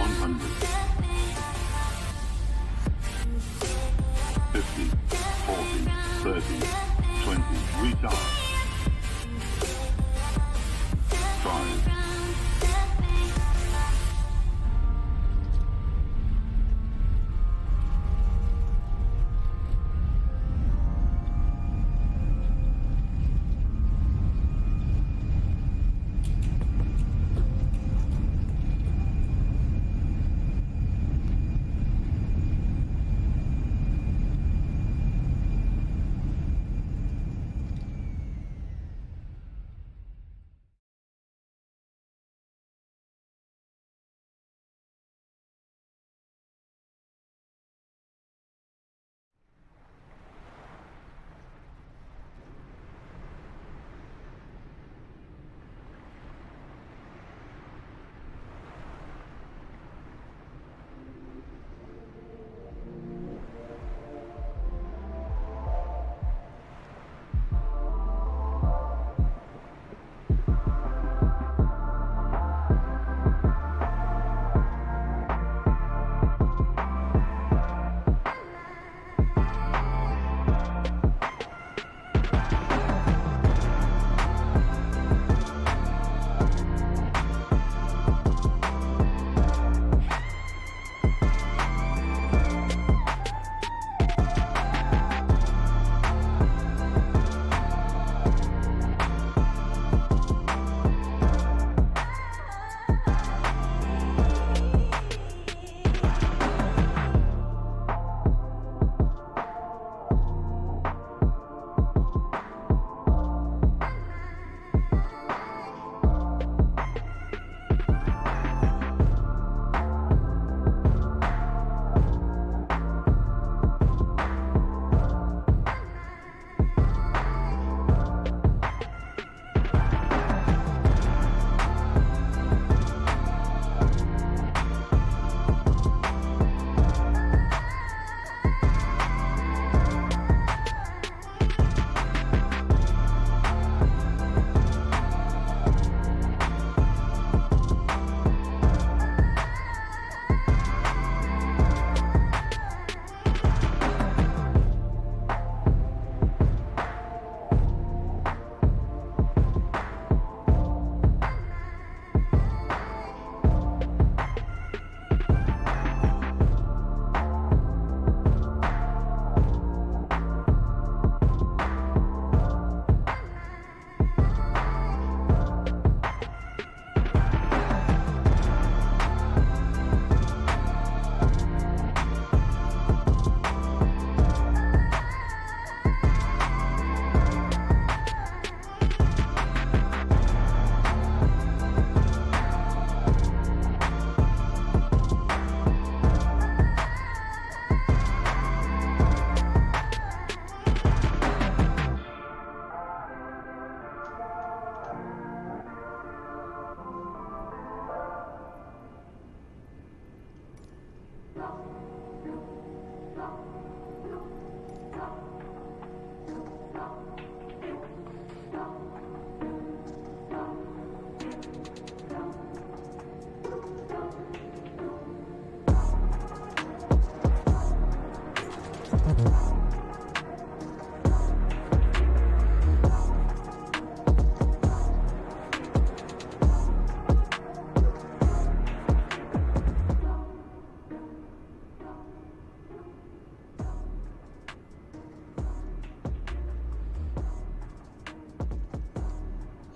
100. 50, 40, 30, 20. Retard. 5.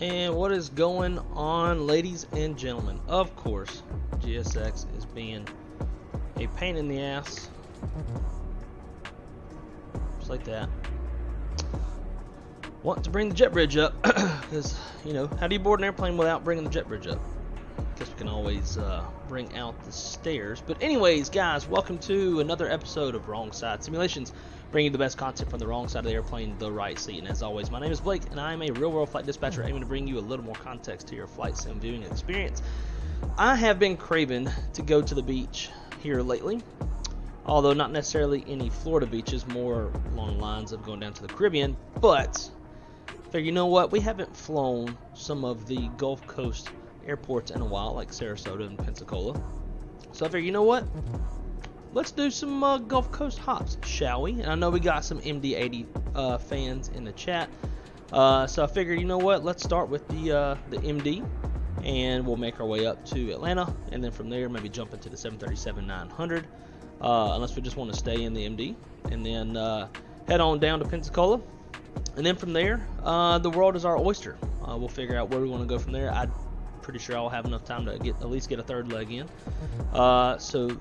And what is going on, ladies and gentlemen? Of course, GSX is being a pain in the ass. Just like that. Want to bring the jet bridge up, because, you know, how do you board an airplane without bringing the jet bridge up? Guess we can always bring out the stairs. But anyways, guys, welcome to another episode of Wrong Side Simulations, bringing you the best content from the wrong side of the airplane, the right seat. And as always, my name is Blake, and I am a real-world flight dispatcher aiming to bring you a little more context to your flight sim viewing experience. I have been craving to go to the beach here lately, although not necessarily any Florida beaches, more along the lines of going down to the Caribbean. But you know what? We haven't flown some of the Gulf Coast airports in a while, like Sarasota and Pensacola. So I figured, you know what? Let's do some Gulf Coast hops, shall we? And I know we got some MD80 fans in the chat. So I figured, you know what? Let's start with the MD, and we'll make our way up to Atlanta, and then from there maybe jump into the 737-900, unless we just want to stay in the MD, and then head on down to Pensacola, and then from there, the world is our oyster. We'll figure out where we want to go from there. I'm pretty sure I'll have enough time to at least get a third leg in. So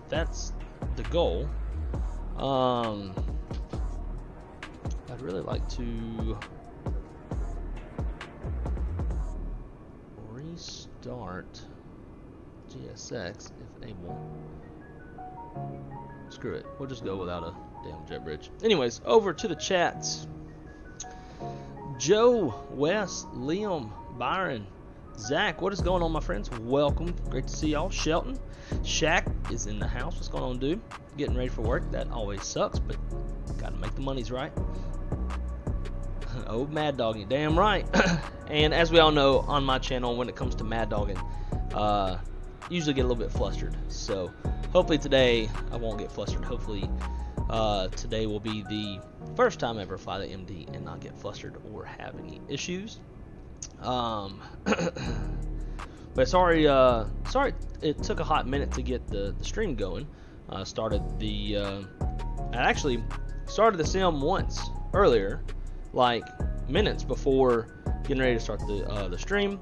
that's the goal. I'd really like to restart GSX if able. Screw it, we'll just go without a damn jet bridge. Anyways, over to the chats. Joe, Wes, Liam, Byron, Zach, what is going on, my friends? Welcome, great to see y'all. Shelton, Shaq is in the house. What's going on, dude? Getting ready for work. That always sucks, but gotta make the monies, right? Oh, Mad Dogging, damn right. And as we all know, on my channel, when it comes to Mad Dogging, usually get a little bit flustered. So hopefully today I won't get flustered. Hopefully today will be the first time I ever fly the MD and not get flustered or have any issues. But sorry it took a hot minute to get the stream going. I actually started the sim once earlier, like minutes before getting ready to start the stream.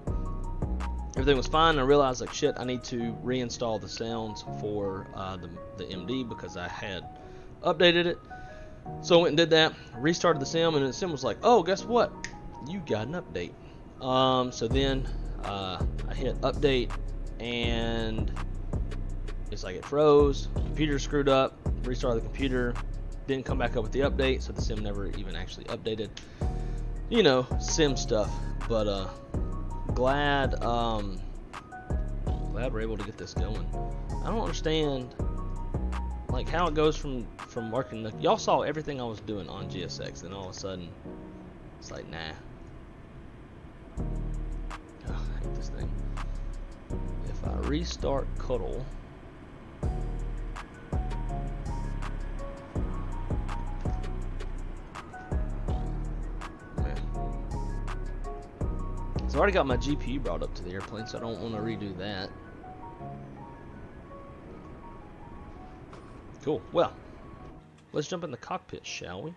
Everything was fine. I realized, like, shit, I need to reinstall the sounds for the MD because I had updated it. So I went and did that, restarted the sim, and the sim was like, oh, guess what? You got an update. So then I hit update, and it's like it froze, computer screwed up, restarted the computer, didn't come back up with the update, so the sim never even actually updated. You know, sim stuff. But glad we're able to get this going. I don't understand, like, how it goes from working. Y'all saw everything I was doing on GSX, then all of a sudden it's like, nah. Oh, I hate this thing. If I restart Katl, so I already got my GPU brought up to the airplane, so I don't want to redo that. Cool. Well, let's jump in the cockpit, shall we?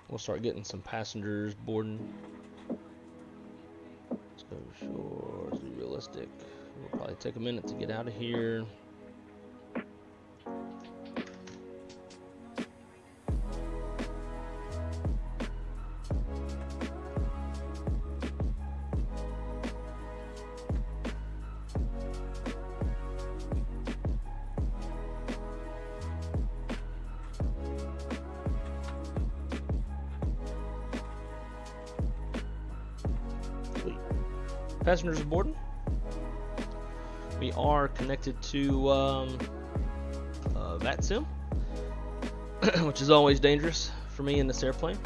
We'll start getting some passengers boarding. Let's go shore. Let's be realistic. We'll probably take a minute to get out of here. Passengers aboard. We are connected to VATSIM, which is always dangerous for me in this airplane.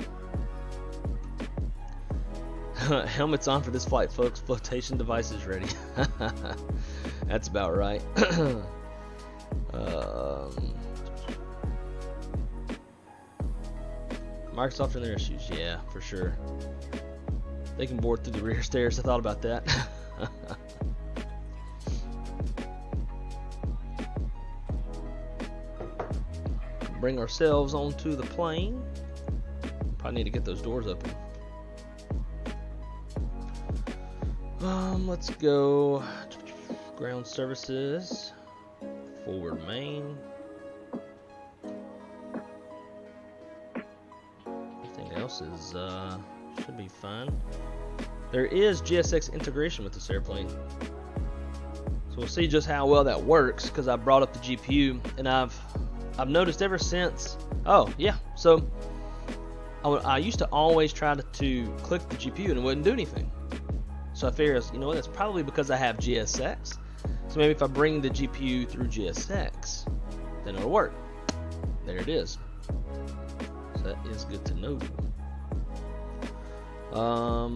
Helmets on for this flight, folks. Flotation devices ready. That's about right. Microsoft and their issues, yeah, for sure. They can board through the rear stairs. I thought about that. Bring ourselves onto the plane. Probably need to get those doors open. Let's go. Ground services. Forward main. Everything else is should be fine. There is GSX integration with this airplane, so we'll see just how well that works, because I brought up the GPU, and I've noticed ever since. Oh yeah, so I used to always try to click the GPU and it wouldn't do anything. So I figured, you know what, that's probably because I have GSX. So maybe if I bring the GPU through GSX, then it'll work. There it is. So that is good to know. I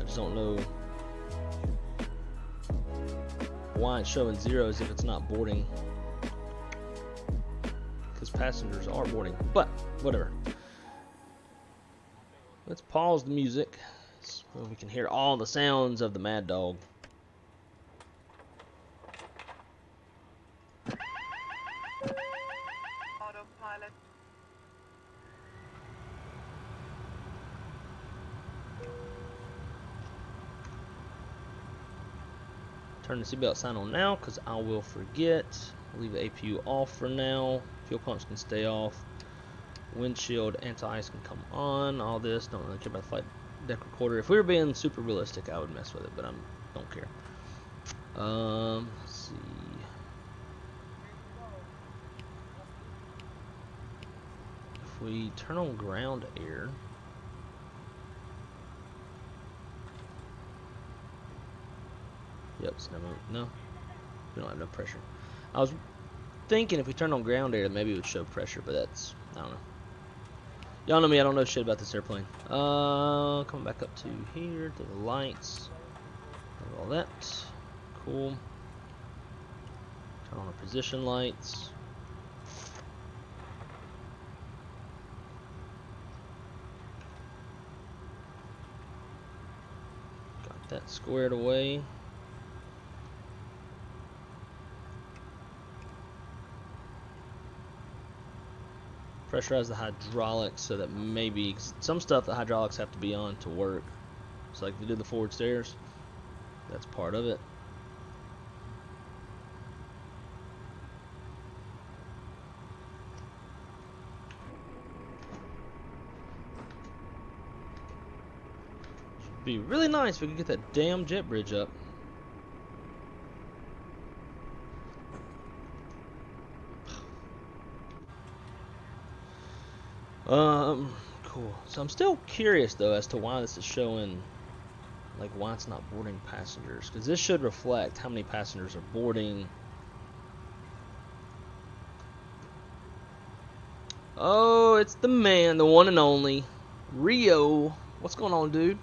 just don't know why it's showing zeros if it's not boarding. Because passengers are boarding. But, whatever. Let's pause the music so we can hear all the sounds of the Mad Dog. Autopilot. Turn the seatbelt sign on now because I will forget. Leave the APU off for now. Fuel pumps can stay off. Windshield anti-ice can come on. All this, don't really care about the flight deck recorder. If we were being super realistic, I would mess with it, but I don't care. Let's see. If we turn on ground air, yep, it's never, no, we don't have no pressure. I was thinking if we turn on ground air, maybe it would show pressure, but that's, I don't know. Y'all know me, I don't know shit about this airplane. Coming back up to here, to the lights. All that. Cool. Turn on our position lights. Got that squared away. Pressurize the hydraulics so that maybe some stuff the hydraulics have to be on to work. So like if we do the forward stairs, that's part of it. It'd be really nice if we could get that damn jet bridge up. Cool. So I'm still curious though as to why this is showing, like why it's not boarding passengers, because this should reflect how many passengers are boarding. Oh, it's the man, the one and only Rio. What's going on, dude?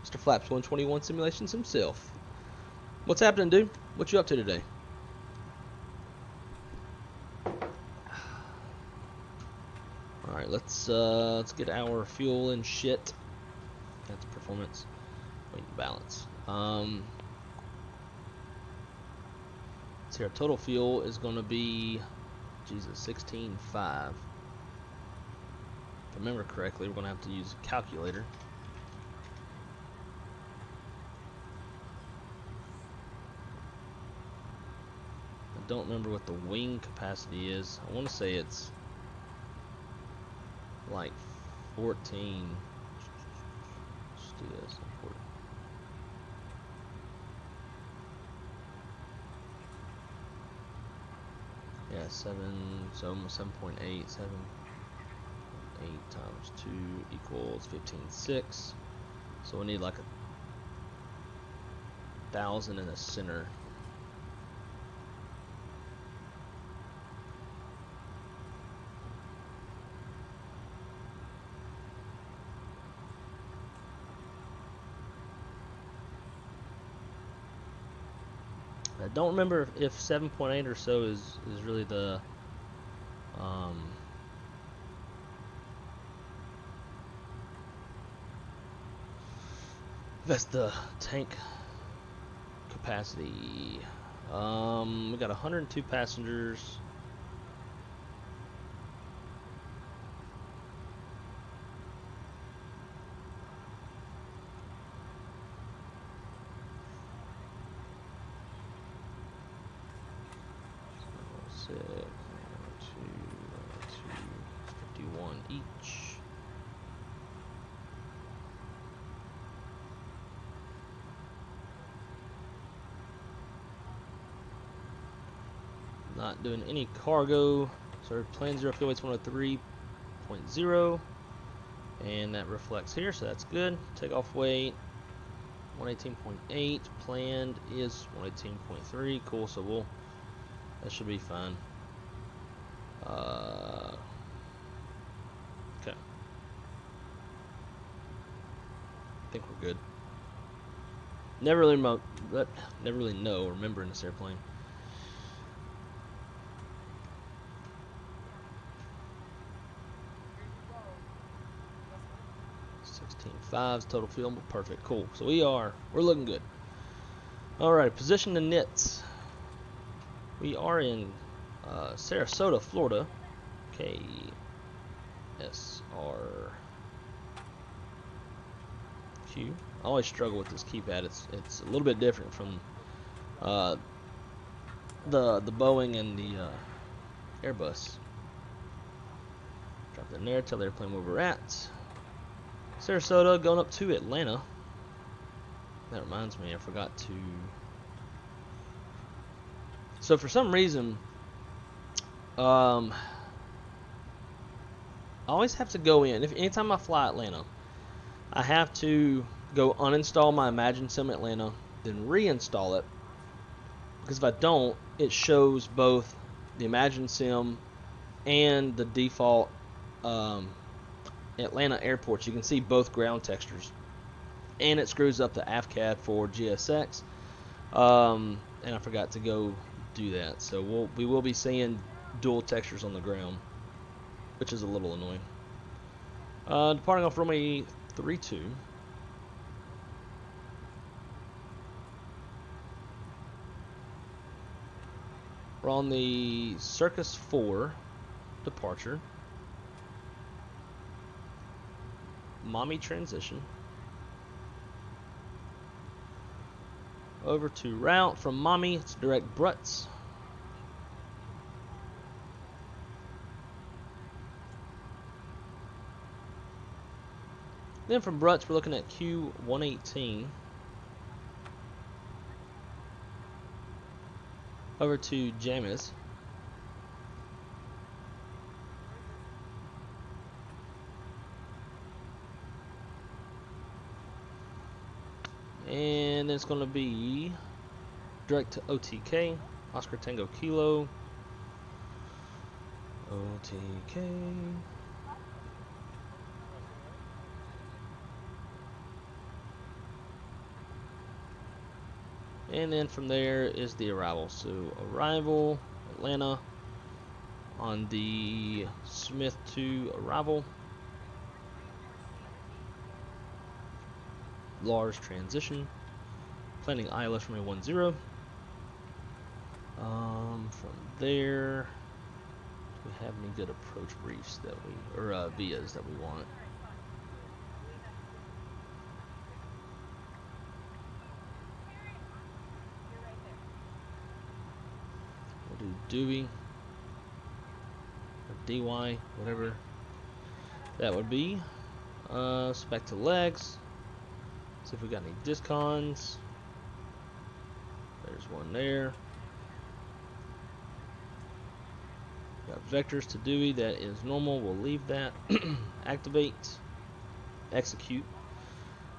Mr. Flaps 121 Simulations himself. What's happening, dude? What you up to today? Alright, let's get our fuel and shit. That's performance. Wait, balance. So our total fuel is gonna be, Jesus, 16.5. If I remember correctly, we're gonna have to use a calculator. I don't remember what the wing capacity is. I want to say it's like 14. Let's do this. 14. Yeah, 7. So almost 7.8. 7.8 times 2 equals 15.6. So we need like 1,000 in the center. I don't remember if 7.8 or so is really the that's the tank capacity. We got 102 passengers. Each. Not doing any cargo. So plan 0 fuel weight's 103.0, and that reflects here, so that's good. Takeoff weight 118.8. Planned is 118.3. Cool. So that should be fine. Okay. I think we're good. Never really know or remember in this airplane. .5's total fuel, perfect, cool. So we're looking good. All right, position the nits. We are in Sarasota, Florida. Ksrq. I always struggle with this keypad. It's a little bit different from the Boeing and the Airbus. Drop that in there. Tell the airplane where we're at. Sarasota, going up to Atlanta. That reminds me, I forgot to. So for some reason, I always have to go in. Anytime I fly Atlanta, I have to go uninstall my Imagine Sim Atlanta, then reinstall it. Because if I don't, it shows both the Imagine Sim and the default Atlanta airports. You can see both ground textures, and it screws up the AFCAD for GSX. And I forgot to go do that, so we will be seeing dual textures on the ground, which is a little annoying. Departing off runway 32. We're on the Circus 4 departure. Mommy transition. Over to route from Mommy, it's direct Brutz. Then from Brutz, we're looking at Q118. Over to Jamis. And then it's going to be direct to OTK, Oscar Tango Kilo. OTK. And then from there is the arrival. So arrival, Atlanta, on the Smith to arrival. Large transition. Planning ILS runway 10. From there, do we have any good approach briefs that we, or VIAs that we want? We'll do Dewey or DY, whatever that would be. So back to legs. See if we got any discons. There's one there. Got vectors to Dewey. That is normal. We'll leave that. Activate. Execute.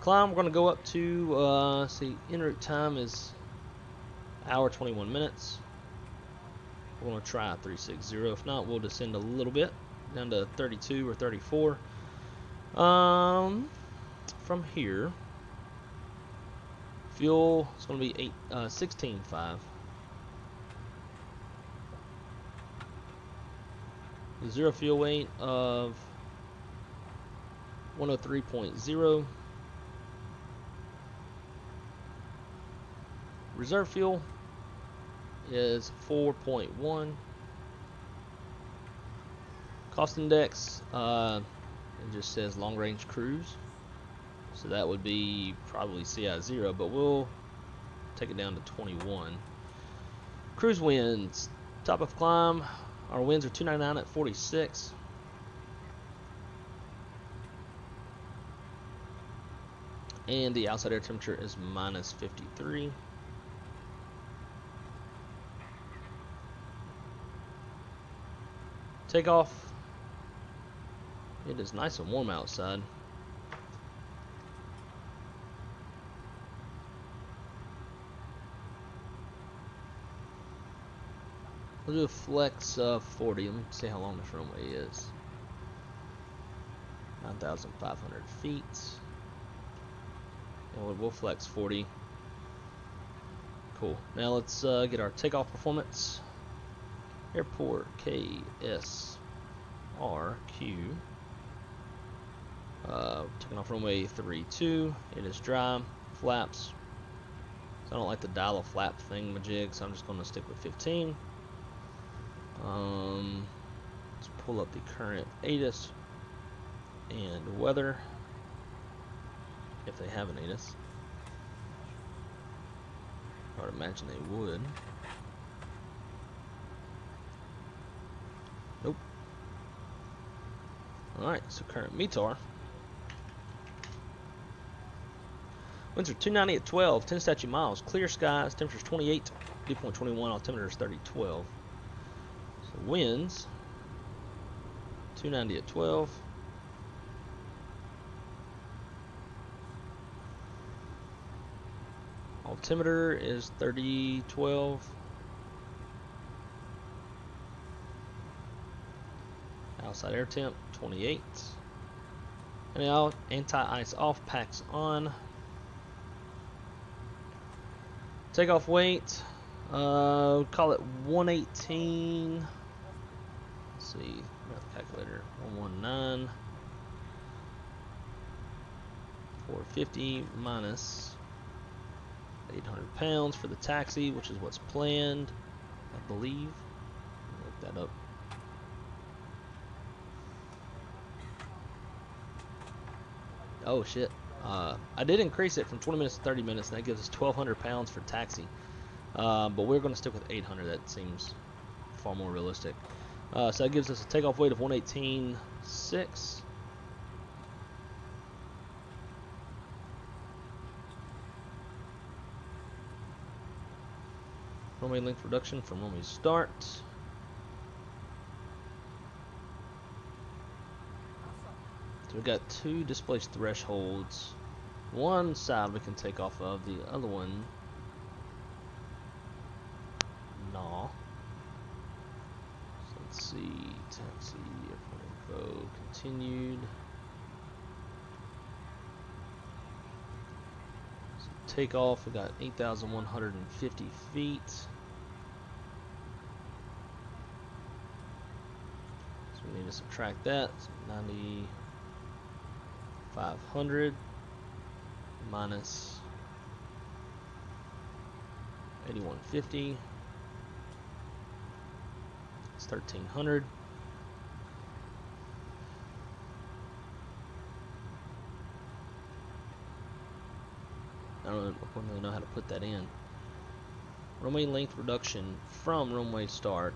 Climb. We're going to go up to, see, en route time is hour 21 minutes. We're going to try 360. If not, we'll descend a little bit down to 32 or 34. From here, fuel is going to be 16.5. Zero fuel weight of 103.0. Reserve fuel is 4.1. Cost index, it just says long range cruise. So that would be probably CI0, but we'll take it down to 21. Cruise winds, top of climb, our winds are 299 at 46. And the outside air temperature is minus 53. Takeoff. It is nice and warm outside. We'll do a flex 40. Let me see how long this runway is. 9,500 feet. And we'll flex 40. cool. Now let's get our takeoff performance. Airport Ksrq. Taking off runway 32. It is dry. Flaps. So I don't like the dial a flap thing majig, so I'm just going to stick with 15. Let's pull up the current ATIS and weather, if they have an ATIS. I would imagine they would. Nope. Alright, so current METAR. Winds are 290 at 12, 10 statute miles, clear skies, temperature's 28, dew point 21, altimeter's 30, 12. So winds, 290 at 12. Altimeter is 30, 12. Outside air temp, 28. And now anti-ice off, packs on. Takeoff weight, call it 118. Let's see, math calculator, 119. 450 minus 800 pounds for the taxi, which is what's planned, I believe. Look that up. Oh shit. I did increase it from 20 minutes to 30 minutes, and that gives us 1,200 pounds for taxi. But we're going to stick with 800. That seems far more realistic. So that gives us a takeoff weight of 118.6. Runway length reduction from when we start. So we've got two displaced thresholds. One side we can take off of, the other one, no. So let's see, taxi, airport info, continued. So takeoff, we got 8,150 feet. So we need to subtract that, so 9,500 minus 8,150. It's 1,300. I don't really know how to put that in. Runway length reduction from runway start.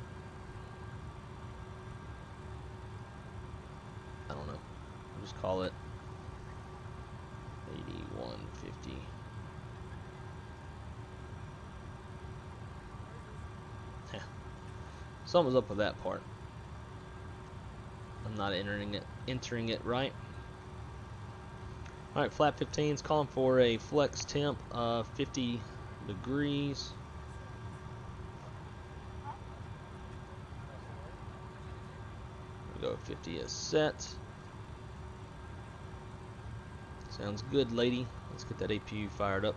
I don't know. I'll just call it 8150. Yeah. Something's up with that part. I'm not entering it right. Alright, flap 15 is calling for a flex temp of 50 degrees. We'll go 50 as set. Sounds good, lady. Let's get that APU fired up.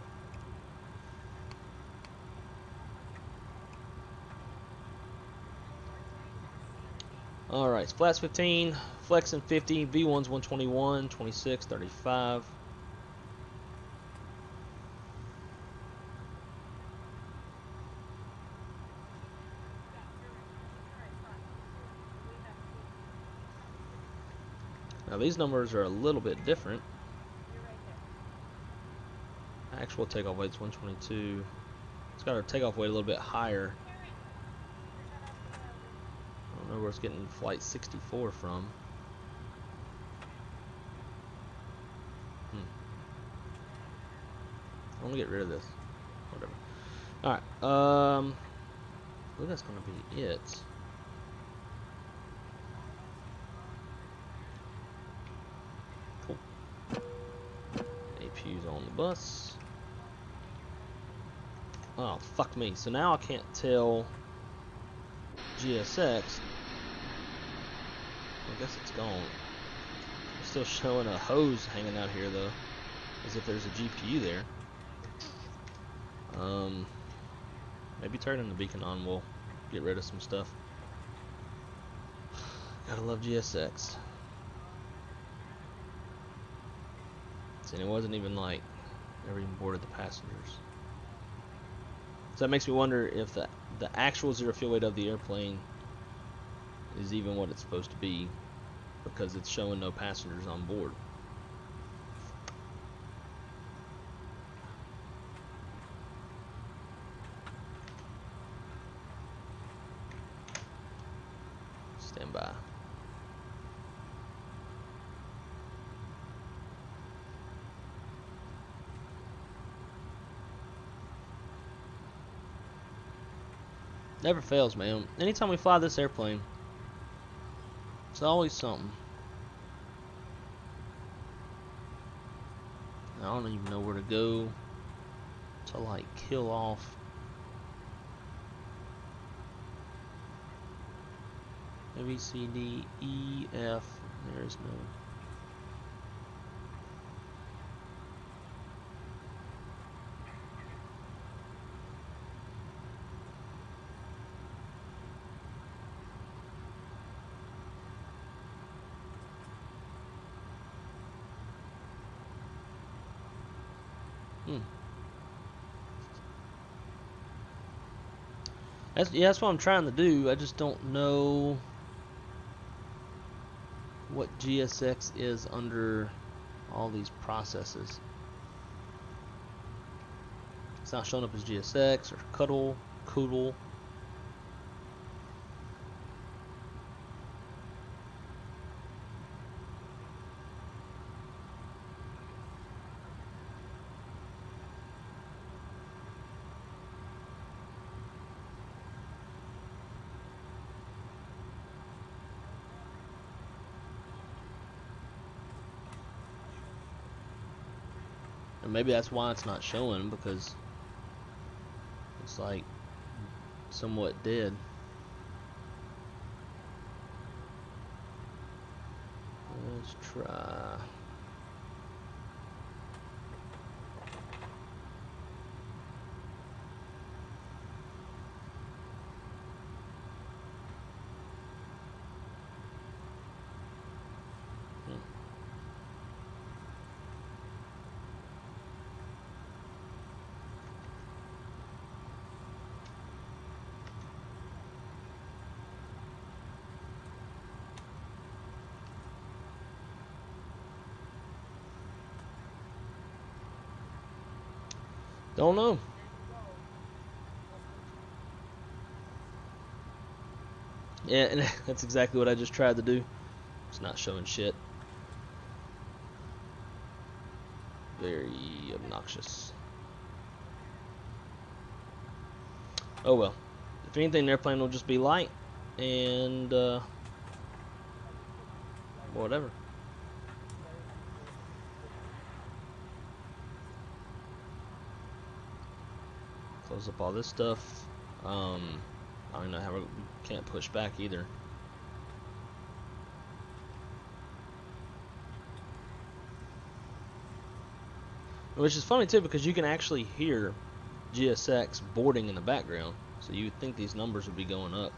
Alright, it's flats 15, flexing 50, V1's 121, 26, 35. Now these numbers are a little bit different. Actual takeoff weight is 122. It's got our takeoff weight a little bit higher. I don't know where it's getting flight 64 from. I want to get rid of this. Whatever. Alright, I think that's going to be it. Cool. APU's on the bus. Oh, fuck me. So now I can't tell GSX. I guess it's gone. It's still showing a hose hanging out here, though. As if there's a GPU there. Maybe turning the beacon on will get rid of some stuff. Gotta love GSX. And it wasn't even like never even boarded the passengers. So that makes me wonder if the actual zero fuel weight of the airplane is even what it's supposed to be, because it's showing no passengers on board. Stand by. Never fails, man. Anytime we fly this airplane, it's always something. I don't even know where to go to like kill off. A, B, C, D, E, F. There is no. That's what I'm trying to do. I just don't know what GSX is under all these processes. It's not showing up as GSX or Katl. And maybe that's why it's not showing, because it's like somewhat dead. Let's try. Don't know. Yeah, and that's exactly what I just tried to do. It's not showing shit. Very obnoxious. Oh well. If anything, the airplane will just be light and whatever. Close up all this stuff. I don't know how we can't push back either. Which is funny too, because you can actually hear GSX boarding in the background, so you would think these numbers would be going up.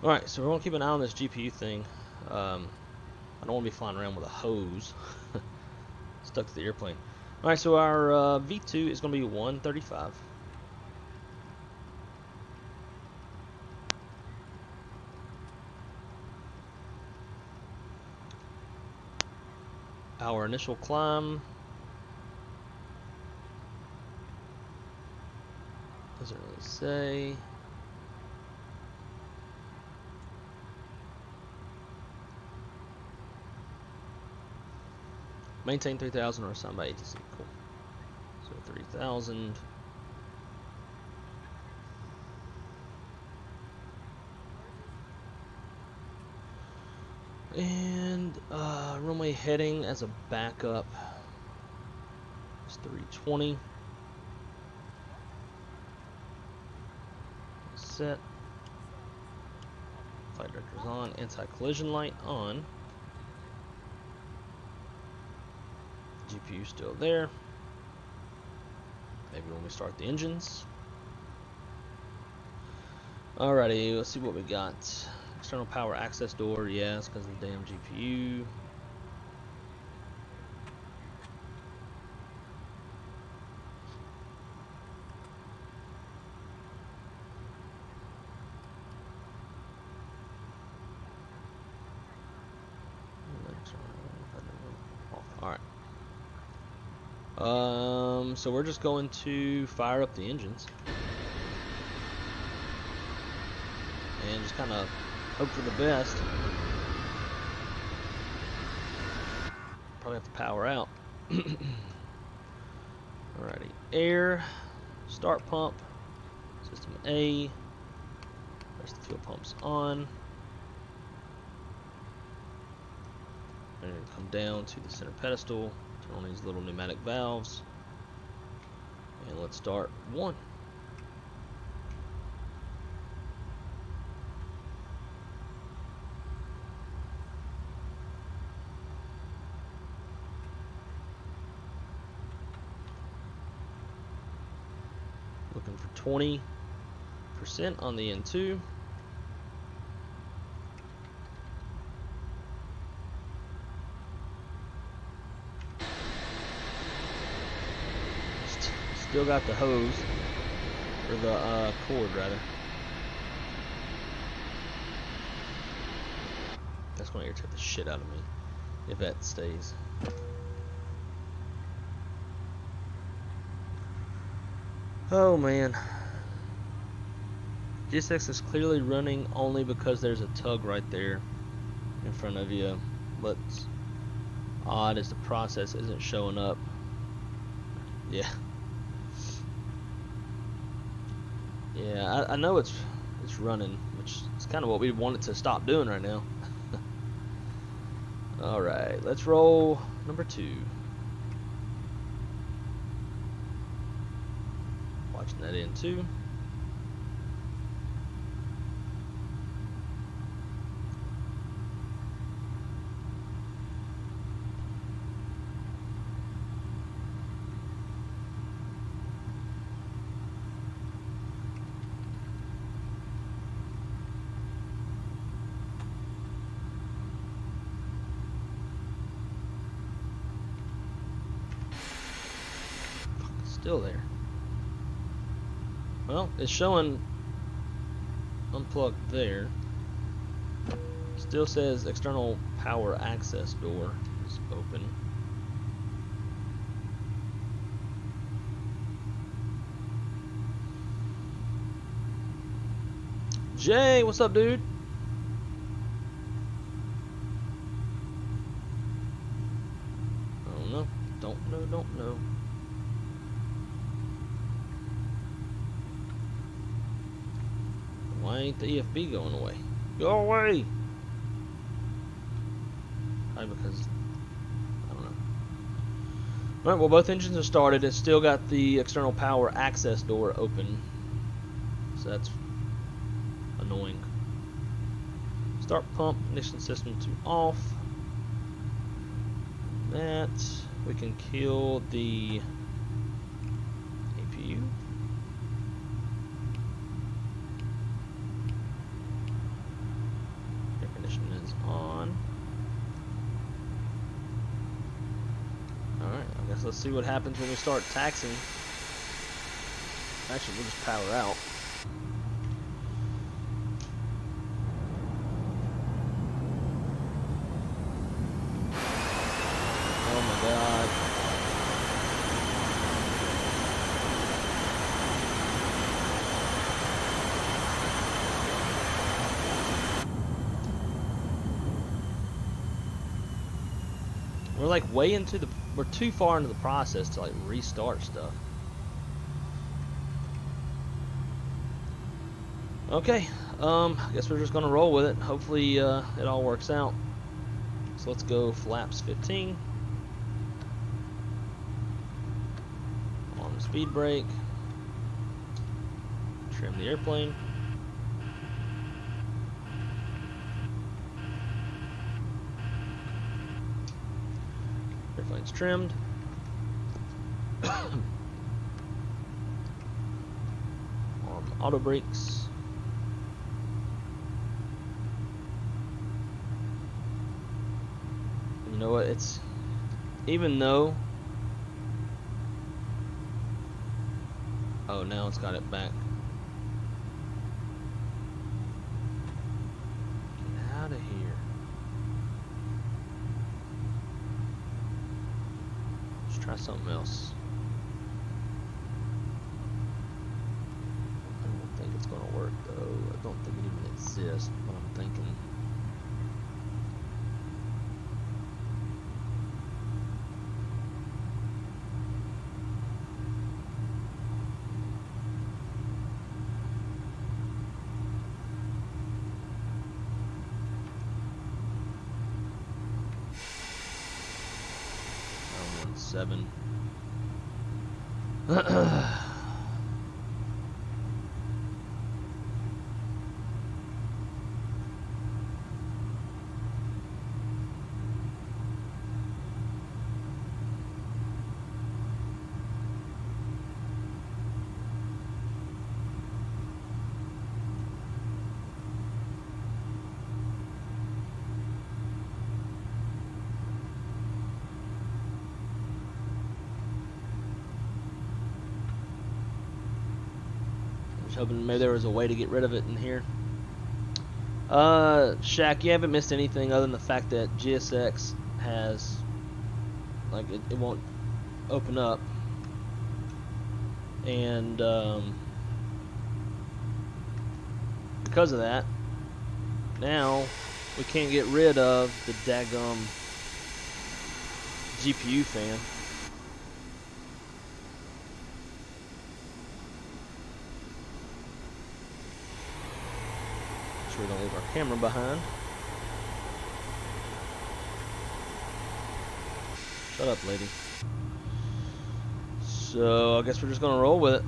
Alright, so we're going to keep an eye on this GPU thing. I don't want to be flying around with a hose stuck to the airplane. Alright, so our V2 is going to be 135. Our initial climb doesn't really say. Maintain 3,000 or assigned by ATC. Cool. So 3,000. And And runway heading as a backup is 320. Set. Flight director's on. Anti-collision light on. GPU still there. Maybe when we start the engines. Alrighty, let's see what we got. External power access door, yes, because of the damn GPU. Alright. So we're just going to fire up the engines. And just kind of hope for the best. Probably have to power out. Alrighty. Air. Start pump. System A. Rest of the fuel pumps on. And come down to the center pedestal. Turn on these little pneumatic valves. And let's start one. Looking for 20% on the N2. Still got the hose, or the cord rather. That's gonna irritate the shit out of me if that stays. Oh man. GSX is clearly running only because there's a tug right there in front of you. What's odd is the process isn't showing up. Yeah. Yeah, I know it's running, which is kind of what we want it to stop doing right now. Alright, let's roll number 2. Watching that in too. Still there. Well, it's showing unplugged there. Still says external power access door is open. Jay, what's up, dude? Oh no, don't know. Why ain't the EFB going away? Go away! Probably because, I don't know. Alright, well both engines are started. It's still got the external power access door open. So that's annoying. Start pump ignition system to off. That, we can kill the APU. Is on. Alright, I guess let's see what happens when we start taxing. Actually, we'll just power out. Oh my god. We're like way into the, we're too far into the process to like restart stuff. Okay, I guess we're just gonna roll with it. Hopefully it all works out. So let's go flaps 15. On the speed brake. Trim the airplane. Airplane's trimmed. On auto brakes. You know what? It's even though. Oh, now it's got it back. Get out of here. Let's try something else. I don't think it's gonna work though. I don't think it even exists, but I'm thinking. Seven. Hoping maybe there was a way to get rid of it in here. Shaq, you haven't missed anything other than the fact that GSX has, like, it won't open up, and because of that, now we can't get rid of the daggum GPU fan. We don't leave our camera behind. Shut up, lady. So I guess we're just gonna roll with it.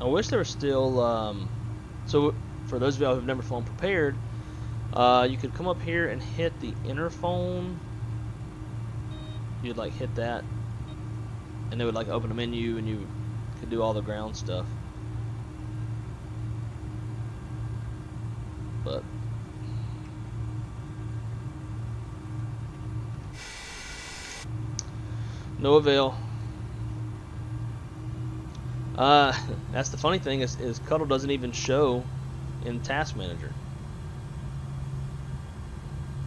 I wish there was still so for those of y'all who've never flown prepared, you could come up here and hit the interphone. You'd like hit that and it would like open a menu and you could do all the ground stuff. But no avail. That's the funny thing is Katl doesn't even show in Task Manager.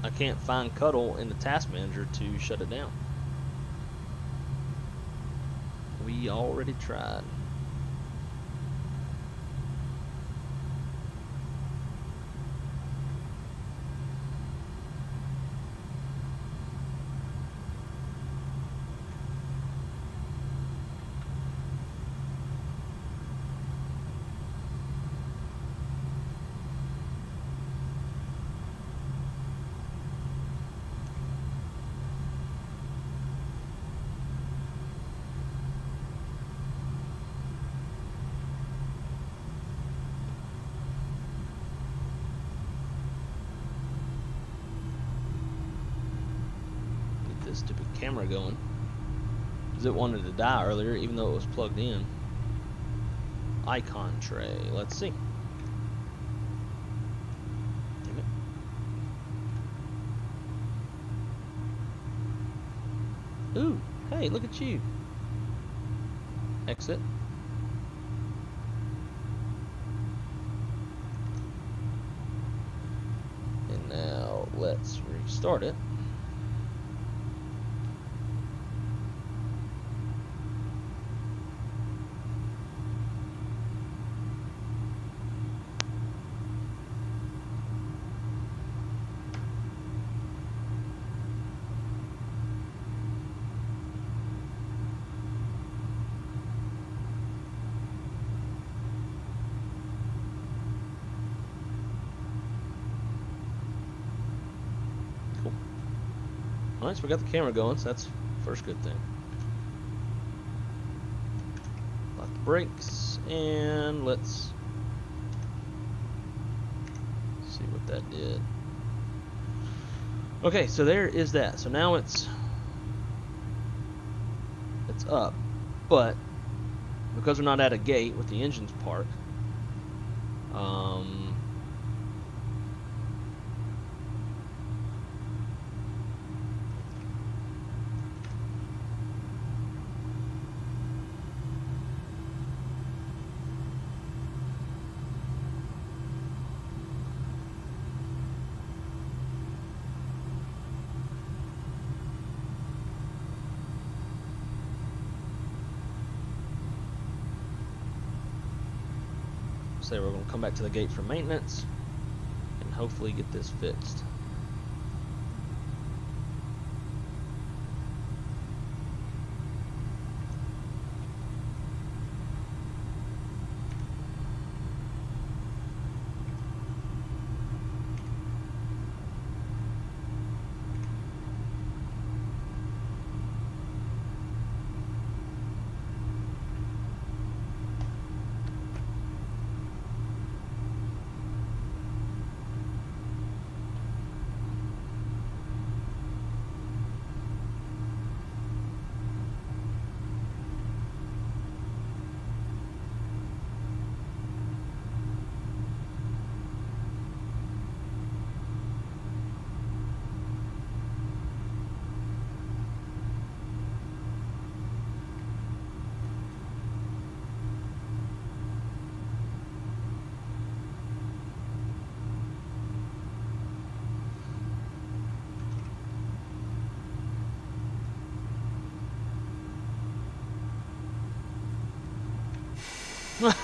I can't find Katl in the Task Manager to shut it down. We already tried. Stupid camera going because it wanted to die earlier even though it was plugged in. Icon tray, let's see. Damn it. Ooh, hey, look at you. Exit. And now let's restart it. Alright, so we got the camera going, so that's the first good thing. Lock the brakes, and let's see what that did. Okay, so there is that. So now it's up, but because we're not at a gate with the engines parked, say we're going to come back to the gate for maintenance and hopefully get this fixed.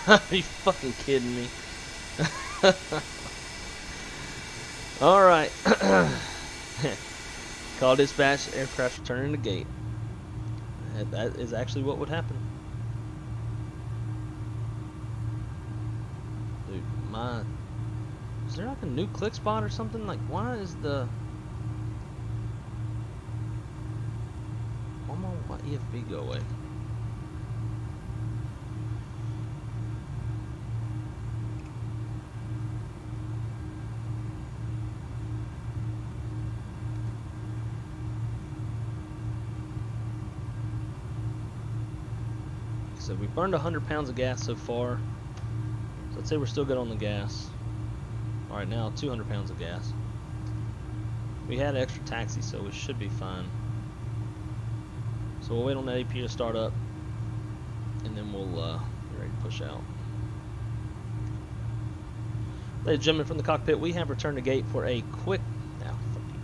Are you fucking kidding me? Alright. Call dispatch, aircraft returning to gate. That is actually what would happen. Dude, is there like a new click spot or something? Like, why is the... Why won't my EFB go away? So we burned 100 pounds of gas so far. So I'd say we're still good on the gas. Alright, now 200 pounds of gas. We had extra taxi, so we should be fine. So we'll wait on that AP to start up, and then we'll be ready to push out. Ladies and gentlemen, from the cockpit, we have returned to gate for a quick... Now, fuck you.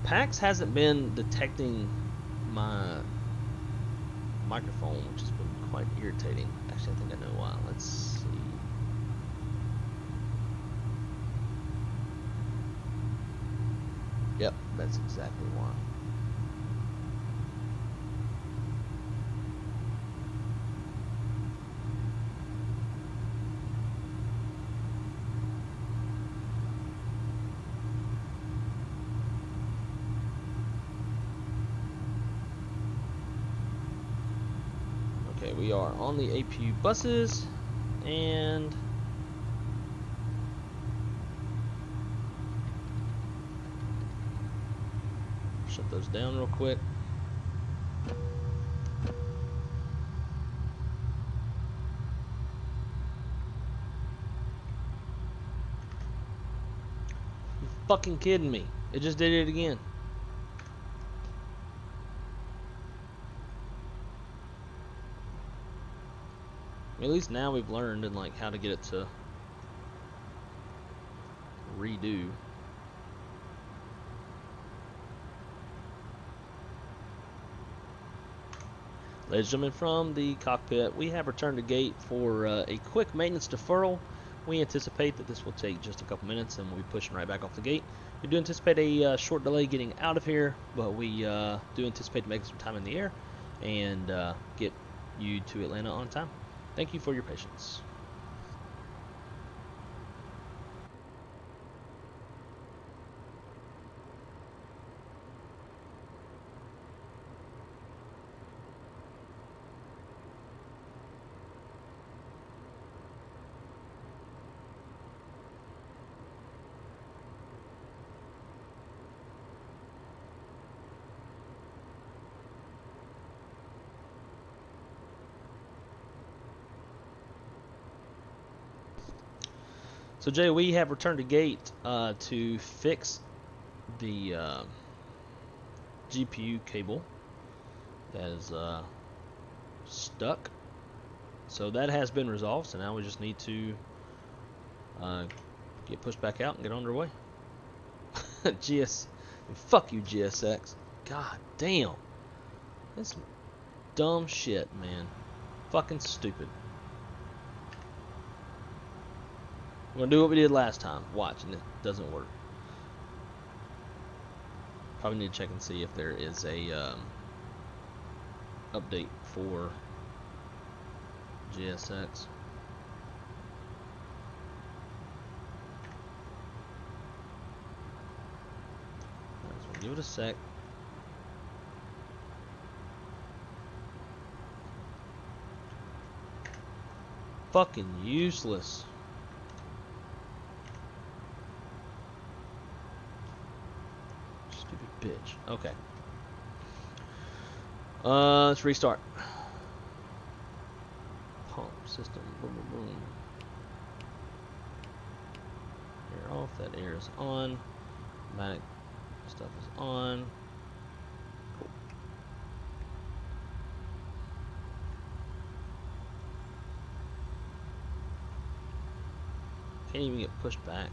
PAX hasn't been detecting my microphone, which has been quite irritating. Actually, I think I know why. Let's see. Yep, that's exactly why. Okay, we are on the APU buses, and shut those down real quick. You fucking kidding me? It just did it again. At least now we've learned and like how to get it to redo. Ladies and gentlemen, from the cockpit, we have returned to gate for a quick maintenance deferral. We anticipate that this will take just a couple minutes and we'll be pushing right back off the gate. We do anticipate a short delay getting out of here, but we do anticipate making some time in the air and get you to Atlanta on time. Thank you for your patience. So Jay, we have returned to gate to fix the GPU cable that is stuck. So that has been resolved. So now we just need to get pushed back out and get underway. Fuck you, GSX. God damn. That's dumb shit, man. Fucking stupid. We're gonna do what we did last time. Watch, and it doesn't work. Probably need to check and see if there is a update for GSX. Give it a sec. Fucking useless. Stupid bitch. Okay. Let's restart. Pump system. Boom, boom, boom. Air off. That air is on. Pneumatic stuff is on. Cool. Can't even get pushed back.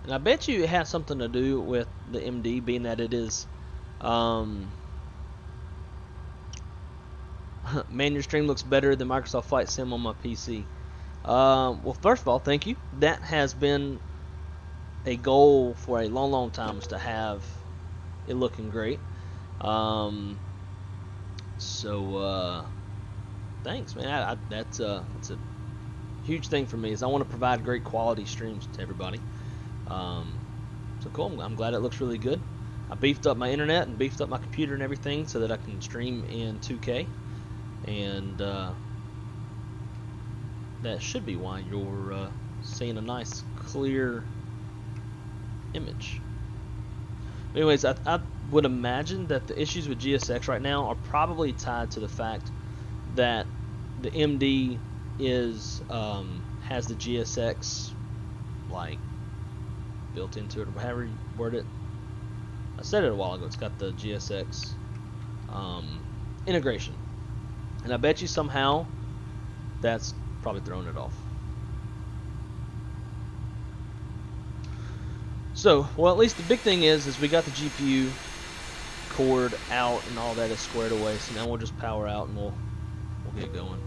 And I bet you it has something to do with the MD, being that it is man, your stream looks better than Microsoft Flight Sim on my PC. Well, first of all, thank you. That has been a goal for a long, long time, is to have it looking great. Thanks, man. That's a huge thing for me, is I want to provide great quality streams to everybody. So cool. I'm glad it looks really good. I beefed up my internet and beefed up my computer and everything so that I can stream in 2K. And that should be why you're seeing a nice clear image. Anyways, I would imagine that the issues with GSX right now are probably tied to the fact that the MD is has the GSX like built into it, or however you word it. I said it a while ago. It's got the GSX integration. And I bet you somehow that's probably throwing it off. So, well, at least the big thing is we got the GPU cord out and all that is squared away. So now we'll just power out and we'll get going.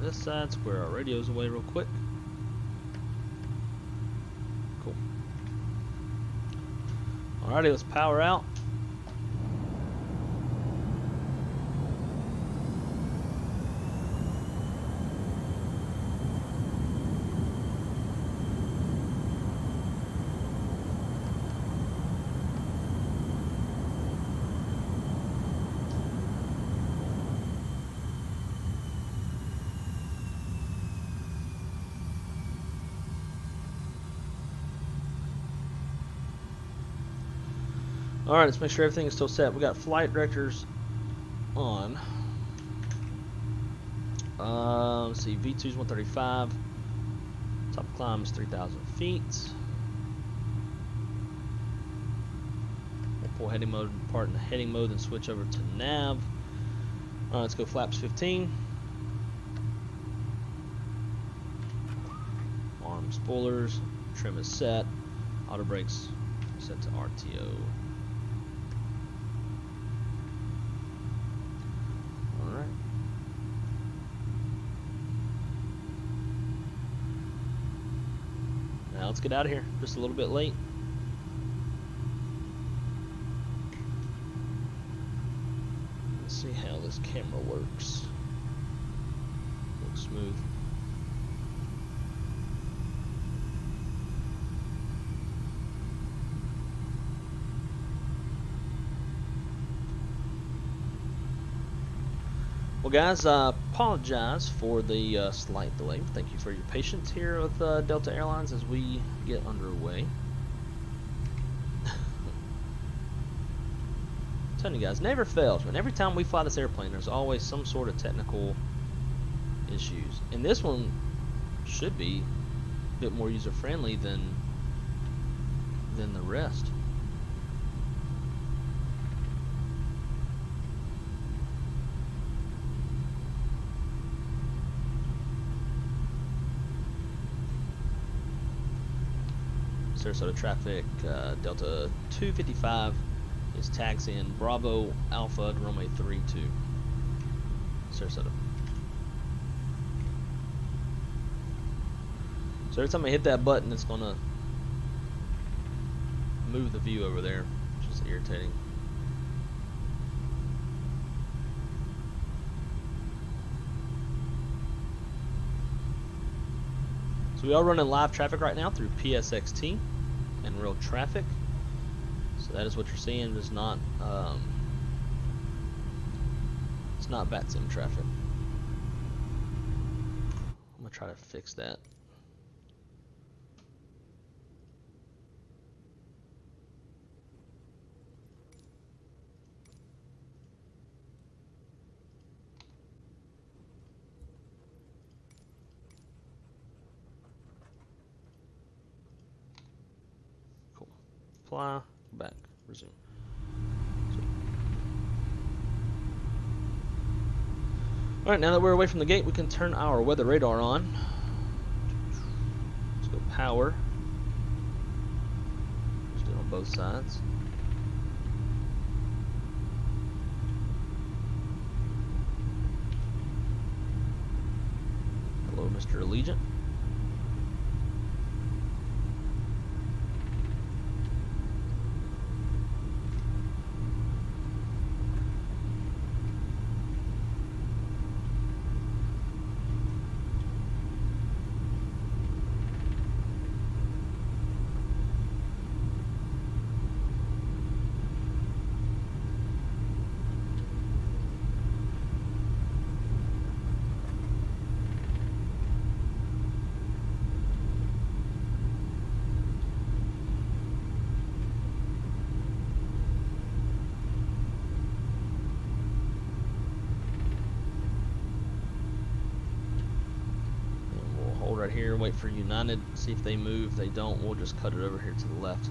This side, square our radios away real quick. Cool. Alrighty, let's power out. Alright, let's make sure everything is still set. We got flight directors on. Let's see, V2 is 135. Top climb is 3,000 feet. We'll pull heading mode, part in the heading mode, then switch over to nav. Alright, let's go flaps 15. Arm spoilers, trim is set. Auto brakes set to RTO. Alright. Now let's get out of here. Just a little bit late. Let's see how this camera works. Looks smooth. Well, guys, I apologize for the slight delay. Thank you for your patience here with Delta Airlines as we get underway. I'm telling you guys, never fails. But every time we fly this airplane, there's always some sort of technical issues. And this one should be a bit more user-friendly than the rest. Sarasota traffic, Delta 255 is taxiing Bravo Alpha runway 32, Sarasota. So every time I hit that button, it's gonna move the view over there, which is irritating. So we are running live traffic right now through PSXT and real traffic. So that is what you're seeing. It's not VATSIM traffic. I'm gonna try to fix that. Fly, back, resume. Alright, now that we're away from the gate, we can turn our weather radar on. Let's go power. Just do it on both sides. Hello, Mr. Allegiant. Right here, wait for United, see if they move. If they don't, we'll just cut it over here to the left.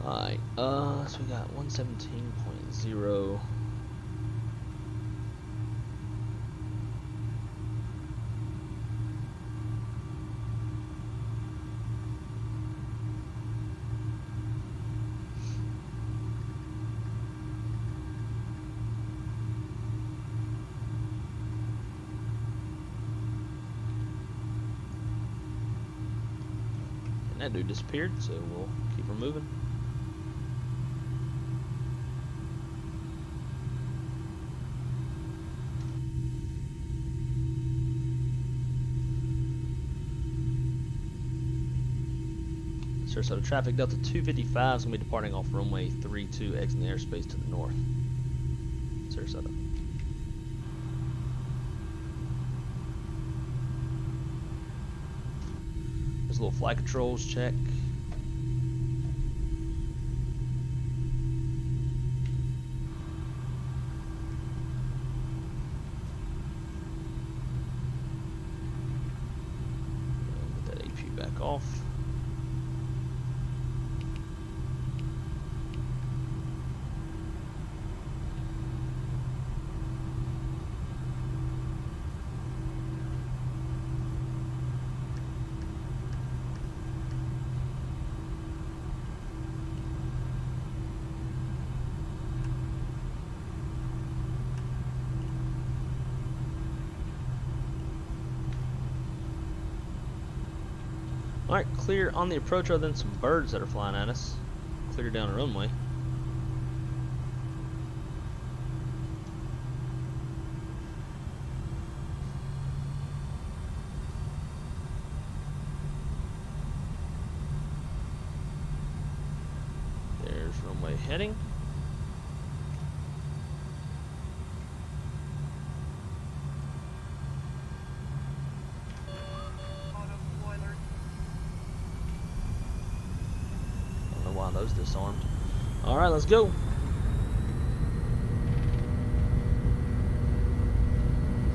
Alright, so we got 117.0. That dude disappeared, so we'll keep her moving. Sarasota traffic, Delta 255 is going to be departing off runway 32, exiting the airspace to the north. Sarasota. Those little flight controls, check. Get that AP back off. Alright, clear on the approach other than some birds that are flying at us. Clear down the runway. There's runway heading. Those disarmed. Alright, let's go.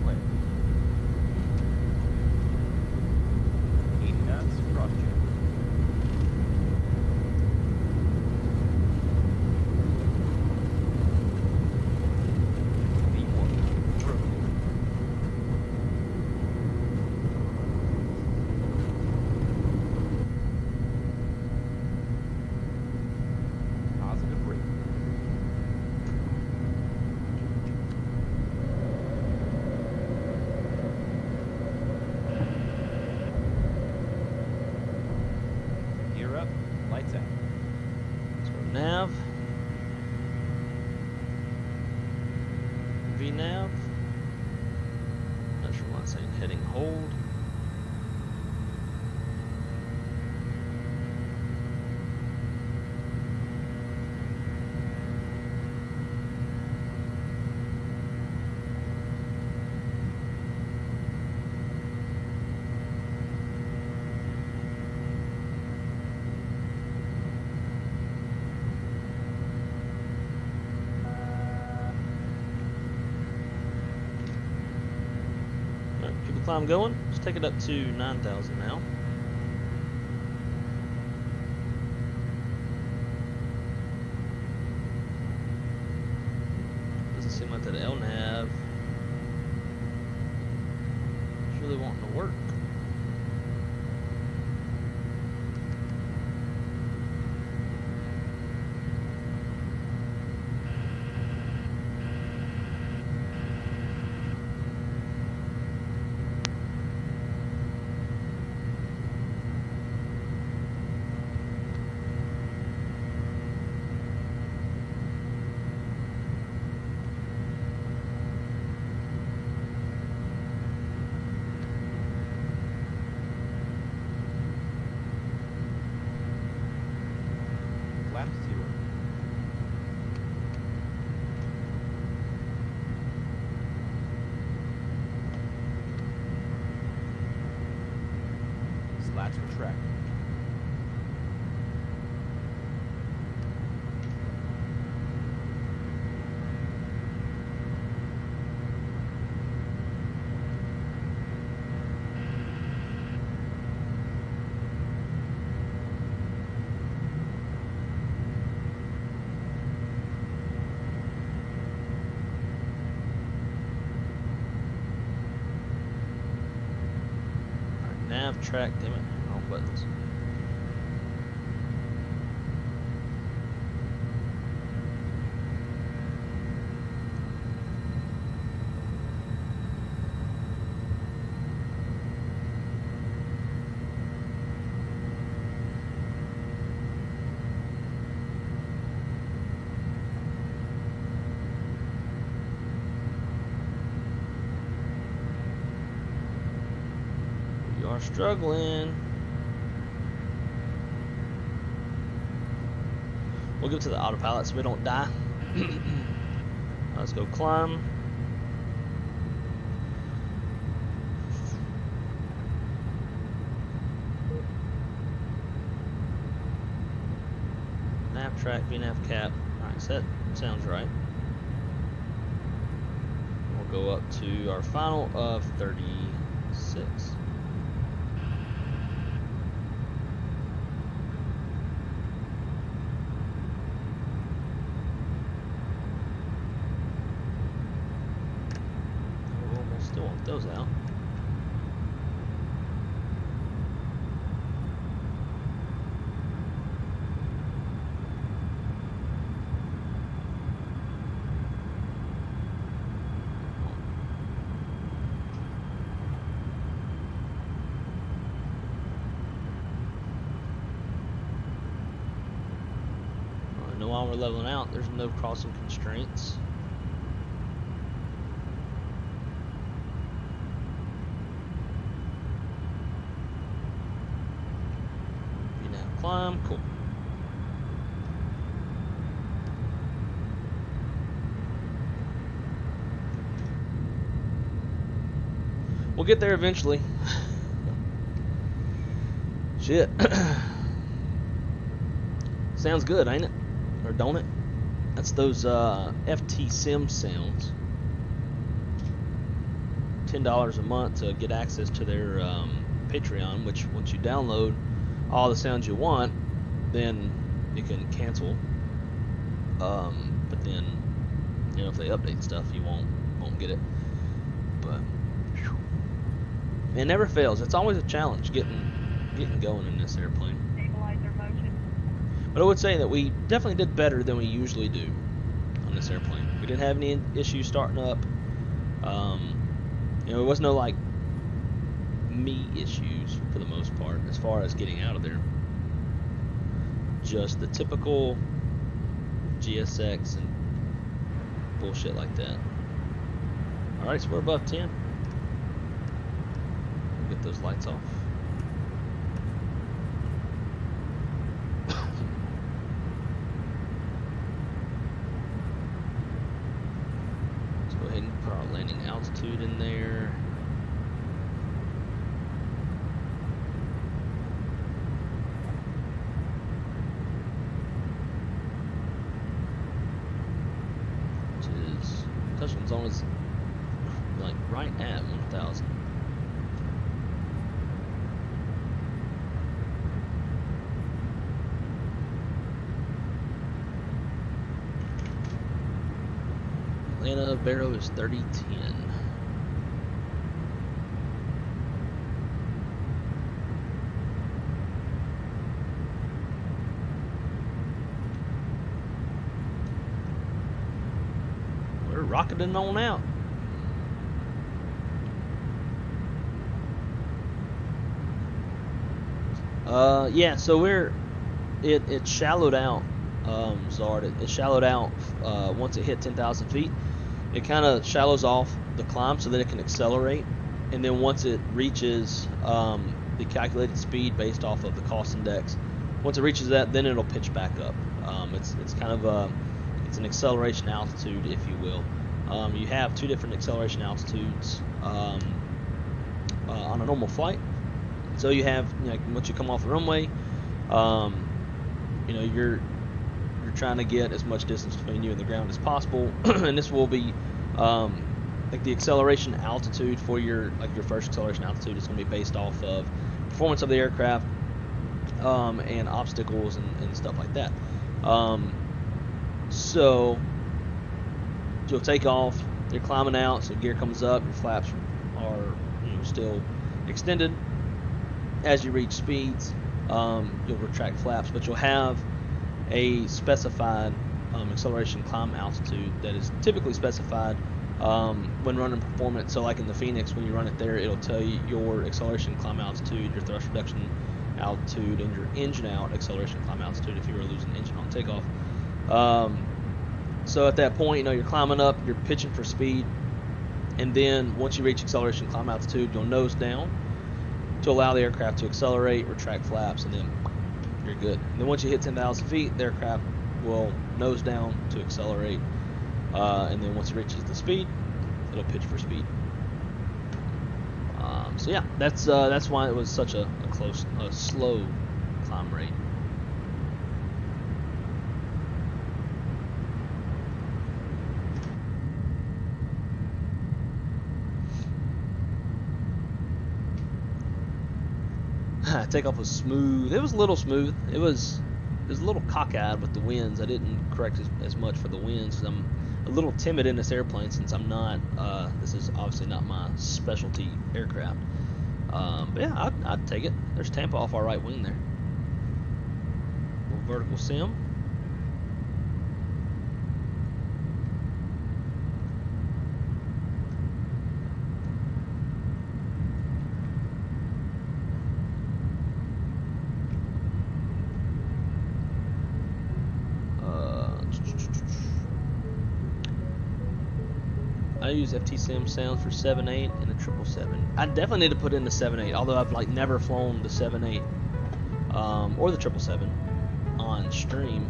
Wait. 80 knots, cross check. V1, true. Positive rate. Gear up, lights out. Let's go nav. V-nav. Not sure why it's saying heading hold. Alright, keep the climb going. Let's take it up to 9,000 now. Doesn't seem like that LNAV is really wanting to work. Flap 0. Slats retract. Nav, track, damn it, wrong buttons. We are struggling. We'll go to the autopilot so we don't die. Let's go climb. Right track, v-nav cap. Alright, so that sounds right. We'll go up to our final of 36. We'll still want those out. While we're leveling out, there's no crossing constraints. V-nav climb, cool. We'll get there eventually. Shit. Sounds good, ain't it? Or don't it? That's those FT Sim sounds. $10 a month to get access to their Patreon, which once you download all the sounds you want, then you can cancel. But then, you know, if they update stuff, you won't get it. But whew. It never fails. It's always a challenge getting going in this airplane. But I would say that we definitely did better than we usually do on this airplane. We didn't have any issues starting up. You know, there was no like me issues for the most part as far as getting out of there. Just the typical GSX and bullshit like that. Alright, so we're above 10. We'll get those lights off. Landing altitude in there. Which is touchdown zone is like right at 1,000. Atlanta Barrow is 3010. We're rocketing on out. Yeah, so it shallowed out, Zard. It shallowed out once it hit 10,000 feet. It kind of shallows off the climb so that it can accelerate, and then once it reaches the calculated speed based off of the cost index, once it reaches that, then it'll pitch back up. It's kind of it's an acceleration altitude, if you will. You have two different acceleration altitudes on a normal flight. So you have, you know, once you come off the runway, you know, you're trying to get as much distance between you and the ground as possible, and this will be like the acceleration altitude for your first acceleration altitude is going to be based off of performance of the aircraft and obstacles and stuff like that. So you'll take off, you're climbing out, so gear comes up, your flaps are, you know, still extended. As you reach speeds, you'll retract flaps, but you'll have a specified acceleration climb altitude that is typically specified when running performance. So like in the Phoenix, when you run it there, it'll tell you your acceleration climb altitude, your thrust reduction altitude, and your engine out acceleration climb altitude if you were losing the engine on takeoff. So at that point, you know, you're climbing up, you're pitching for speed, and then once you reach acceleration climb altitude, you'll nose down to allow the aircraft to accelerate, retract flaps, and then you're good. And then once you hit 10,000 feet, the aircraft will nose down to accelerate, and then once it reaches the speed, it'll pitch for speed. So yeah, that's why it was such a slow climb rate. Takeoff was smooth. It was a little smooth. It was a little cockeyed with the winds. I didn't correct as much for the winds because I'm a little timid in this airplane since I'm not. This is obviously not my specialty aircraft. But yeah, I'd take it. There's Tampa off our right wing there. Little vertical sim. I use FTSim sounds for 7.8 and the 777. I definitely need to put in the 7.8, although I've like never flown the 7.8 or the 777 on stream.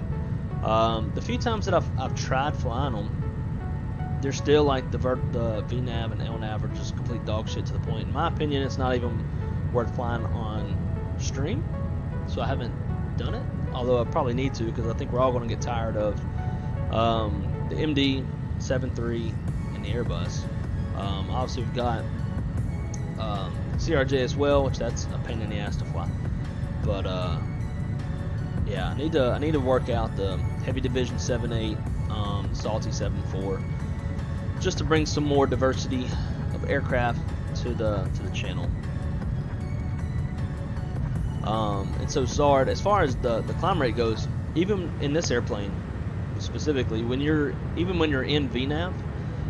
The few times that I've tried flying them, they're still like the v-nav and l-nav are just complete dog shit to the point. In my opinion, it's not even worth flying on stream, so I haven't done it. Although I probably need to because I think we're all going to get tired of the MD83 and the Airbus. Obviously, we've got CRJ as well, which that's a pain in the ass to fly. But yeah, I need to work out the Heavy Division 7.8, Salty 7.4, just to bring some more diversity of aircraft to the channel. And so Zard, as far as the climb rate goes, even in this airplane specifically, when you're in v-nav,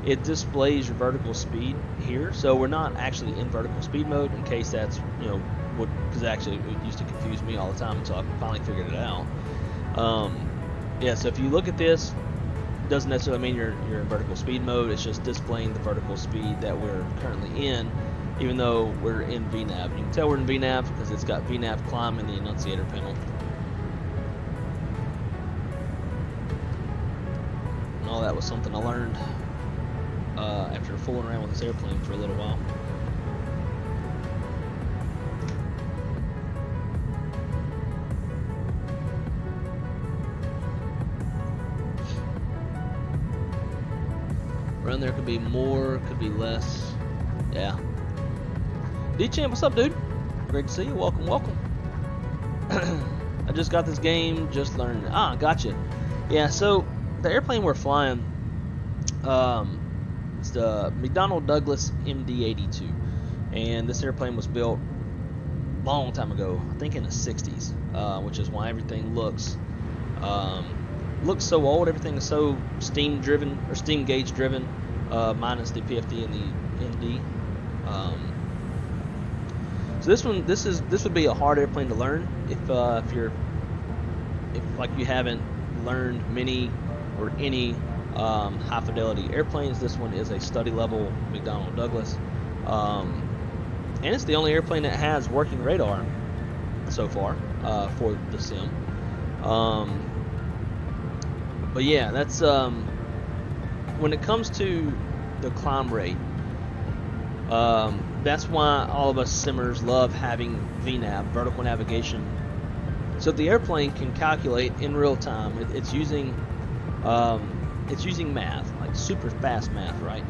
it displays your vertical speed here. So we're not actually in vertical speed mode, in case that's, because actually it used to confuse me all the time until I finally figured it out. Yeah, so if you look at this, it doesn't necessarily mean you're in vertical speed mode. It's just displaying the vertical speed that we're currently in, even though we're in v-nav. You can tell we're in v-nav because it's got v-nav climb in the annunciator panel. And all that was something I learned after fooling around with this airplane for a little while. Around there could be more, could be less. Yeah. D-Champ, what's up, dude? Great to see you. Welcome, welcome. I just got this game, just learned. Ah, gotcha. Yeah, so the airplane we're flying, it's the McDonnell Douglas MD82, and this airplane was built a long time ago, I think in the 60s, which is why everything looks so old. Everything is so steam driven or steam gauge driven, minus the PFD and the ND. So this would be a hard airplane to learn if you haven't learned many or any high fidelity airplanes. This one is a study level McDonnell Douglas, and it's the only airplane that has working radar so far for the sim. But yeah, that's when it comes to the climb rate. That's why all of us simmers love having v-nav, vertical navigation, so the airplane can calculate in real time. It's using math, like super fast math, right?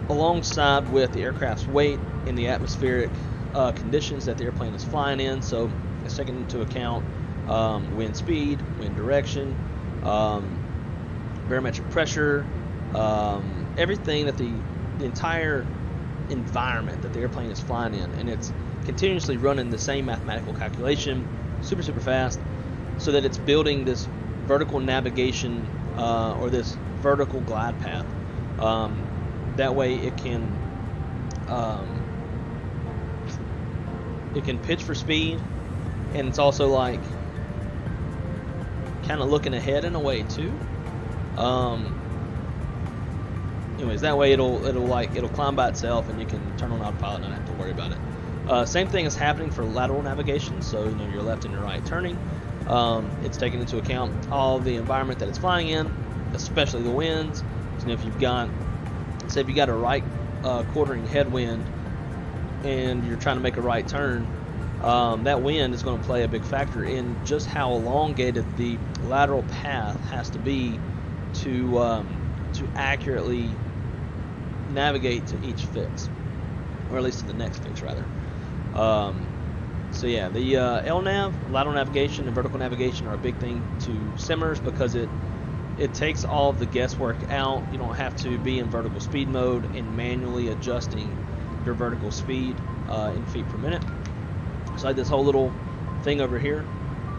Alongside with the aircraft's weight and the atmospheric conditions that the airplane is flying in. So it's taking into account wind speed, wind direction, barometric pressure, everything that the entire environment that the airplane is flying in, and it's continuously running the same mathematical calculation super fast, so that it's building this vertical navigation or this vertical glide path. That way it can pitch for speed, and it's also like kind of looking ahead in a way too. Anyways, that way it'll climb by itself, and you can turn on autopilot and not have to worry about it. Same thing is happening for lateral navigation. So your left and your right turning. It's taking into account all the environment that it's flying in, especially the winds. So if you've got, say, if you got a right quartering headwind and you're trying to make a right turn, that wind is going to play a big factor in just how elongated the lateral path has to be to accurately navigate to each fix, or at least to the next fix rather. So yeah, the LNAV, lateral navigation, and vertical navigation are a big thing to simmers because it takes all of the guesswork out. You don't have to be in vertical speed mode and manually adjusting your vertical speed in feet per minute. So like this whole little thing over here,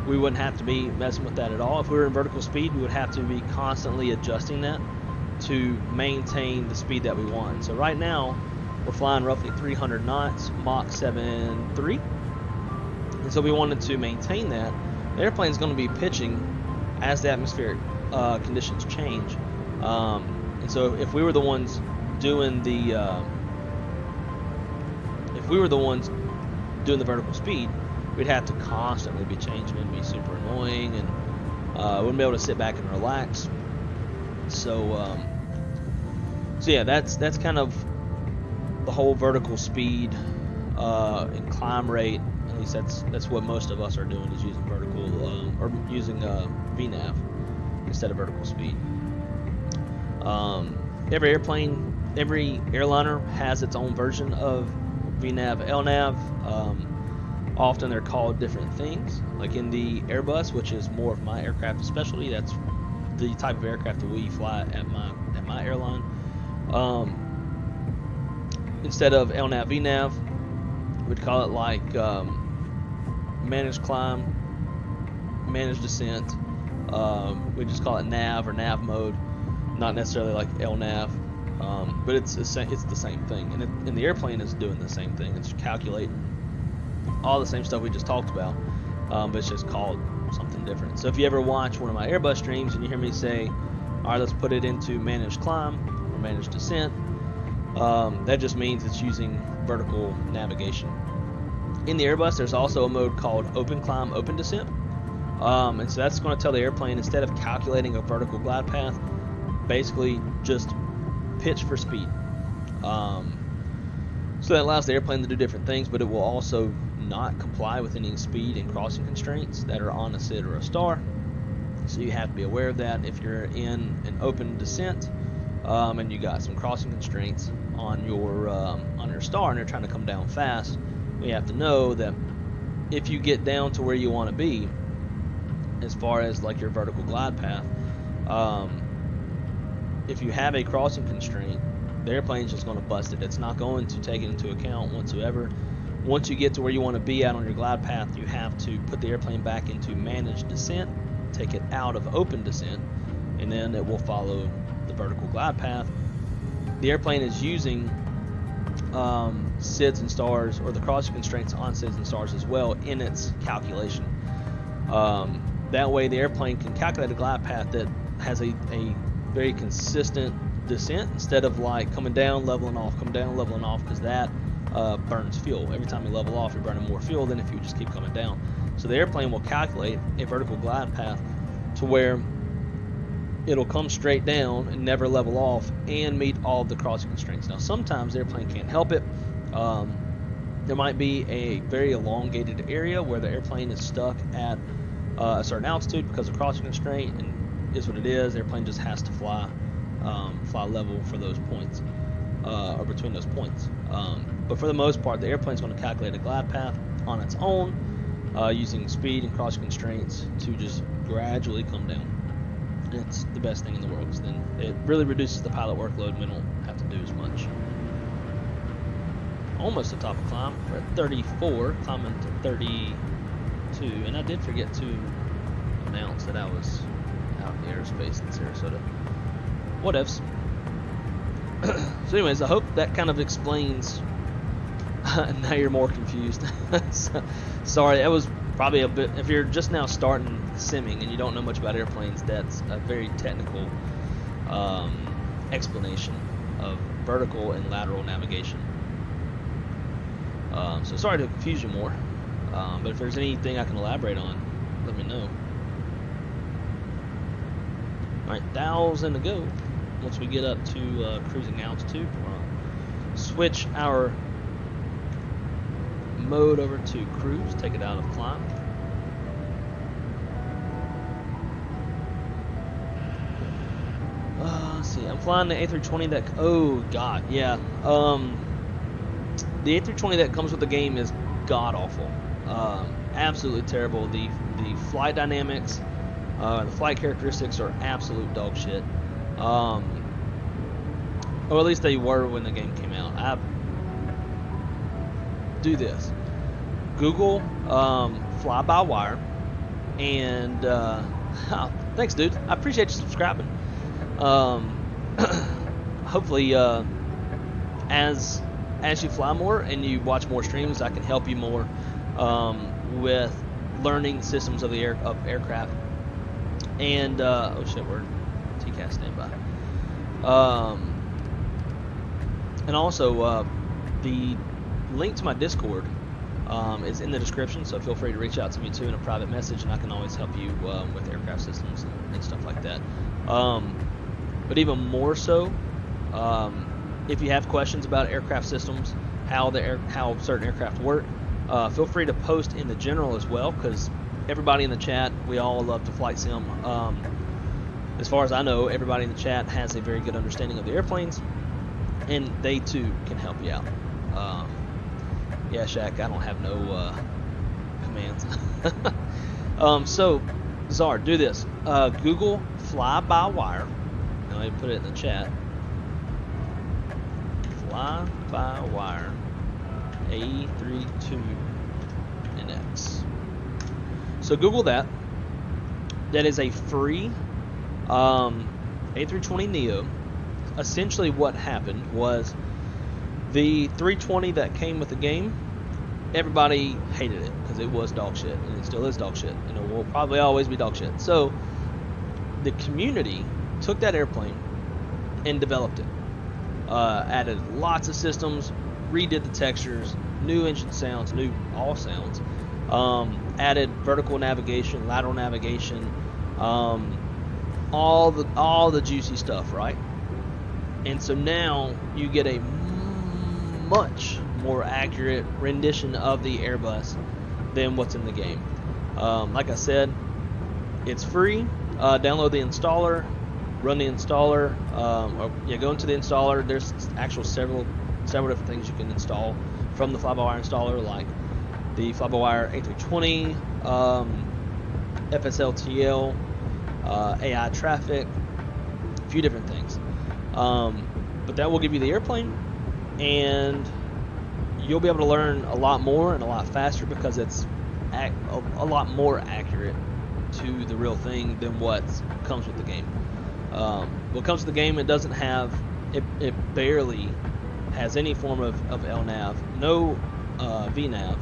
we wouldn't have to be messing with that at all. If we were in vertical speed, we would have to be constantly adjusting that to maintain the speed that we want. So right now, we're flying roughly 300 knots, Mach 7.3. And so we wanted to maintain that. The airplane is going to be pitching as the atmospheric conditions change. And so if we were the ones doing the vertical speed, we'd have to constantly be changing. It'd be super annoying, and wouldn't be able to sit back and relax. So yeah, that's kind of the whole vertical speed and climb rate. At least that's what most of us are doing, is using vertical or using v-nav instead of vertical speed. Every airplane, every airliner has its own version of v-nav, LNAV. Often they're called different things. Like in the Airbus, which is more of my aircraft specialty, that's the type of aircraft that we fly at my airline. Instead of LNAV, v-nav, we'd call it like managed climb, managed descent. We just call it nav or nav mode, not necessarily like LNAV, but it's the same thing. And the airplane is doing the same thing. It's calculating all the same stuff we just talked about, but it's just called something different. So if you ever watch one of my Airbus streams and you hear me say, all right, let's put it into managed climb or managed descent, that just means it's using vertical navigation. In the Airbus, there's also a mode called open climb, open descent. And so that's going to tell the airplane, instead of calculating a vertical glide path, basically just pitch for speed. So that allows the airplane to do different things, but it will also not comply with any speed and crossing constraints that are on a SID or a star. So you have to be aware of that. If you're in an open descent and you got some crossing constraints on your star and you're trying to come down fast, we have to know that if you get down to where you want to be, as far as like your vertical glide path, if you have a crossing constraint, the airplane's just going to bust it. It's not going to take it into account whatsoever. Once you get to where you want to be at on your glide path, you have to put the airplane back into managed descent, take it out of open descent, and then it will follow the vertical glide path. The airplane is using SIDs and stars, or the crossing constraints on SIDs and stars as well, in its calculation. That way the airplane can calculate a glide path that has a very consistent descent, instead of like coming down, leveling off, come down, leveling off, because that burns fuel. Every time you level off, you're burning more fuel than if you just keep coming down. So the airplane will calculate a vertical glide path to where it'll come straight down and never level off and meet all of the crossing constraints. Now sometimes the airplane can't help it. There might be a very elongated area where the airplane is stuck at a certain altitude because of crossing constraint, and is what it is. The airplane just has to fly level for those points, or between those points. But for the most part, the airplane's going to calculate a glide path on its own, using speed and crossing constraints to just gradually come down. It's the best thing in the world, because then it really reduces the pilot workload and we don't have to do as much. Almost the top of climb. We're at 34, climbing to 32, and I did forget to announce that I was out in the airspace in Sarasota. Whatevs. So anyways, I hope that kind of explains. Now you're more confused. Sorry, that was probably a bit, if you're just now starting simming and you don't know much about airplanes, that's a very technical explanation of vertical and lateral navigation. So sorry to confuse you more, but if there's anything I can elaborate on, let me know. Alright, 1,000 to go. Once we get up to cruising altitude, we'll switch our mode over to cruise, take it out of climb. Let's see, I'm flying the A320 that, oh god, yeah. The A320 that comes with the game is god awful, absolutely terrible. The flight dynamics, the flight characteristics are absolute dog shit. Or at least they were when the game came out. I do this. Google fly-by-wire, and thanks, dude. I appreciate you subscribing. Hopefully, as you fly more and you watch more streams, I can help you more with learning systems of the aircraft. And oh shit, we're TCAS standby. And also, the link to my Discord is in the description, so feel free to reach out to me too in a private message, and I can always help you with aircraft systems and stuff like that. But even more so, if you have questions about aircraft systems, how certain aircraft work, feel free to post in the general as well, because everybody in the chat, we all love to flight sim. As far as I know, everybody in the chat has a very good understanding of the airplanes, and they too can help you out. Yeah, Shaq, I don't have no commands. So, Czar, do this. Google fly-by-wire. Now, let me put it in the chat. Fly-by-wire A32NX. So Google that. That is a free A320neo. Essentially what happened was the 320 that came with the game, everybody hated it because it was dog shit, and it still is dog shit, and it will probably always be dog shit. So the community took that airplane and developed it, added lots of systems, redid the textures, new engine sounds, new all sounds, added vertical navigation, lateral navigation, all the juicy stuff, right? And so now you get a much more accurate rendition of the Airbus than what's in the game. Like I said, it's free. Download the installer, run the installer, go into the installer. There's actual several different things you can install from the fly-by-wire installer, like the fly-by-wire A320, FSLTL, AI traffic, a few different things. But that will give you the airplane, and you'll be able to learn a lot more and a lot faster because it's a lot more accurate to the real thing than what comes with the game. What comes with the game, it doesn't have, it barely has any form of LNAV, no v-nav.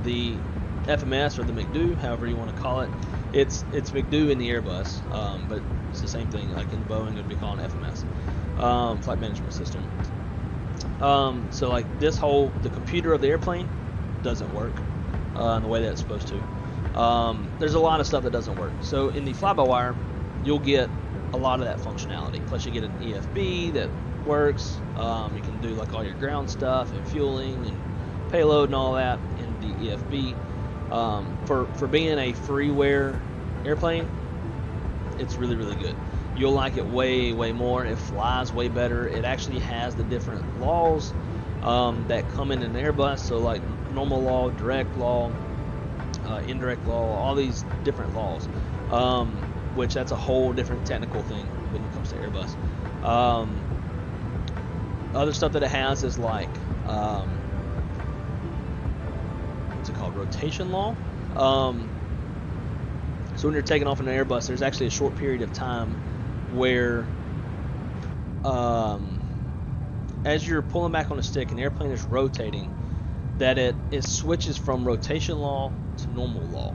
The FMS or the McDo, however you want to call it, it's McDo in the Airbus, but it's the same thing. Like in Boeing, it would be called an FMS, flight management system. So like the computer of the airplane doesn't work in the way that it's supposed to. There's a lot of stuff that doesn't work. So in the fly-by-wire, you'll get a lot of that functionality. Plus you get an EFB that works. You can do like all your ground stuff and fueling and payload and all that in the EFB. For being a freeware airplane, it's really, really good. You'll like it way, way more. It flies way better. It actually has the different laws that come in an Airbus. So like normal law, direct law, indirect law, all these different laws, which that's a whole different technical thing when it comes to Airbus. Other stuff that it has is like what's it called, rotation law. So when you're taking off in an Airbus, there's actually a short period of time where as you're pulling back on the stick and the airplane is rotating, that it switches from rotation law to normal law.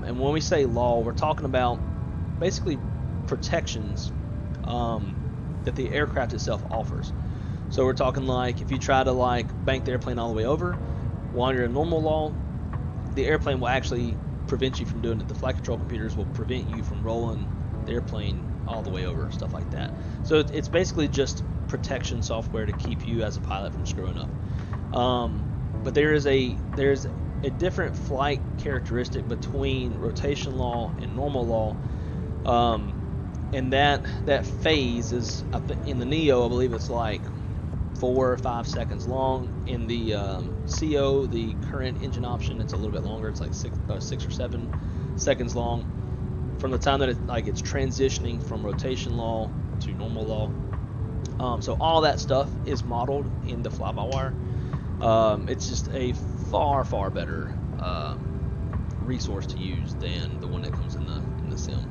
And when we say law, we're talking about basically protections that the aircraft itself offers. So we're talking like if you try to like bank the airplane all the way over while you're in normal law, the airplane will actually prevent you from doing it. The flight control computers will prevent you from rolling the airplane all the way over, stuff like that. So it's basically just protection software to keep you as a pilot from screwing up. But there's a different flight characteristic between rotation law and normal law, and that phase is in the Neo, I believe it's like 4 or 5 seconds long. In the CO, the current engine option, it's a little bit longer. It's like 6 or 7 seconds long from the time that it's transitioning from rotation law to normal law. So all that stuff is modeled in the fly-by-wire. It's just a far better resource to use than the one that comes in the sim.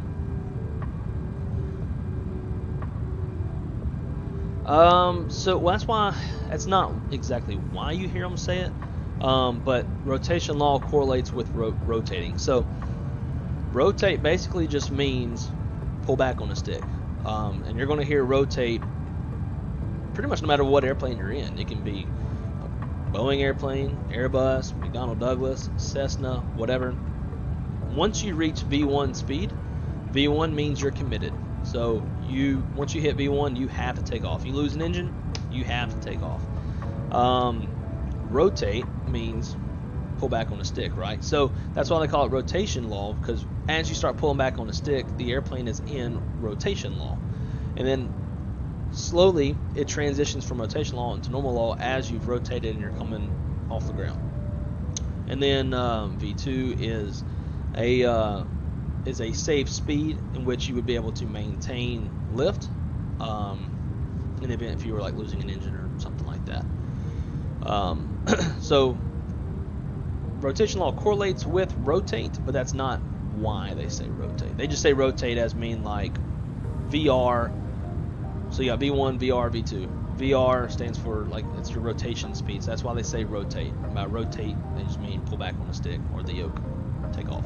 So that's why, that's not exactly why you hear them say it, but rotation law correlates with rotating. So rotate basically just means pull back on a stick, and you're going to hear rotate pretty much no matter what airplane you're in. It can be a Boeing airplane, Airbus, McDonnell Douglas, Cessna, whatever. Once you reach V1 speed, V1 means you're committed. So once you hit V1, you have to take off. You lose an engine, you have to take off. Rotate means pull back on the stick, right? So that's why they call it rotation law, because as you start pulling back on the stick, the airplane is in rotation law. And then slowly it transitions from rotation law into normal law as you've rotated and you're coming off the ground. And then V2 is a safe speed in which you would be able to maintain lift in the event if you were like losing an engine or something like that. So rotation law correlates with rotate, but that's not why they say rotate. They just say rotate as mean like VR. So you got V1, VR, V2. VR stands for like it's your rotation speed. So that's why they say rotate. By rotate, they just mean pull back on the stick or the yoke, take off.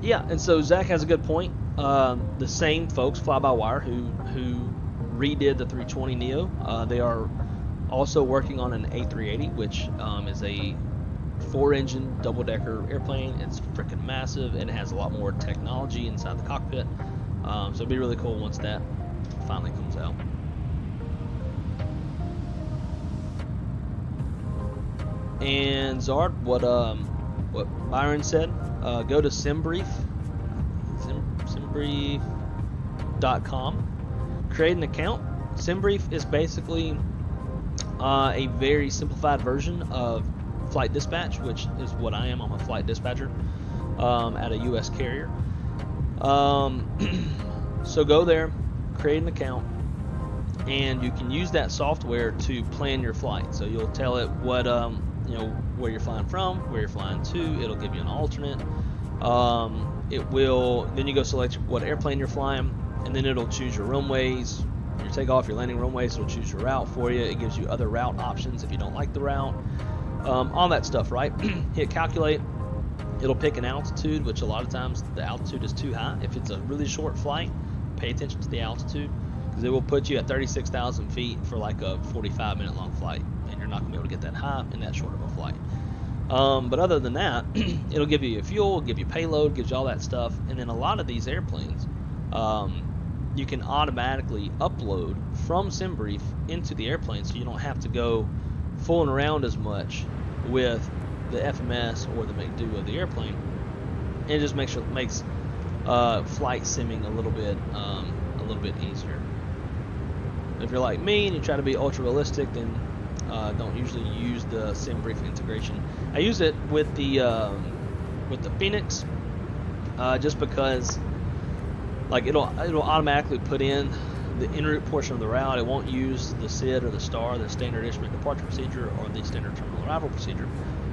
Yeah, and so Zach has a good point. The same folks, fly-by-wire, who redid the 320neo, they are also working on an A380, which is a 4-engine double-decker airplane. It's freaking massive, and it has a lot more technology inside the cockpit. So it'd be really cool once that finally comes out. And Zard, what Byron said, go to simbrief.com, create an account. Simbrief is basically a very simplified version of flight dispatch, which is what I am. I'm a flight dispatcher at a U.S. carrier. So go there, create an account, and you can use that software to plan your flight. So you'll tell it what where you're flying from, where you're flying to. It'll give you an alternate. Then you go select what airplane you're flying, and then it'll choose your runways, your takeoff, your landing runways. It'll choose your route for you. It gives you other route options if you don't like the route. All that stuff, right? Hit calculate. It'll pick an altitude, which a lot of times the altitude is too high. If it's a really short flight, pay attention to the altitude, because it will put you at 36,000 feet for like a 45-minute long flight, and you're not going to be able to get that high in that short of a flight. But other than that, it'll give you your fuel, give you payload, gives you all that stuff. And then a lot of these airplanes, you can automatically upload from Simbrief into the airplane, so you don't have to go fooling around as much with the FMS or the make do of the airplane. And it just makes flight simming a little bit easier. If you're like me and you try to be ultra realistic, then don't usually use the Simbrief integration. I use it with the Phoenix, just because like it'll automatically put in the en route portion of the route. It won't use the SID or the STAR, the standard instrument departure procedure, or the standard terminal arrival procedure.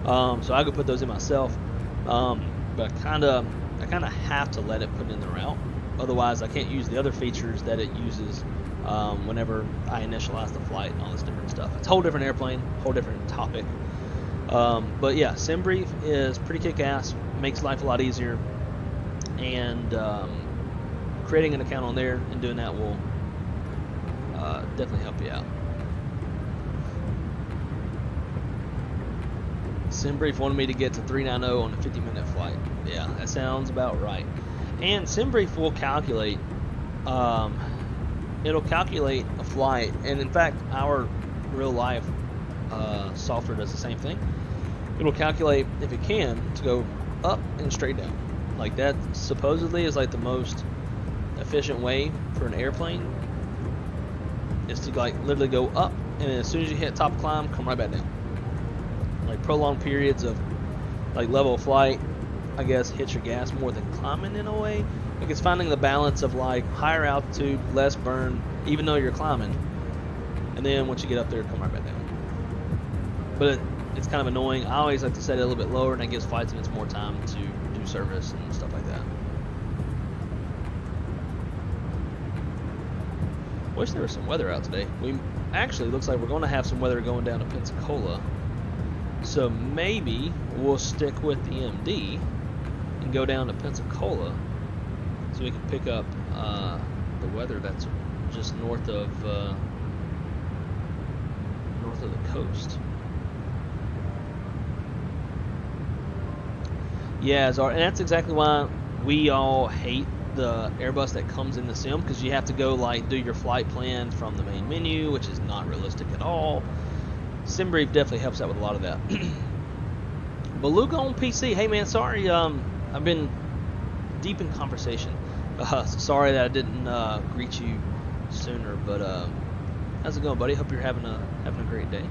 So I could put those in myself, but I kind of have to let it put in the route. Otherwise, I can't use the other features that it uses whenever I initialize the flight and all this different stuff. It's a whole different airplane, whole different topic. But yeah, Simbrief is pretty kick-ass, makes life a lot easier, and creating an account on there and doing that will definitely help you out. Simbrief wanted me to get to 390 on a 50-minute flight. Yeah, that sounds about right. And Simbrief will calculate, it'll calculate a flight, and in fact, our real life software does the same thing. It'll calculate, if it can, to go up and straight down. Like that supposedly is like the most efficient way for an airplane is to like literally go up, and then as soon as you hit top climb, come right back down. Like prolonged periods of like level of flight, I guess, hit your gas more than climbing in a way. Like it's finding the balance of like higher altitude, less burn, even though you're climbing, and then once you get up there, come right back down. But it's kind of annoying. I always like to set it a little bit lower, and that gives flight attendants more time to do service and stuff like that. Wish there was some weather out today. We actually looks like we're going to have some weather going down to Pensacola, so maybe we'll stick with the MD and go down to Pensacola so we can pick up the weather that's just north of the coast. Yeah, and that's exactly why we all hate the Airbus that comes in the sim, because you have to go like do your flight plan from the main menu, which is not realistic at all. SimBrief definitely helps out with a lot of that. Beluga on PC, hey man, sorry, I've been deep in conversation. Sorry that I didn't greet you sooner, but how's it going, buddy? Hope you're having a great day.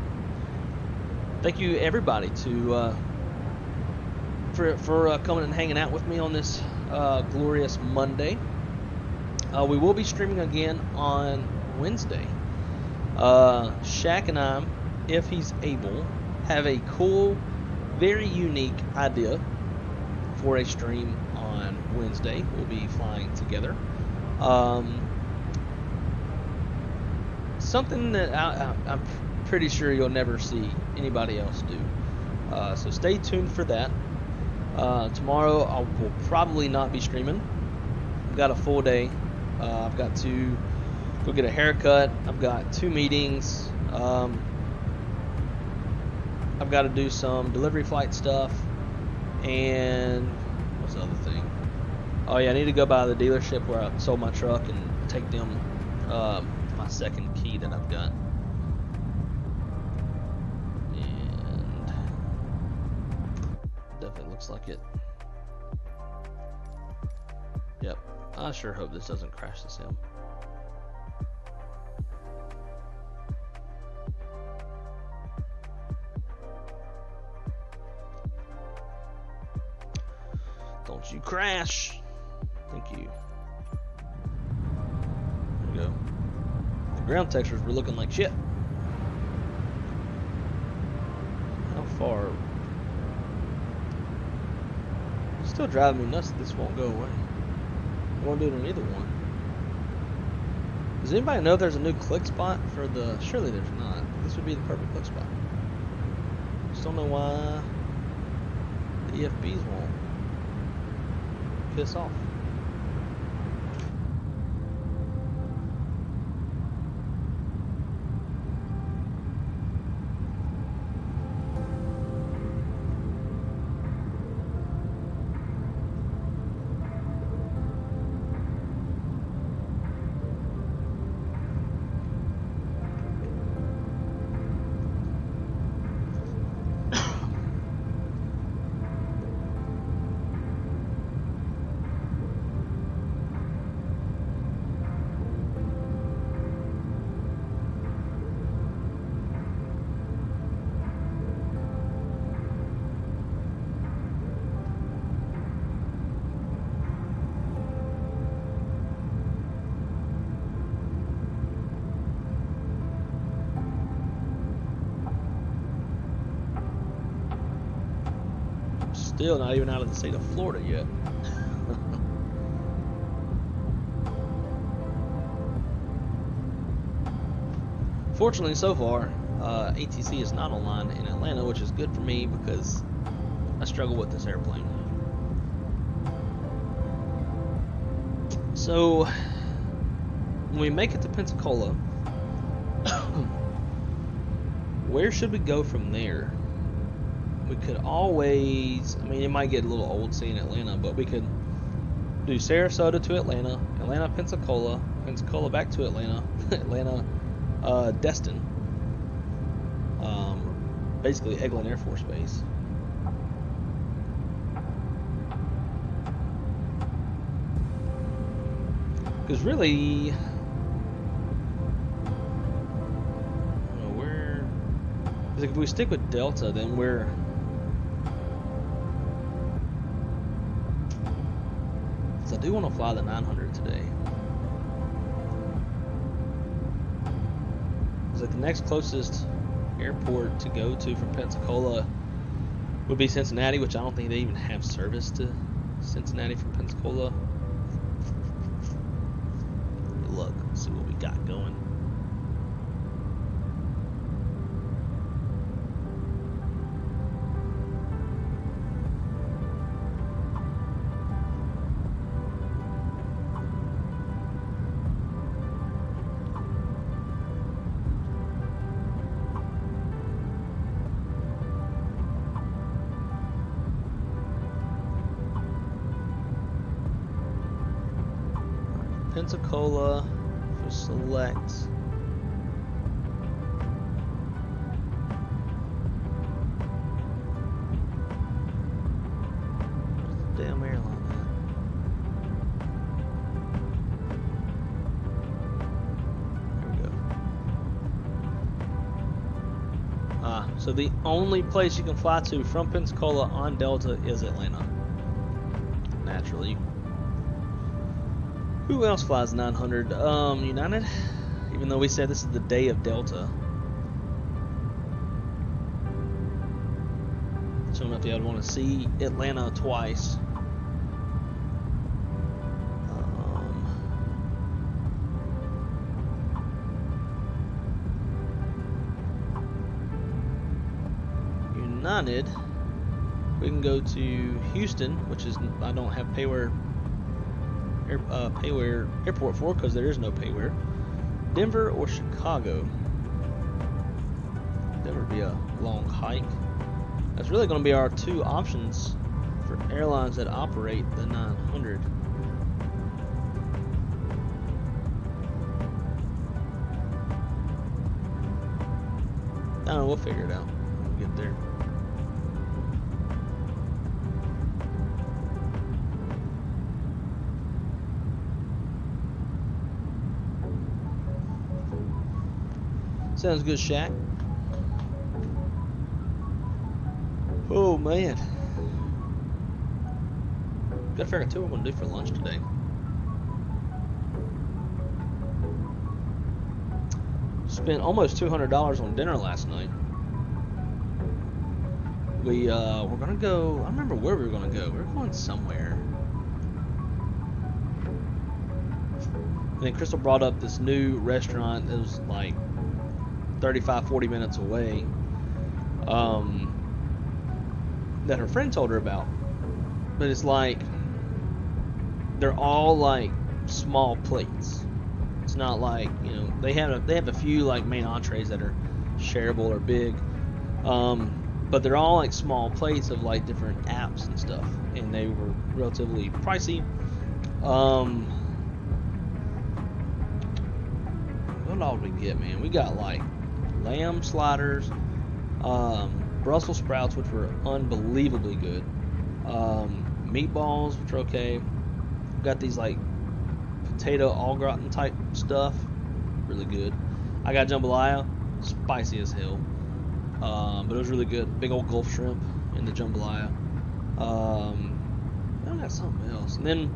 Thank you everybody for coming and hanging out with me on this glorious Monday. We will be streaming again on Wednesday. Shaq and I, if he's able, have a cool, very unique idea for a stream on Wednesday. We'll be flying together. Something that I'm pretty sure you'll never see anybody else do. So stay tuned for that. Tomorrow I will probably not be streaming. I've got a full day. I've got to go get a haircut. I've got 2 meetings. I've got to do some delivery flight stuff. And what's the other thing? Oh yeah, I need to go by the dealership where I sold my truck and take them my second key that I've got. And definitely looks like it. Yep. I sure hope this doesn't crash the sim. Don't you crash. Thank you. There we go. The ground textures were looking like shit. How far? It's still driving me nuts that this won't go away. I won't do it on either one. Does anybody know if there's a new click spot for the... Surely there's not. This would be the perfect click spot. Just don't know why the EFBs won't piss off. Still not even out of the state of Florida yet. Fortunately, so far, ATC is not online in Atlanta, which is good for me because I struggle with this airplane. So, when we make it to Pensacola, where should we go from there? We could always, I mean, it might get a little old seeing Atlanta, but we could do Sarasota to Atlanta, Atlanta, Pensacola, Pensacola back to Atlanta, Atlanta, Destin, basically Eglin Air Force Base. Because really, Because if we stick with Delta, then we're... So I do want to fly the 900 today. Because like the next closest airport to go to from Pensacola would be Cincinnati, which I don't think they even have service to Cincinnati from Pensacola. Look, see what we got going. Pensacola, if we select where's the damn airline at? There we go. So the only place you can fly to from Pensacola on Delta is Atlanta. Naturally. Who else flies 900? United? Even though we said this is the day of Delta. So I don't know if y'all want to see Atlanta twice. United, we can go to Houston, which is, I don't have payware airport for because there is no payware. Denver or Chicago. Denver would be a long hike. That's really going to be our two options for airlines that operate the 900. I don't know, we'll figure it out when we get there. Sounds good, Shaq. Oh man, gotta figure out what we're gonna do for lunch today. Spent almost $200 on dinner last night. We're gonna go. I remember where we were gonna go. We were going somewhere. And then Crystal brought up this new restaurant that was like 35-40 minutes away, that her friend told her about, but it's like they're all like small plates. It's not like, you know, they have a few like main entrees that are shareable or big, but they're all like small plates of like different apps and stuff, and they were relatively pricey. What all did we get, man? We got like lamb sliders, Brussels sprouts, which were unbelievably good, meatballs, which are okay. Got these like potato au gratin type stuff, really good. I got jambalaya, spicy as hell, but it was really good. Big old Gulf shrimp in the jambalaya. I got something else, and then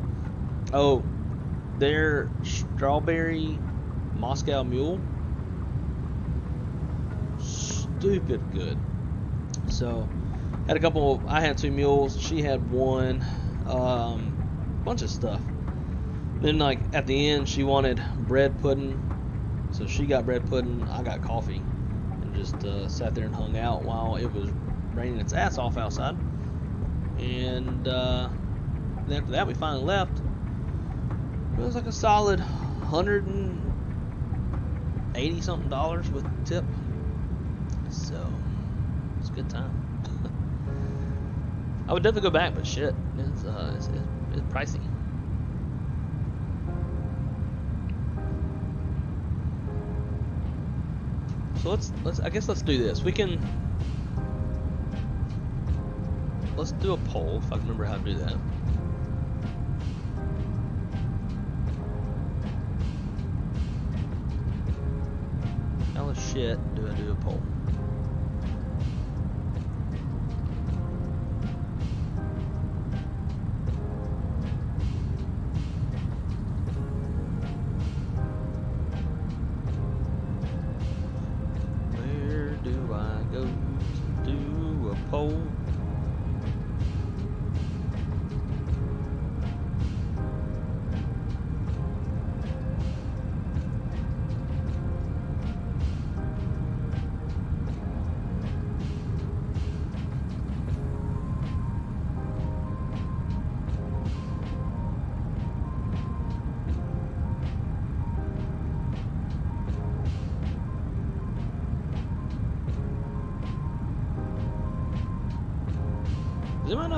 their strawberry Moscow Mule, stupid good. So had a couple. I had 2 mules. She had 1. Bunch of stuff. Then like at the end, she wanted bread pudding, so she got bread pudding. I got coffee, and just sat there and hung out while it was raining its ass off outside. And then after that, we finally left. It was like a solid $180 something with tip. So it's a good time. I would definitely go back, but shit, it's pricey. So let's do this. Let's do a poll if I can remember how to do that. How the shit do I do a poll?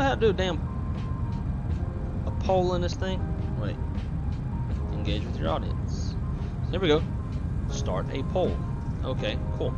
know how to do a poll in this thing? Wait. Engage with your audience. So there we go. Start a poll. Okay, cool.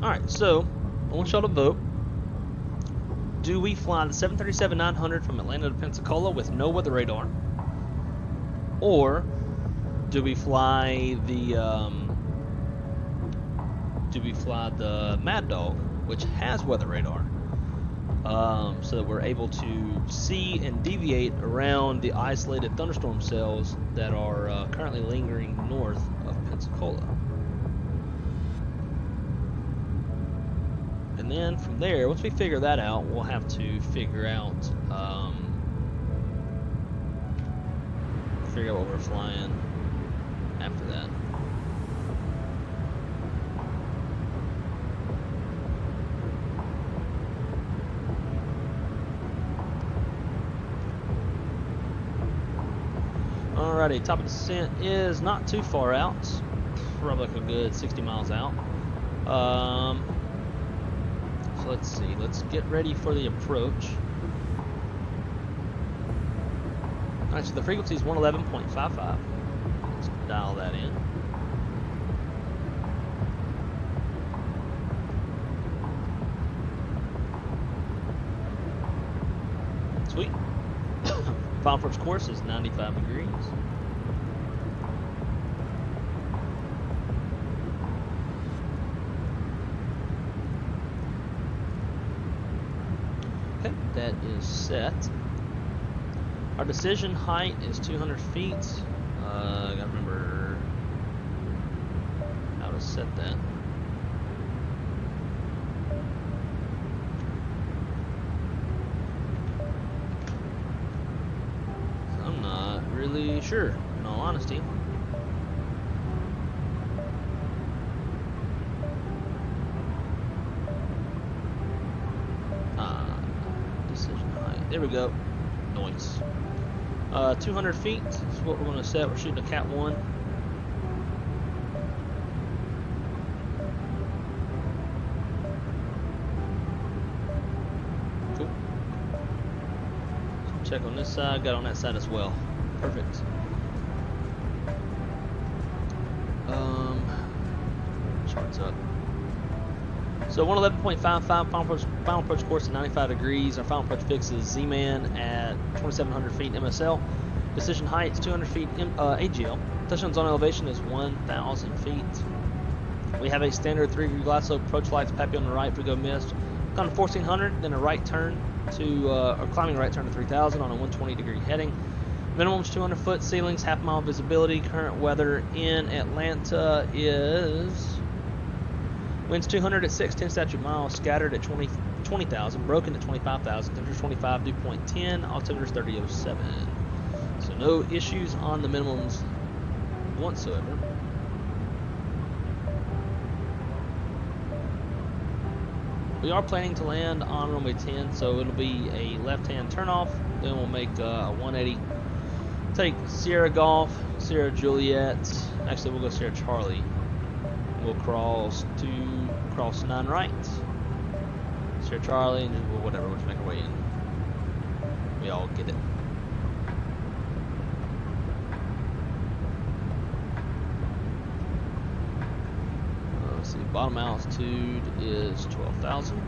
Alright, so I want y'all to vote. Do we fly the 737-900 from Atlanta to Pensacola with no weather radar? Or do we fly the Mad Dog, which has weather radar, so that we're able to see and deviate around the isolated thunderstorm cells that are currently lingering north of Pensacola? And then from there, once we figure that out, we'll have to figure out what we're flying after that. Alrighty, top of descent is not too far out, probably like a good 60 miles out. So let's see, let's get ready for the approach. Alright, so the frequency is 111.55. Let's dial that in. Sweet. Final approach course is 95 degrees. Okay, that is set. Our decision height is 200 feet. I gotta remember how to set that. So I'm not really sure, in all honesty. Decision height. There we go. Noise. 200 feet is what we're going to set. We're shooting a Cat 1. Cool. So check on this side, got on that side as well. Perfect. Charts up. So 111.55, final approach course at 95 degrees. Our final approach fix is Z-Man at 2,700 feet MSL. Decision height is 200 feet AGL. Touchdown zone elevation is 1,000 feet. We have a standard 3-degree glide slope, approach lights, Pappy on the right, if we go missed. On 1,400, then a right turn to, or climbing right turn to 3,000 on a 120-degree heading. Minimum is 200 foot, ceilings, half-mile visibility. Current weather in Atlanta is... Winds 200 at 6, 10 statute miles, scattered at 20,000, broken at 25,000, temperature 25, dew point 10, altimeter 30.07. So no issues on the minimums whatsoever. We are planning to land on runway 10, so it'll be a left-hand turnoff. Then we'll make a 180. Take Sierra Golf, Sierra Juliet. Actually, we'll go Sierra Charlie. We'll cross 9 right. Sierra Charlie, and whatever, we'll just make our way in. We all get it. Bottom altitude is 12,000.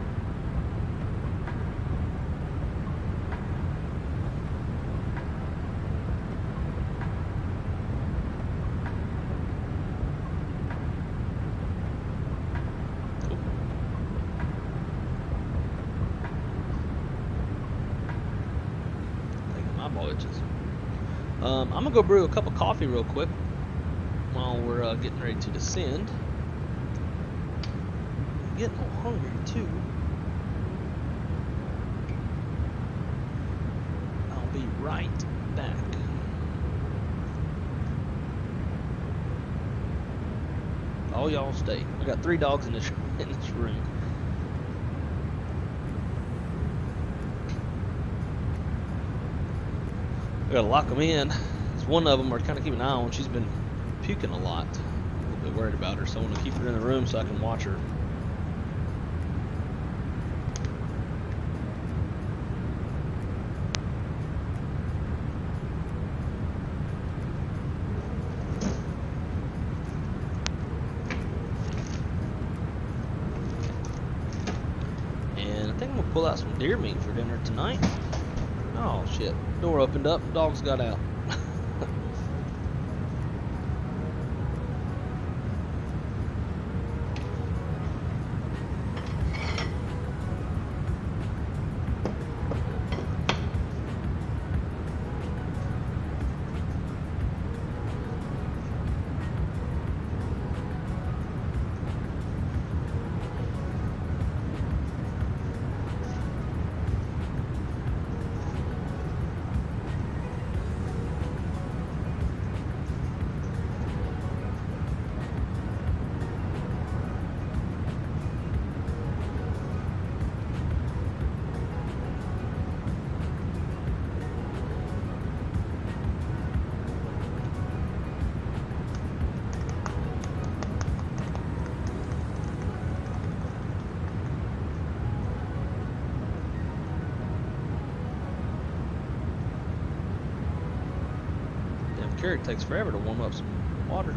I'm gonna go brew a cup of coffee real quick while we're getting ready to descend. I'm getting a little hungry too. I'll be right back. All y'all stay. I got 3 dogs in this room. I gotta lock them in. It's one of them, we're kind of keeping an eye on. She's been puking a lot. I'm a little bit worried about her, so I want to keep her in the room so I can watch her. And I think I'm gonna pull out some deer meat for dinner tonight. Oh shit, door opened up, dogs got out. Ksrq takes forever to warm up some water.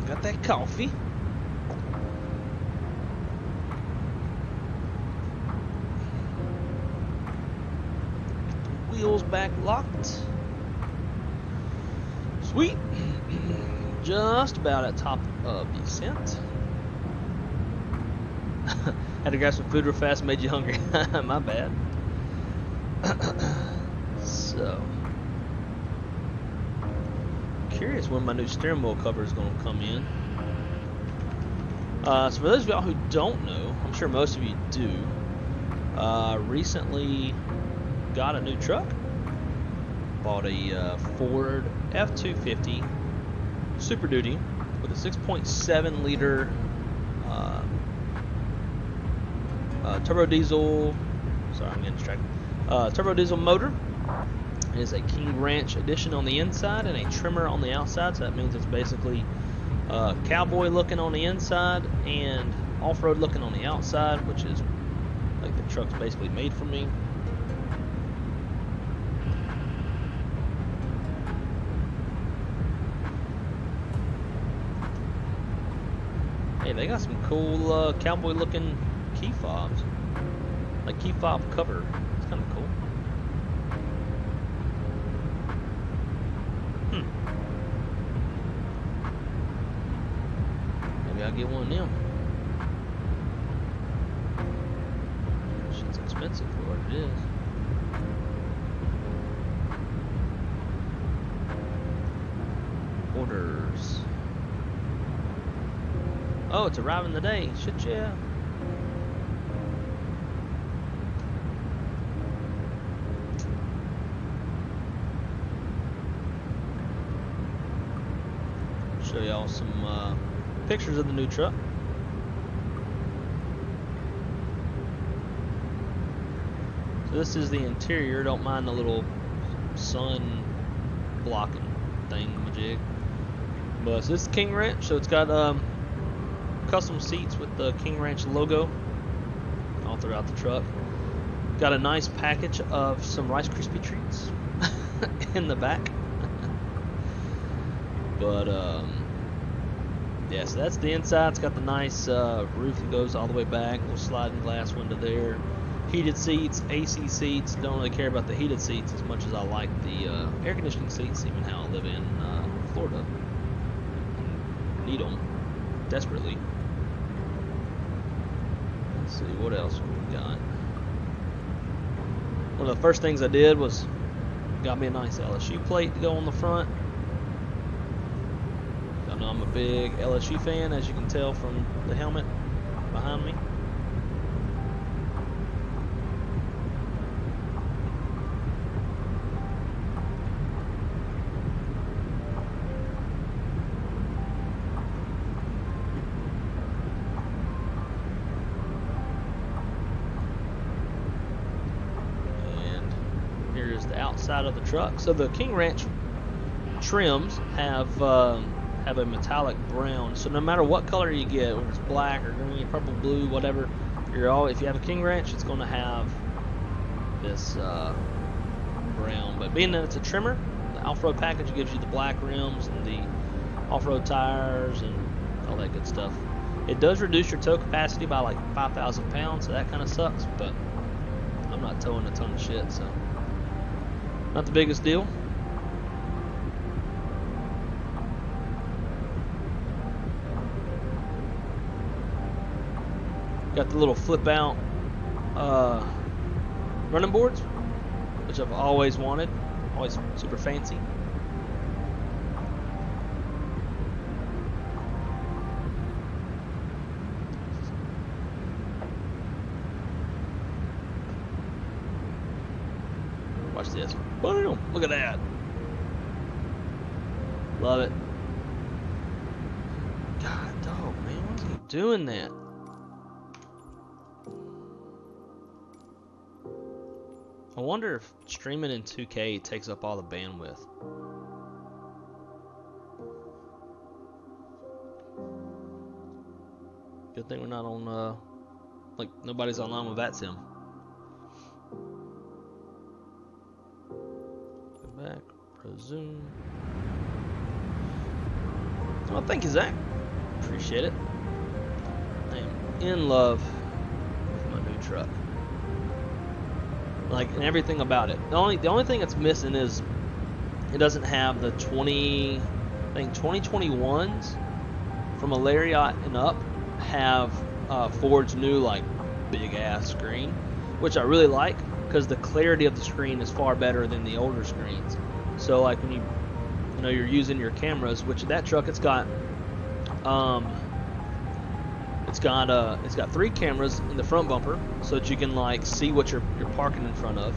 Got that coffee. Wheels back locked. Sweet. Just about at top of descent. Had to grab some food real fast, made you hungry. My bad. So, curious when my new steering wheel cover is going to come in. So for those of y'all who don't know, I'm sure most of you do, recently got a new truck. Bought a Ford F-250 Super Duty with a 6.7 liter turbo diesel. Sorry, I'm getting distracted. Turbo diesel motor. It is a King Ranch edition on the inside and a trimmer on the outside. So that means it's basically cowboy looking on the inside and off-road looking on the outside, which is like the truck's basically made for me. Hey, they got some cool cowboy looking key fobs, like key fob cover. It's kind of cool. Maybe I'll get one of them. Shit's expensive for what it is. Orders. Oh, it's arriving today. Shit, yeah. Show y'all some pictures of the new truck. So this is the interior. Don't mind the little sun blocking thing-majig. But so this is King Ranch. So it's got custom seats with the King Ranch logo all throughout the truck. Got a nice package of some Rice Krispie treats in the back. But yeah, so that's the inside. It's got the nice roof that goes all the way back, little sliding glass window there, heated seats, AC seats. Don't really care about the heated seats as much as I like the air conditioning seats, even how I live in Florida. Need them desperately. Let's see what else we got. One of the first things I did was got me a nice LSU plate to go on the front. I know I'm a big LSU fan, as you can tell from the helmet behind me. The outside of the truck. So the King Ranch trims have a metallic brown. So no matter what color you get, whether it's black or green, purple, blue, whatever, if you have a King Ranch, it's going to have this brown. But being that it's a trimmer, the off-road package gives you the black rims and the off-road tires and all that good stuff. It does reduce your tow capacity by like 5,000 pounds, so that kind of sucks. But I'm not towing a ton of shit, so not the biggest deal. Got the little flip out running boards, which I've always wanted, always super fancy. Watch this. Boom! Look at that. Love it. God dog, man, why are you doing that? I wonder if streaming in 2K takes up all the bandwidth. Good thing we're not on, like, nobody's online with that sim. Go back, resume. Oh, thank you, Zach. appreciate it. I am in love with my new truck. Like, and everything about it. The only thing that's missing is it doesn't have the 2021s from a Lariat and up have Ford's new like big ass screen, which I really like because the clarity of the screen is far better than the older screens. So like when you know you're using your cameras, which that truck it's got 3 cameras in the front bumper so that you can like see what you're parking in front of.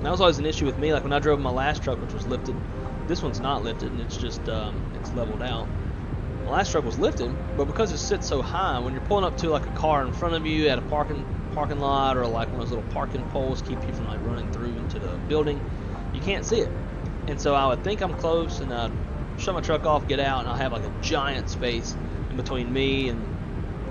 That was always an issue with me. Like when I drove my last truck, which was lifted. This one's not lifted, and it's just it's leveled out. My last truck was lifted, but because it sits so high, when you're pulling up to like a car in front of you at a parking lot or like one of those little parking poles keep you from like running through into the building, you can't see it. And so I would think I'm close, and I'd shut my truck off, get out, and I'll have like a giant space in between me and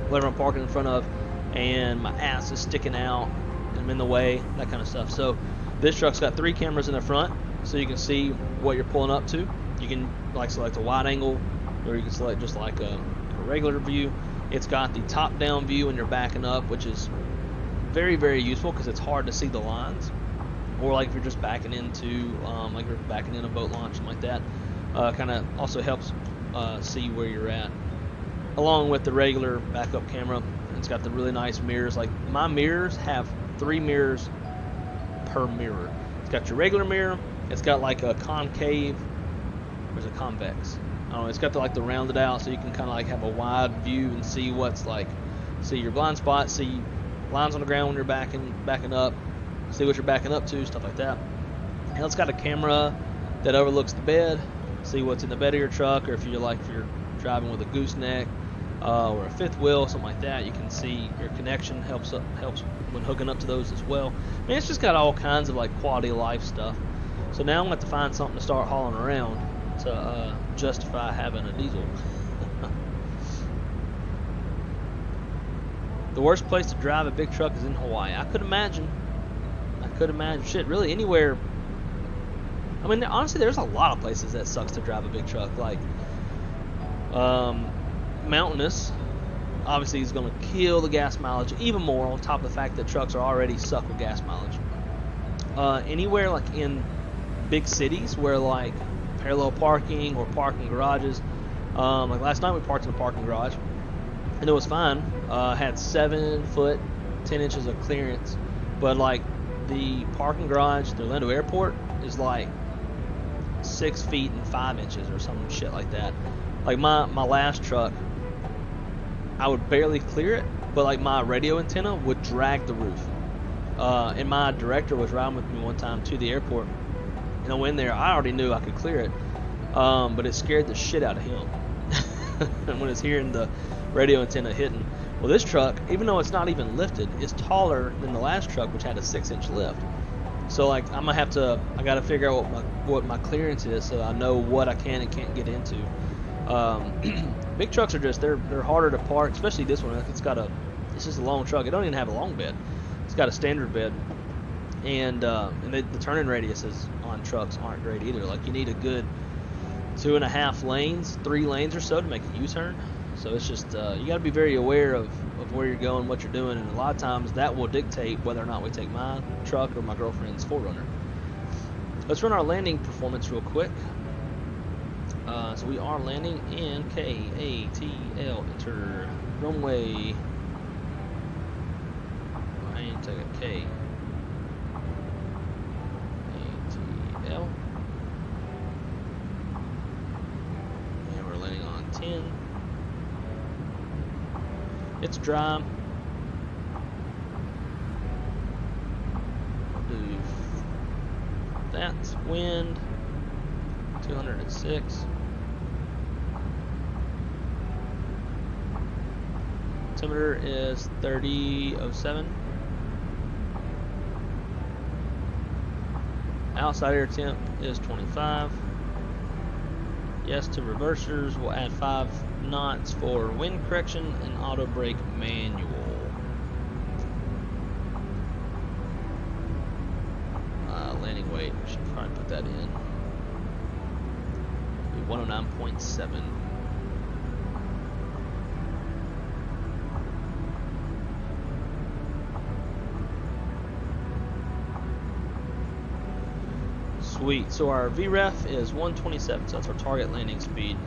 whatever I'm parking in front of, and my ass is sticking out, and I'm in the way, that kind of stuff. So this truck's got 3 cameras in the front, so you can see what you're pulling up to. You can like select a wide angle, or you can select just like a regular view. It's got the top-down view when you're backing up, which is very, very useful because it's hard to see the lines. Or like if you're just backing into, like you're backing in a boat launch, something like that. Kind of also helps see where you're at. Along with the regular backup camera, it's got the really nice mirrors. Like my mirrors have 3 mirrors per mirror. It's got your regular mirror. It's got like a concave, or is it convex? I don't know. It's got the rounded out, so you can kind of like have a wide view and see what's like, see your blind spot, see lines on the ground when you're backing up, see what you're backing up to, stuff like that. And it's got a camera that overlooks the bed, see what's in the bed of your truck, or if you're driving with a gooseneck or a fifth wheel, something like that, you can see your connection helps when hooking up to those as well. I mean, it's just got all kinds of like quality of life stuff. So now I'm going to have to find something to start hauling around to justify having a diesel. The worst place to drive a big truck is in Hawaii. I could imagine. Shit, really anywhere. I mean, honestly, there's a lot of places that sucks to drive a big truck. Like, mountainous, obviously, is going to kill the gas mileage even more. On top of the fact that trucks are already suck with gas mileage. Anywhere like in big cities where like parallel parking or parking garages. Like last night we parked in a parking garage and it was fine. Had 7 foot 10 inches of clearance, but like the parking garage at the Orlando airport is like 6 feet and 5 inches or some shit like that. Like my last truck, I would barely clear it, but like my radio antenna would drag the roof. And my director was riding with me one time to the airport, and I went in there. I already knew I could clear it, but it scared the shit out of him when it's hearing the radio antenna hitting. Well, this truck, even though it's not even lifted, is taller than the last truck, which had a 6-inch lift. So like I got to figure out what my clearance is, so I know what I can and can't get into. Big trucks are they're harder to park, especially this one. It's just a long truck. It don't even have a long bed. It's got a standard bed, and the turning radiuses on trucks aren't great either. Like you need a good 2.5 lanes, 3 lanes or so to make a U-turn. So it's just you got to be very aware of where you're going, what you're doing, and a lot of times that will dictate whether or not we take my truck or my girlfriend's 4Runner. Let's run our landing performance real quick. So we are landing in Katl, enter runway. I need to take a K. ATL. And we're landing on 10. It's dry. I'll do that. Wind 206. Altimeter is 3007. Outside air temp is 25. Yes to reversers. We'll add 5 knots for wind correction and auto brake manual. Landing weight, we should probably put that in. We 109.7. Sweet. So our VREF is 127, so that's our target landing speed.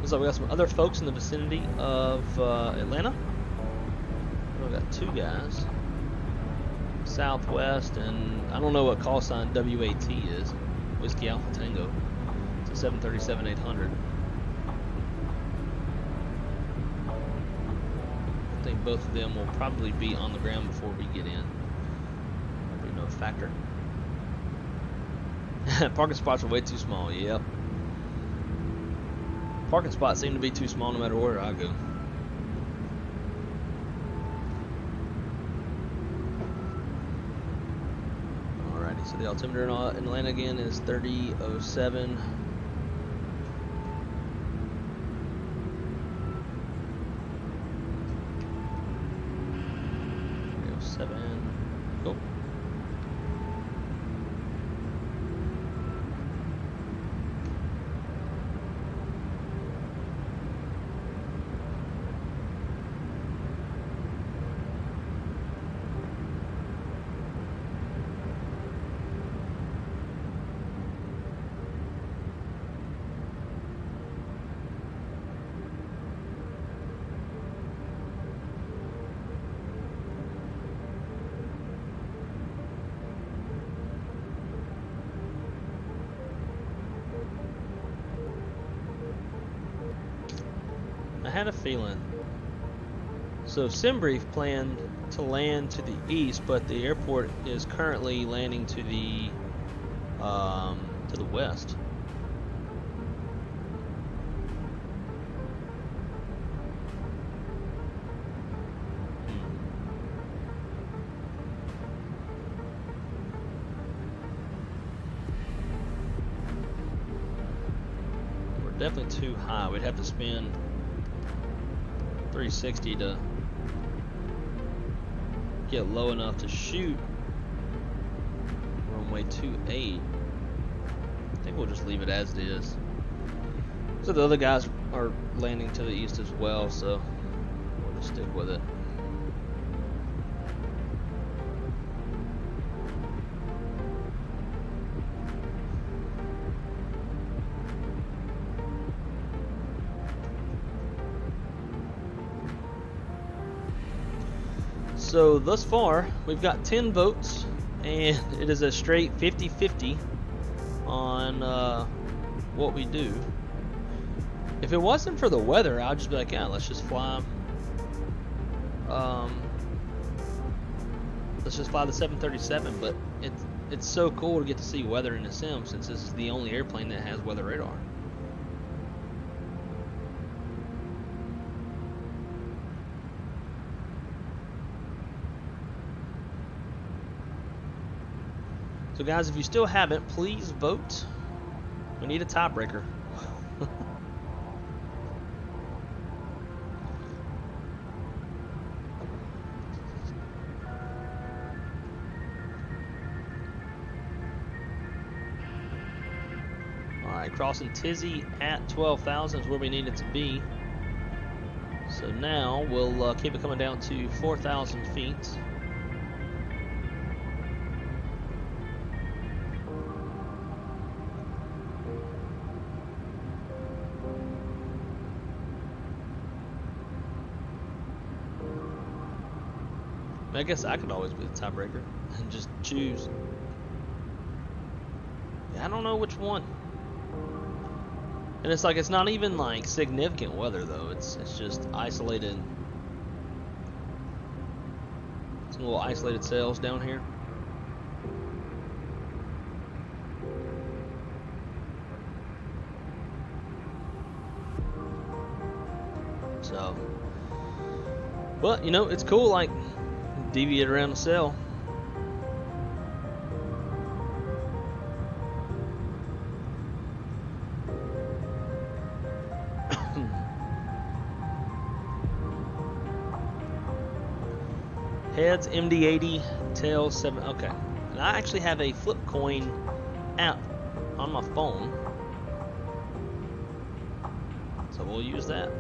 So we got some other folks in the vicinity of Atlanta. We've got two guys. Southwest, and I don't know what call sign WAT is. Whiskey Alpha Tango. It's a 737-800. I think both of them will probably be on the ground before we get in. Probably no factor. Parking spots are way too small. Yep. Parking spots seem to be too small no matter where I go. Alrighty, so the altimeter in Atlanta again is 3007. 3007. Cool. I had a feeling. So Simbrief planned to land to the east, but the airport is currently landing to the west. We're definitely too high. We'd have to spend 360 to get low enough to shoot runway 28. I think we'll just leave it as it is. So the other guys are landing to the east as well, so we'll just stick with it. So thus far, we've got 10 votes, and it is a straight 50-50 on what we do. If it wasn't for the weather, I'd just be like, yeah, let's just fly. Let's just fly the 737. But it's so cool to get to see weather in a sim, since this is the only airplane that has weather radar. So guys, if you still haven't, please vote. We need a tiebreaker. Alright, crossing Tizzy at 12,000 is where we need it to be. So now we'll keep it coming down to 4,000 feet. I guess I could always be the tiebreaker and just choose. Yeah, I don't know which one. And it's like, it's not even like significant weather though. It's just isolated. Some little isolated sails down here. So, but you know, it's cool. Like, deviate around the sail. Heads MD80, tails 7. Okay. And I actually have a flip coin app on my phone, so we'll use that.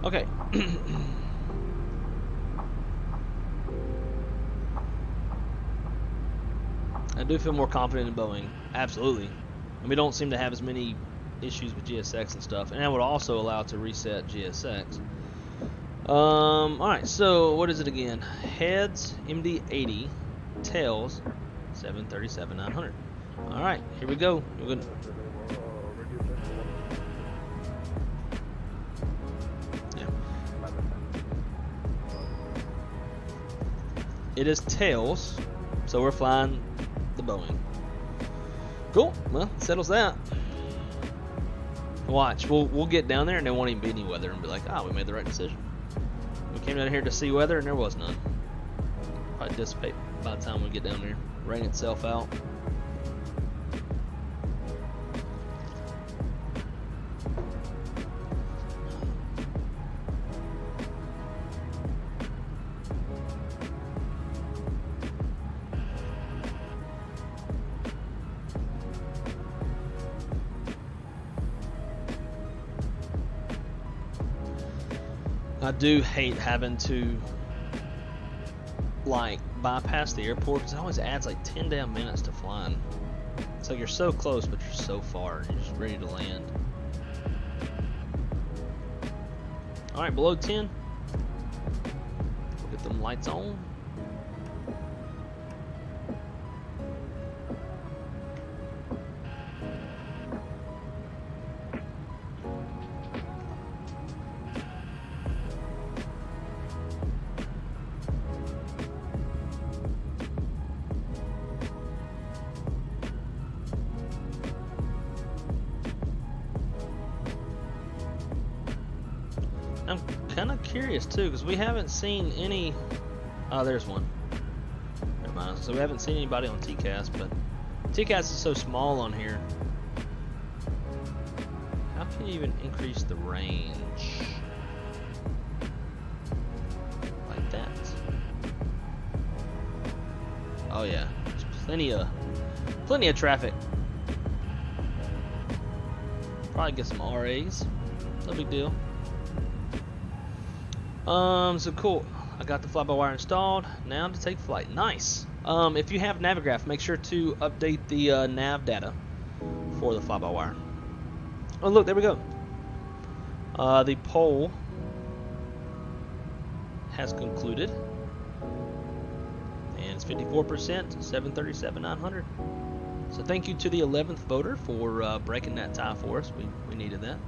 Okay. I do feel more confident in Boeing. Absolutely. And we don't seem to have as many issues with GSX and stuff. And that would also allow it to reset GSX. Alright, so what is it again? Heads, MD80, tails, 737-900. Alright, here we go. We're gonna... It is tails, so we're flying the Boeing. Cool. Well, settles that. Watch, we'll get down there and there won't even be any weather and be like, ah, we made the right decision. We came down here to see weather and there was none. Probably dissipate by the time we get down there. Rain itself out. I do hate having to like bypass the airport because it always adds like 10 damn minutes to flying. It's like you're so close but you're so far and you're just ready to land. Alright, below 10. We'll get them lights on. I'm kind of curious too, because we haven't seen any. Oh, there's one. Never mind. So we haven't seen anybody on TCAS, but TCAS is so small on here. How can you even increase the range like that? Oh yeah, there's plenty of traffic. Probably get some RAs. No big deal. So cool. I got the fly-by-wire installed. Now to take flight. Nice. If you have Navigraph, make sure to update the nav data for the fly-by-wire. Oh, look, there we go. The poll has concluded, and it's 54%, 737-900. So thank you to the 11th voter for breaking that tie for us. We needed that.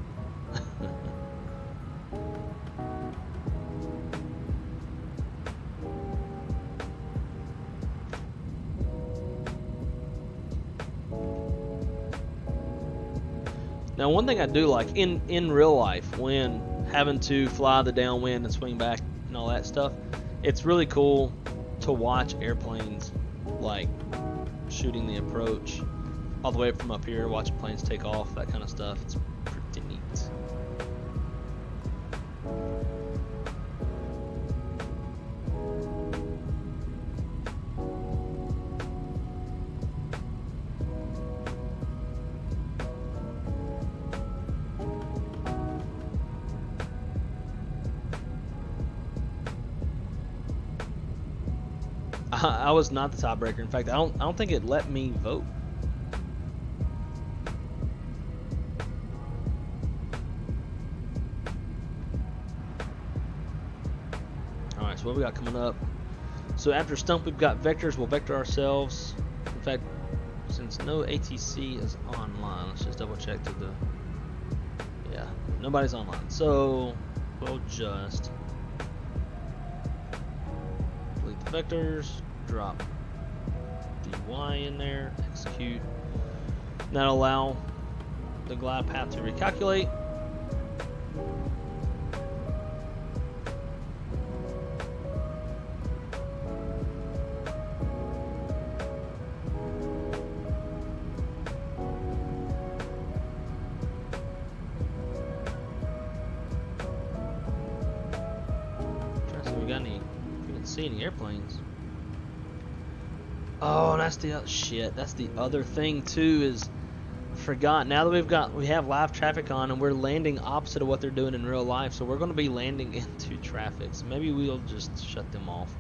Now, one thing I do like in real life, when having to fly the downwind and swing back and all that stuff, it's really cool to watch airplanes like shooting the approach all the way from up here, watching planes take off, that kind of stuff. It's pretty neat. I was not the tiebreaker. In fact, I don't think it let me vote. So what we got coming up? So after stump, we've got vectors. We'll vector ourselves. In fact, since no ATC is online, let's just double check to the. Yeah, nobody's online. So we'll just delete the vectors, drop the Y in there, execute. That'll allow the glide path to recalculate. See any airplanes? Oh, that's the other shit. That's the other thing too. Is I forgot. Now that we have live traffic on, and we're landing opposite of what they're doing in real life, so we're going to be landing into traffic. So maybe we'll just shut them off,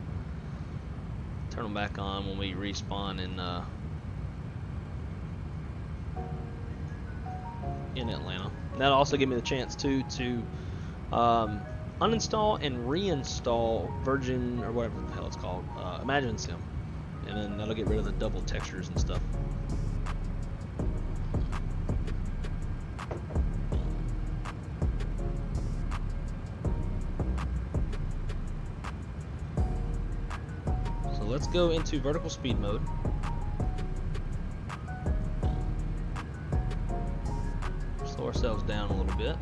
turn them back on when we respawn in Atlanta. That'll also give me the chance too to uninstall and reinstall Virgin, or whatever the hell it's called, Imagine Sim, and then that'll get rid of the double textures and stuff. So let's go into vertical speed mode. Slow ourselves down a little bit.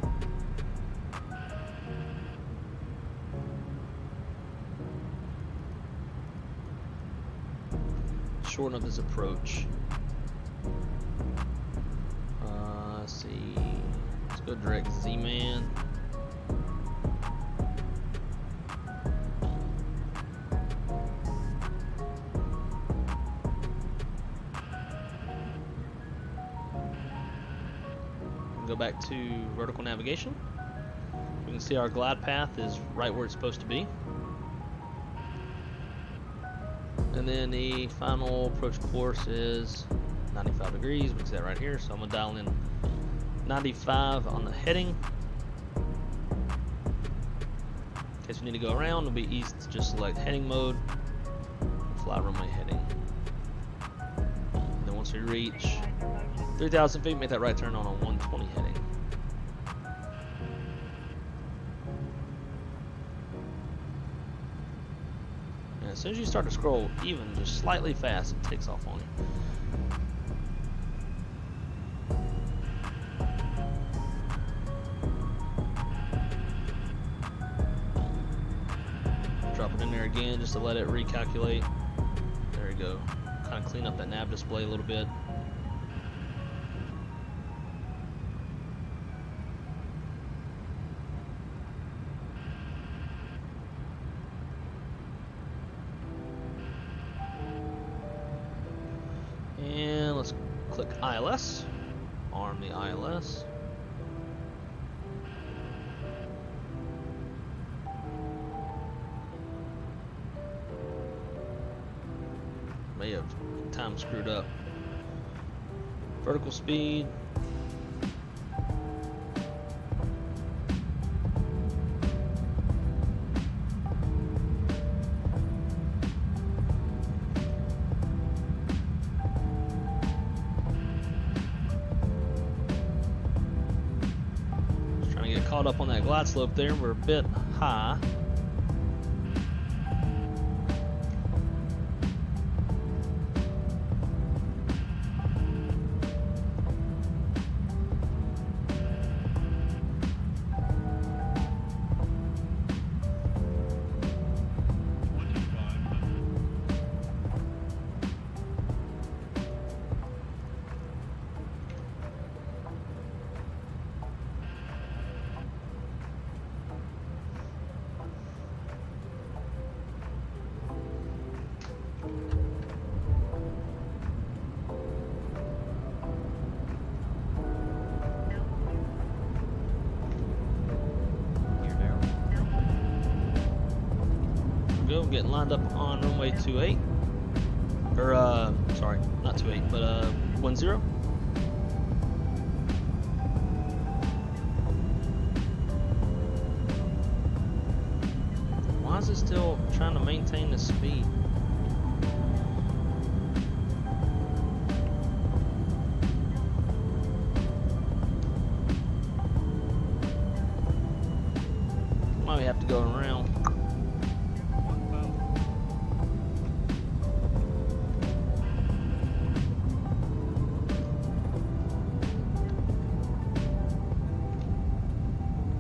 Shorten up this approach. Let's see. Let's go direct Z-man. Go back to vertical navigation. We can see our glide path is right where it's supposed to be. And then the final approach course is 95 degrees. We can see that right here. So I'm going to dial in 95 on the heading. In case we need to go around, it'll be easy to just select heading mode, fly runway heading. And then once we reach 3,000 feet, make that right turn on a 120 heading. As soon as you start to scroll even just slightly fast, it takes off on you. Drop it in there again just to let it recalculate. There we go. Kind of clean up that nav display a little bit. And let's click ILS, arm the ILS. May have time screwed up. Vertical speed. Caught up on that glide slope there. We're a bit high. Getting lined up on runway 28, or sorry, not 28, but 10. Why Why is it still trying to maintain the speed? Might have to go around.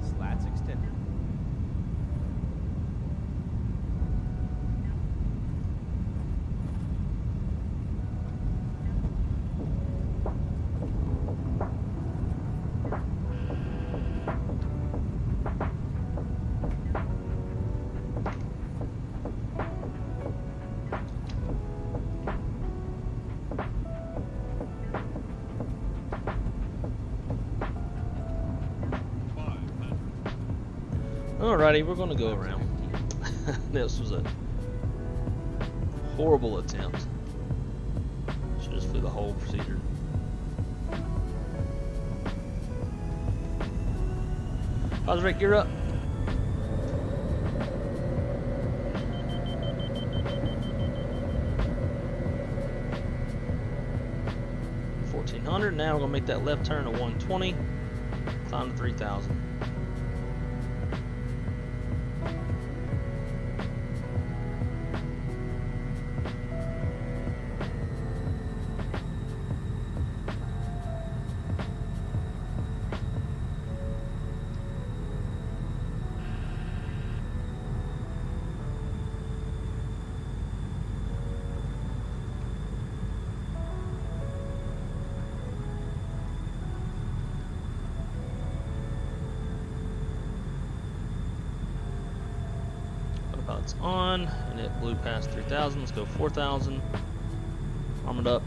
Slats extended. Alrighty, we're gonna go around. This was a horrible attempt. Should just flew the whole procedure. Ksrq, you're up. Now we're gonna make that left turn to 120, climb to 3,000. Autopilot's on, and it blew past 3,000. Let's go 4,000. Armored up.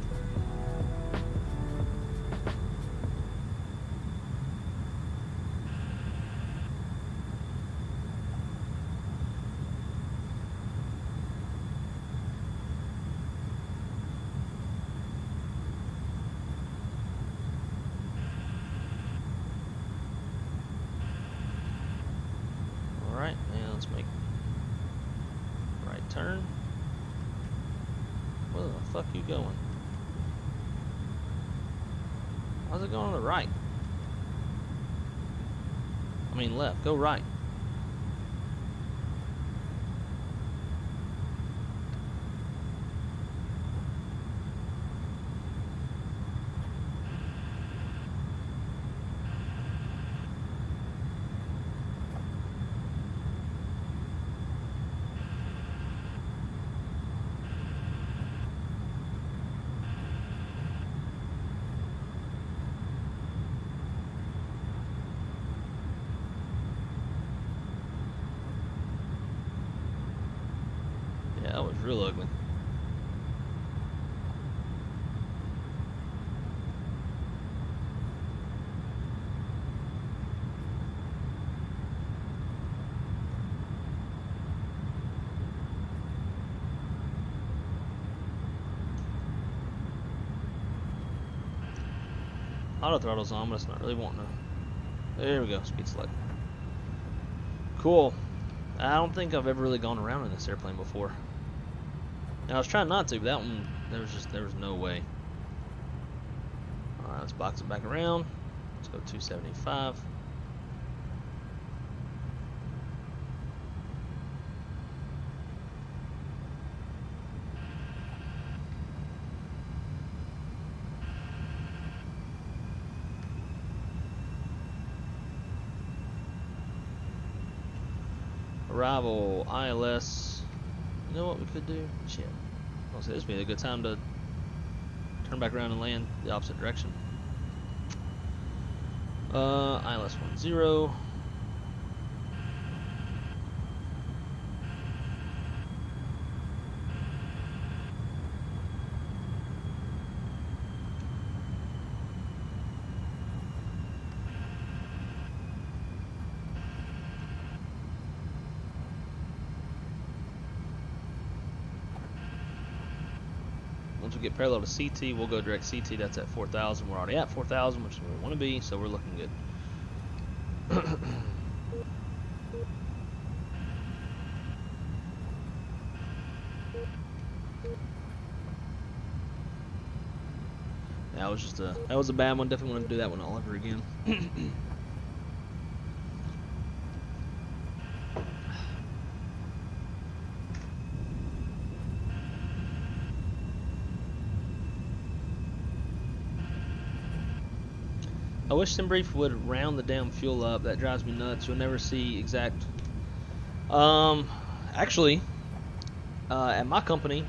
Alright, and let's make right turn. Where the fuck you going? How's it going to the right? I mean left, go right. Yeah, that was real ugly. Auto throttle's on, but it's not really wanting to. There we go, speed select. Cool. I don't think I've ever really gone around in this airplane before. Now I was trying not to, but that one there was no way. Alright, let's box it back around. Let's go 275. Arrival, ILS. You know what we could do? Shit. I'll say this would be a good time to turn back around and land the opposite direction. ILS 10. Once we get parallel to CT, we'll go direct CT. That's at 4,000. We're already at 4,000, which is where we want to be, so we're looking good. That was just that was a bad one. Definitely want to do that one all over again. I wish SimBrief would round the damn fuel up. That drives me nuts. You'll never see exact. Actually, at my company,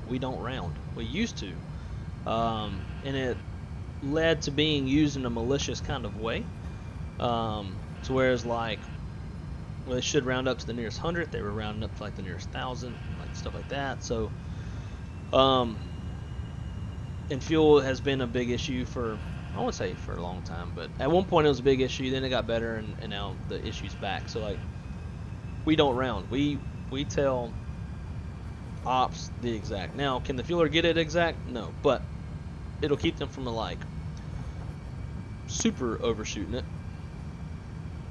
we don't round. We used to, and it led to being used in a malicious kind of way. To whereas like, well, they should round up to the nearest 100. They were rounding up to like the nearest 1,000, like stuff like that. So, and fuel has been a big issue for. I won't say for a long time, but at one point it was a big issue. Then it got better, and now the issue's back. So like, we don't round. We tell ops the exact. Now, can the fueler get it exact? No, but it'll keep them from like super overshooting it,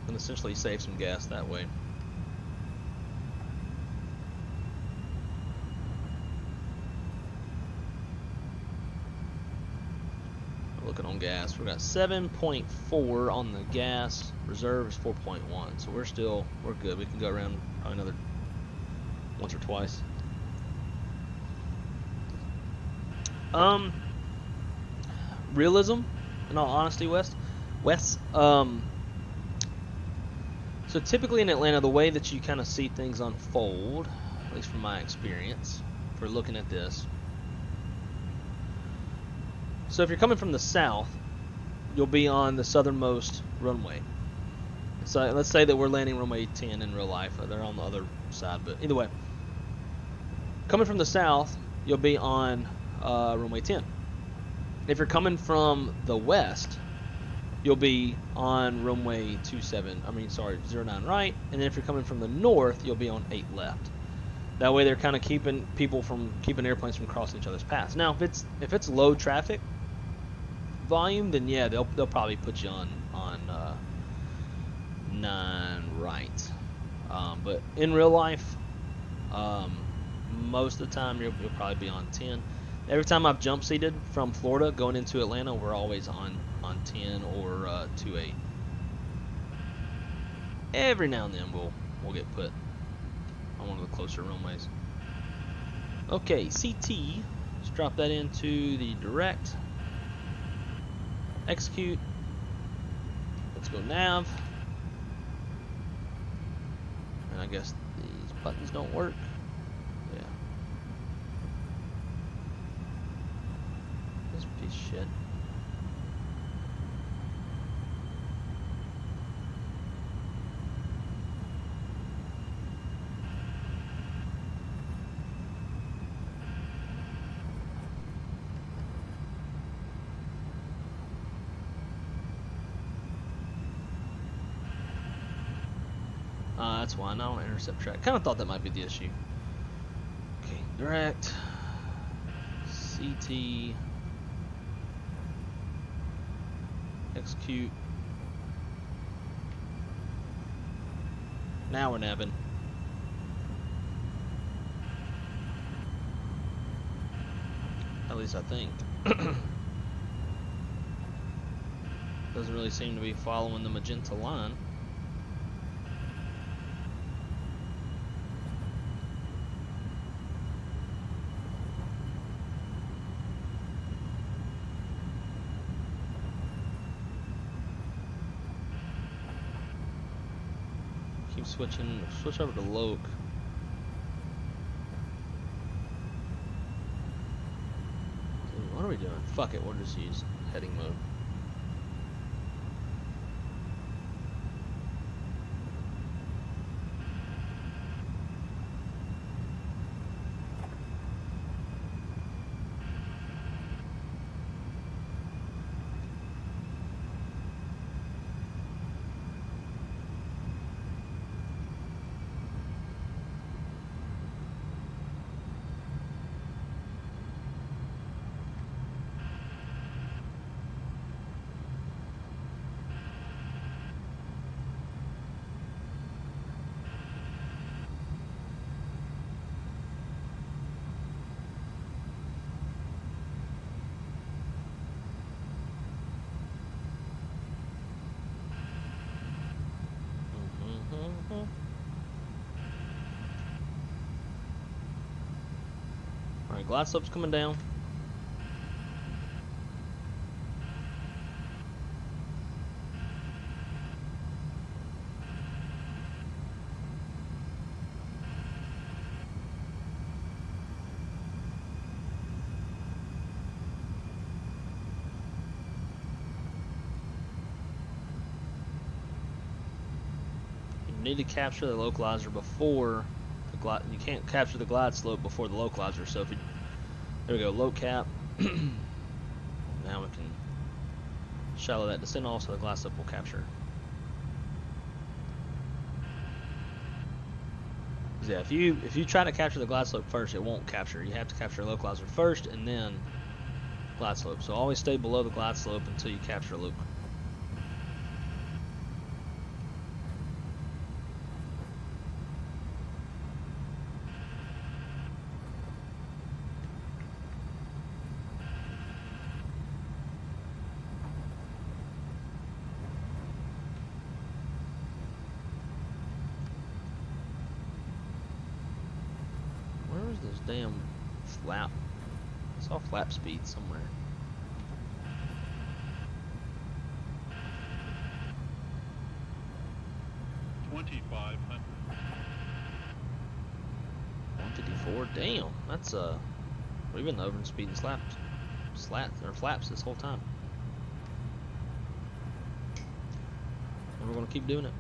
and essentially save some gas that way. Looking on gas, we got 7.4 on the gas. Reserve is 4.1, so we're good. We can go around probably another once or twice. Realism, in all honesty, Wes. So typically in Atlanta, the way that you kind of see things unfold, at least from my experience, for looking at this. So if you're coming from the south, you'll be on the southernmost runway. So let's say that we're landing runway 10 in real life. They're on the other side, but either way. Coming from the south, you'll be on runway 10. If you're coming from the west, you'll be on runway 09 right. And then if you're coming from the north, you'll be on 8 left. That way they're kind of keeping airplanes from crossing each other's paths. Now, if it's low traffic volume, then yeah, they'll probably put you on 9 right. But in real life, most of the time you'll probably be on 10. Every time I've jump seated from Florida going into Atlanta, we're always on 10 or 2-8. Every now and then we'll get put on one of the closer runways. Okay, CT. Let's drop that into the direct. Execute. Let's go nav. And I guess these buttons don't work. Yeah. This piece of shit. That's why I don't intercept track. Kind of thought that might be the issue. Okay, direct. CT. Execute. Now we're nabbing. At least I think. Doesn't really seem to be following the magenta line. Switch over to Loke. What are we doing? Fuck it, we'll just use heading mode. Alright, glide slope's coming down. You need to capture the localizer before the glide. You can't capture the glide slope before the localizer. So if you, there we go, low cap. Now we can shallow that descent off so the glide slope will capture. Yeah, if you try to capture the glide slope first, it won't capture. You have to capture the localizer first and then glide slope. So always stay below the glide slope until you capture a loop. This damn flap. I saw flap speed somewhere. $2,500. 154. Damn, that's we've been over speeding flaps this whole time. And we're gonna keep doing it.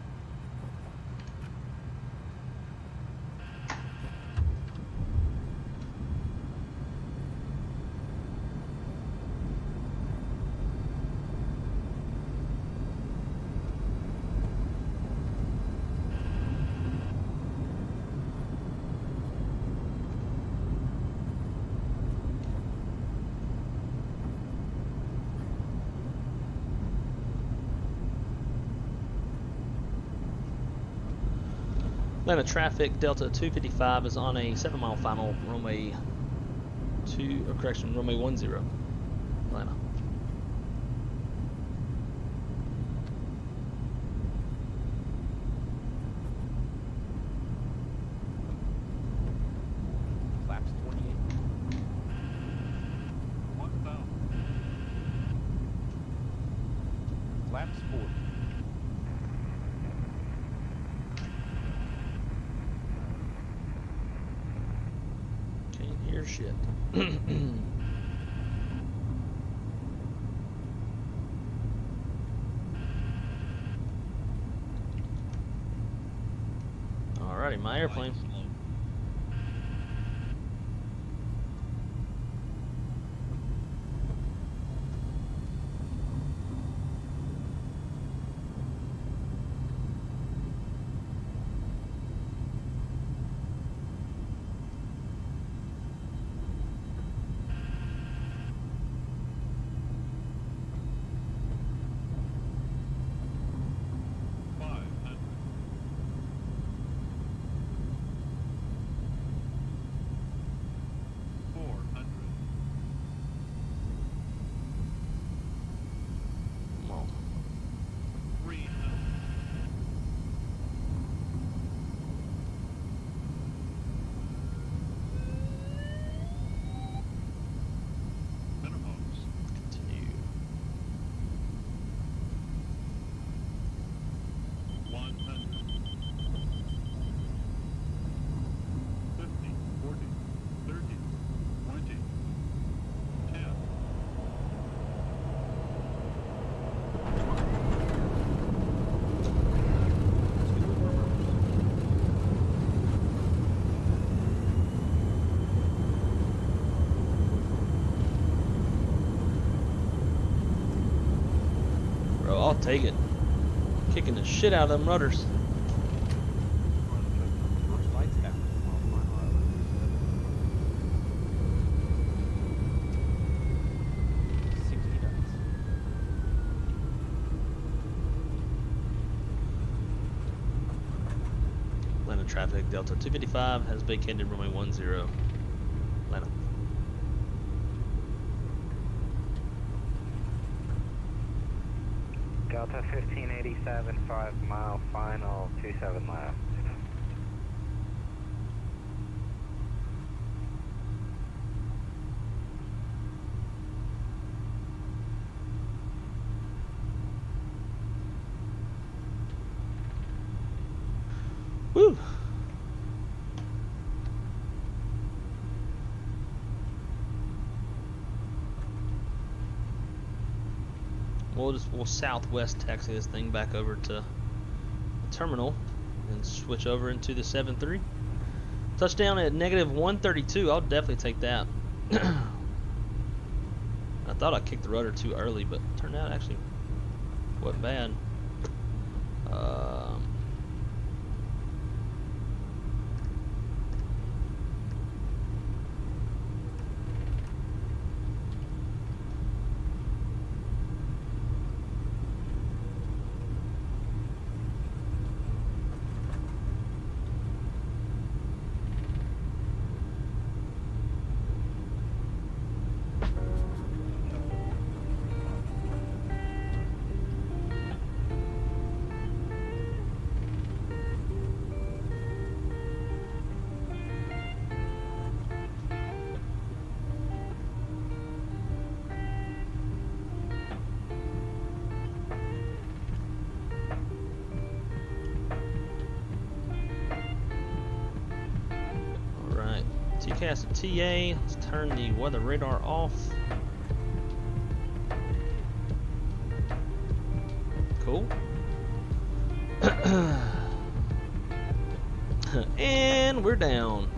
Atlanta traffic, Delta 255 is on a 7-mile final, runway 10, Atlanta. Flaps 28. 1,000. Flaps 40. Hear shit. Alrighty, my airplane. I'll take it. Kicking the shit out of them rudders. First lights back. 60 knots. Atlanta traffic, Delta 255 has vacated runway 10. Atlanta. Delta 1587, 5-mile final, 27 left. Woo! We'll southwest taxi this thing back over to the terminal and switch over into the 7-3. Touchdown at -132. I'll definitely take that. I thought I kicked the rudder too early, but turned out actually wasn't bad. TCAS to TA. Let's turn the weather radar off. Cool. And we're down.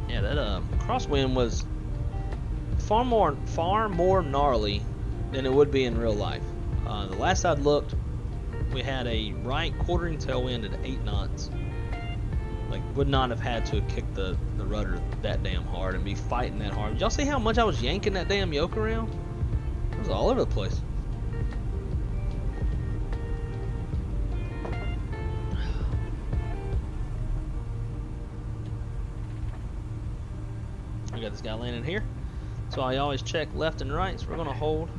Yeah, that crosswind was far more gnarly than it would be in real life. The last I'd looked, we had a right quartering tailwind at 8 knots. Like, would not have had to have kicked the rudder that damn hard and be fighting that hard. Did y'all see how much I was yanking that damn yoke around? It was all over the place. We got this guy landing here. So I always check left and right, so we're gonna hold.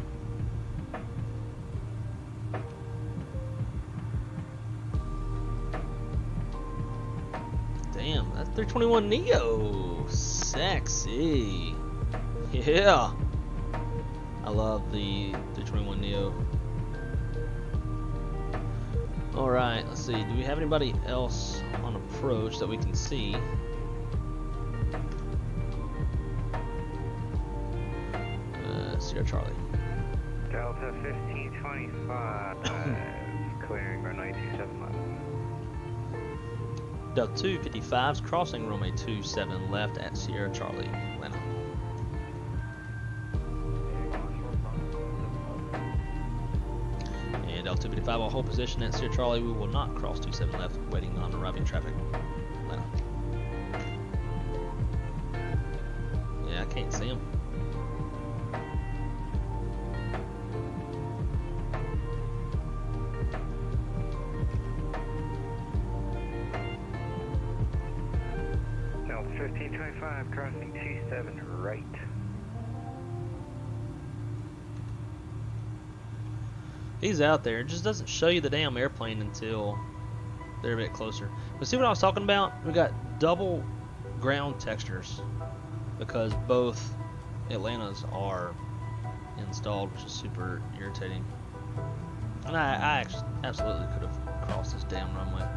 Damn, that's 321 Neo. Sexy. Yeah. I love the 321 Neo. Alright, let's see. Do we have anybody else on approach that we can see? Sierra Charlie. Delta 1525. Clearing runway 27 left. Delta 255's crossing runway 27 left at Sierra Charlie, Atlanta. And Delta 255 will hold position at Sierra Charlie. We will not cross 27 left, waiting on arriving traffic, Atlanta. Yeah, I can't see him. Delta 1525 crossing 27 right. He's out there. It just doesn't show you the damn airplane until they're a bit closer. But see what I was talking about? We got double ground textures because both Atlantas are installed, which is super irritating. And I actually absolutely could have crossed this damn runway.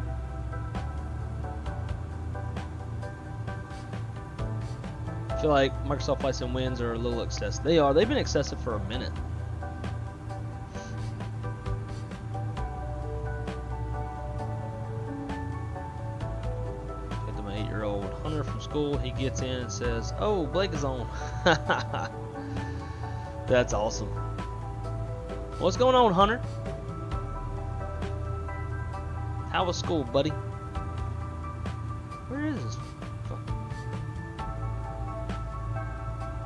I feel like Microsoft Flight Sim wins are a little excessive. They are. They've been excessive for a minute. Got to my 8-year-old Hunter from school. He gets in and says, "Oh, Blake is on." That's awesome. What's going on, Hunter? How was school, buddy? Where is this?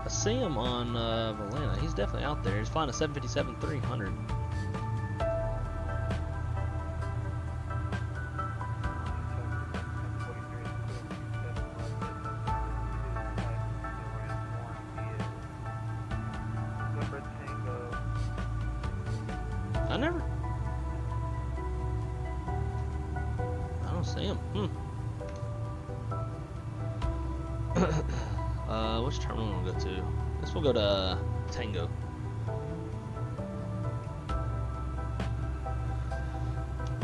I see him on Atlanta. He's definitely out there. He's flying a 757-300. I don't see him. Which terminal I'm gonna go to? Guess we'll go to Tango.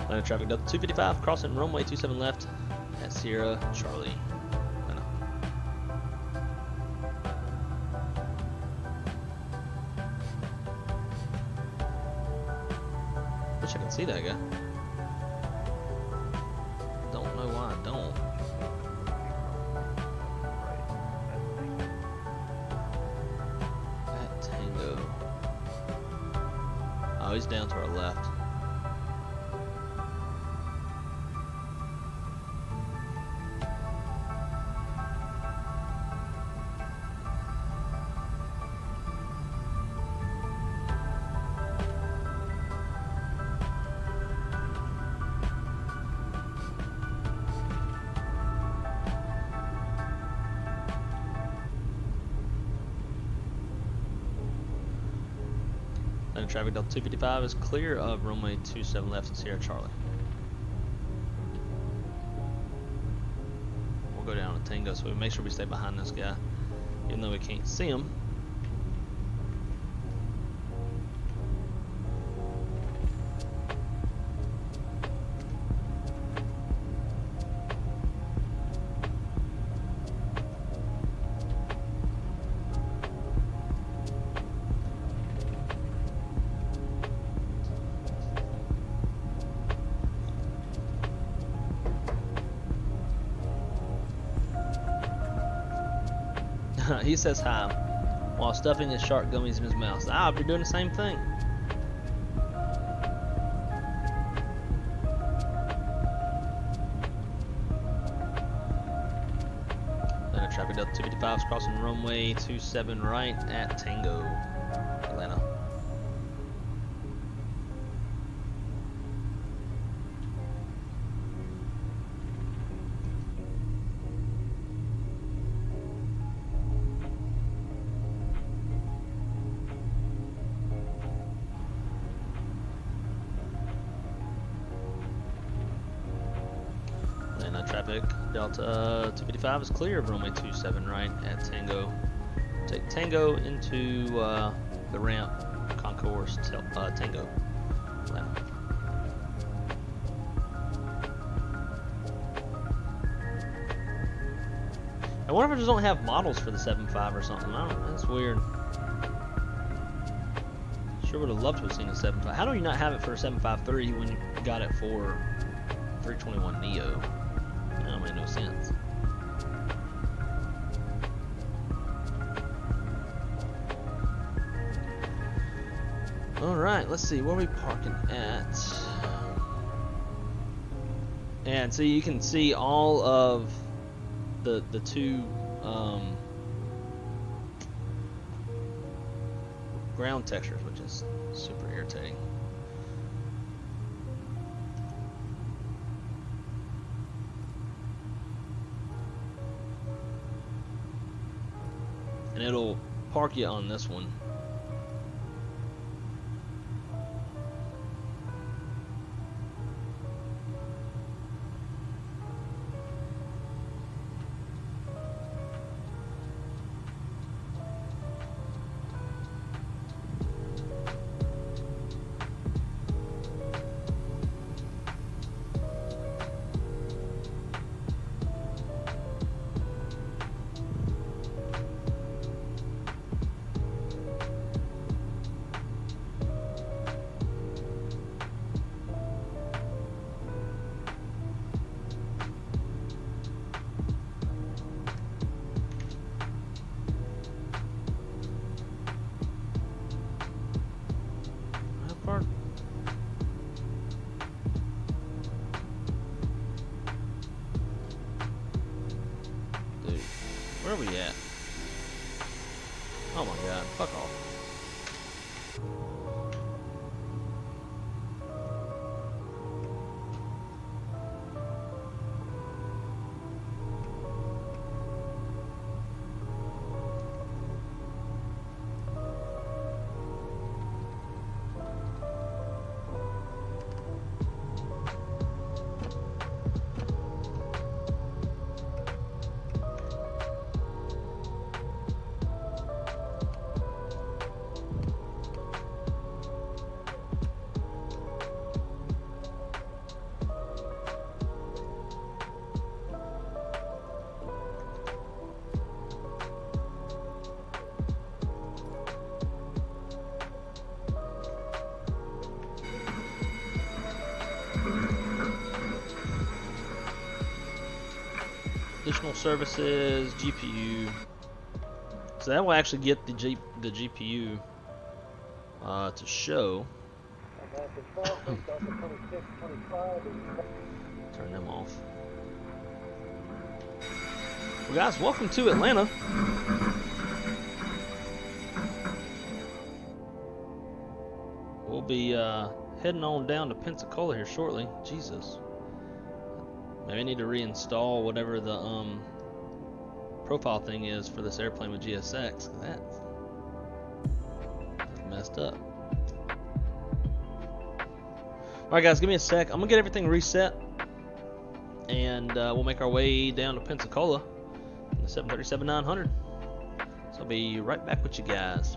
Line of traffic Delta 255, crossing runway 27 left at Sierra Charlie. Atlanta. Wish I could see that guy. Don't know why I don't. At Tango. Oh, he's down to our left. Traffic Delta 255 is clear of runway 27 left at Sierra Charlie. We'll go down to Tango, so we make sure we stay behind this guy, even though we can't see him. He says hi while stuffing his shark gummies in his mouth. I'll be doing the same thing. Then a traffic Delta 255 is crossing runway 27 right at Tango, Atlanta. Traffic Delta 255 is clear of runway 27 right at Tango. Take Tango into the ramp concourse Tango. Atlanta. I wonder if I just don't have models for the 7.5 or something. I don't know. That's weird. Sure would have loved to have seen a 7.5. How do you not have it for a 7.5.3 when you got it for 321 Neo? That made no sense. Alright, let's see, where are we parking at? And so you can see all of the two ground textures, which is super irritating. And it'll park you on this one. Where are we at? Oh my god, fuck off. additional services, GPU. So that will actually get the GPU to show. Turn them off. Well, guys, welcome to Atlanta. We'll be heading on down to Pensacola here shortly. Jesus. Maybe I need to reinstall whatever the profile thing is for this airplane with GSX. That's messed up. Alright guys, give me a sec. I'm gonna get everything reset and we'll make our way down to Pensacola in the 737-900. So I'll be right back with you guys.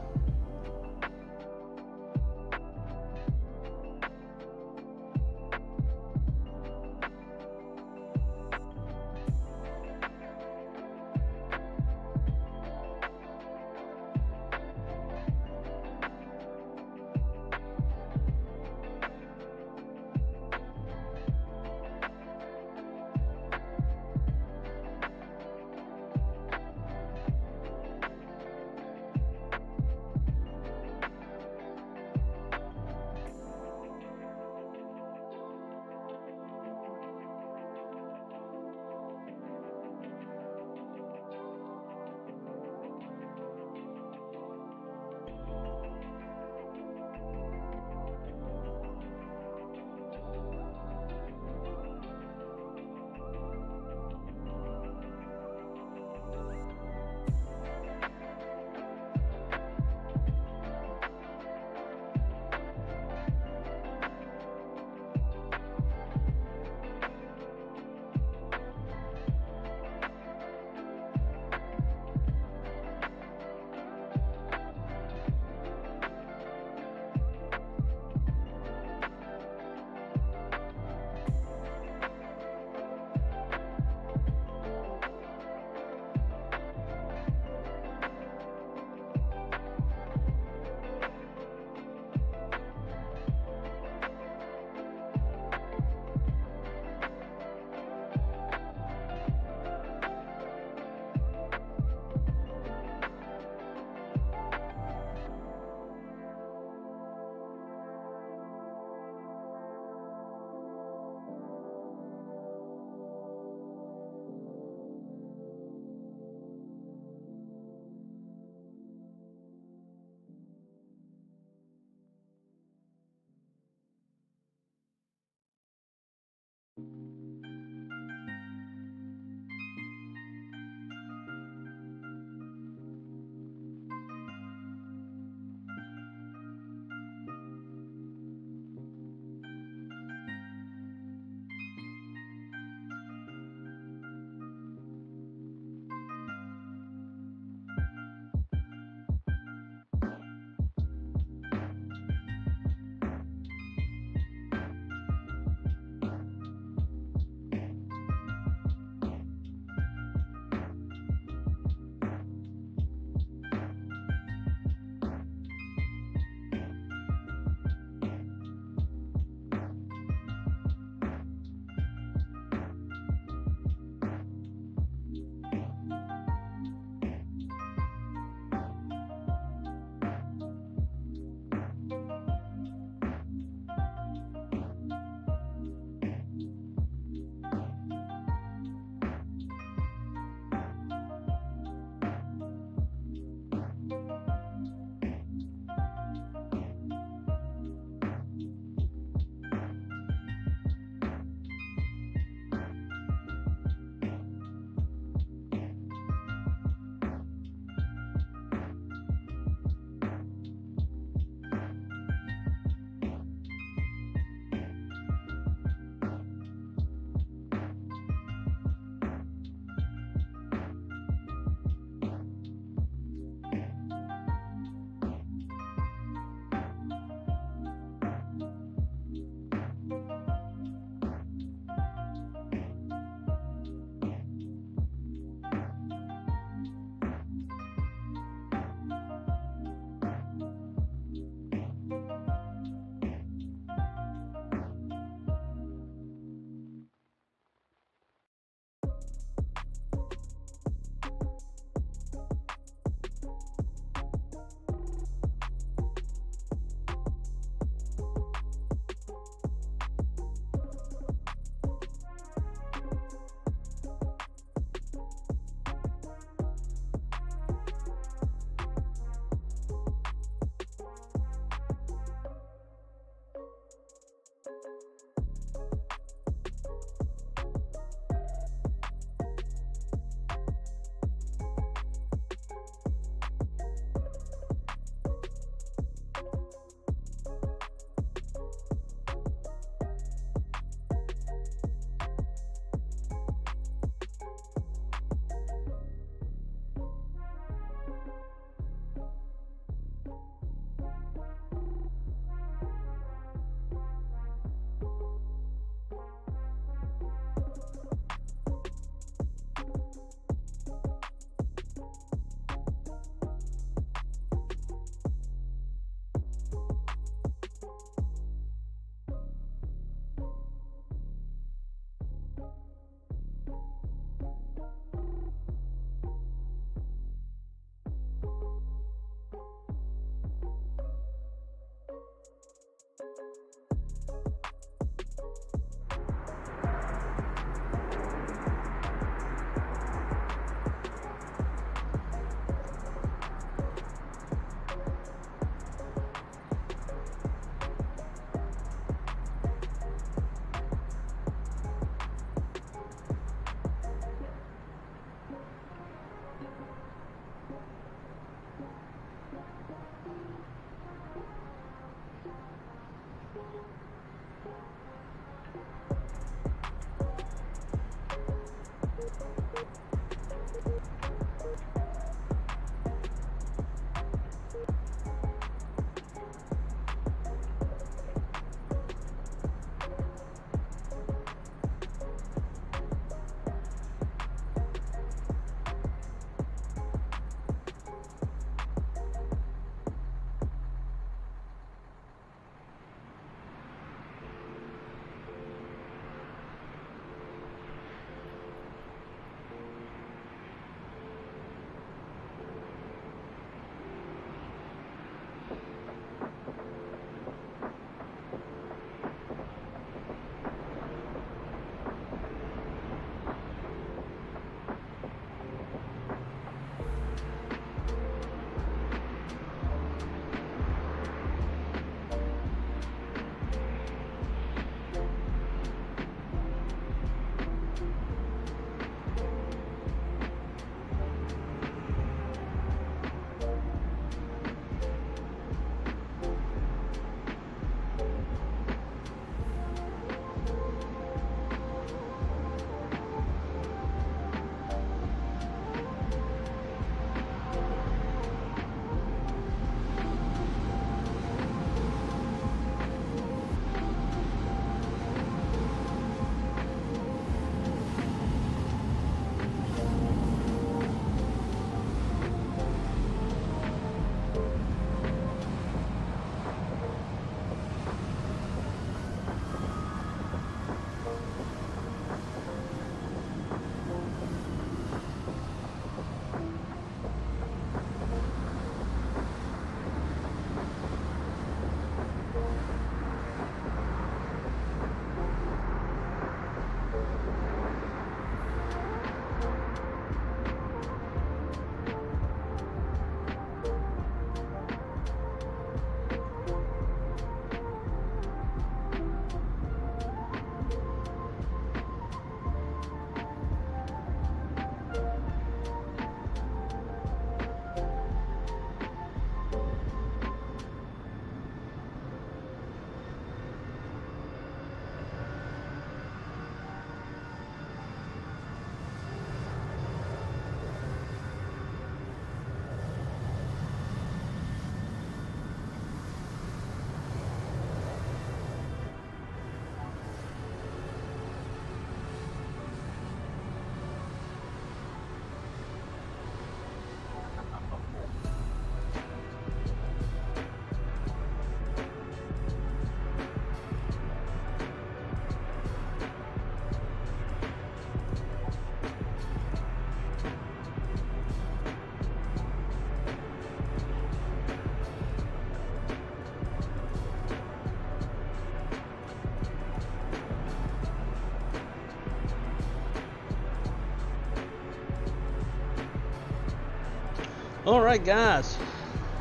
Alright guys,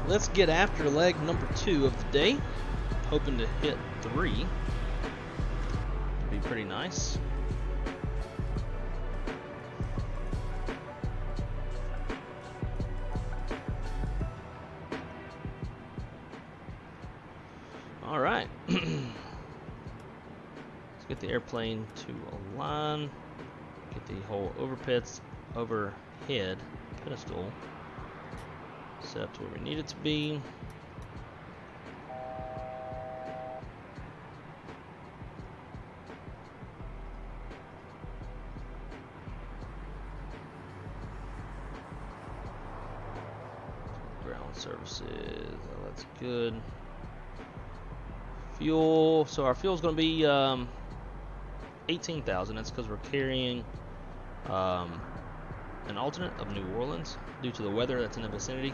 let's get after leg number 2 of the day. Hoping to hit 3. It'd be pretty nice. Alright. Let's get the airplane to align. Get the whole overhead pedestal set up to where we need it to be. Ground services, oh, that's good. Fuel, so our fuel is going to be 18,000. That's because we're carrying an alternate of New Orleans due to the weather that's in the vicinity.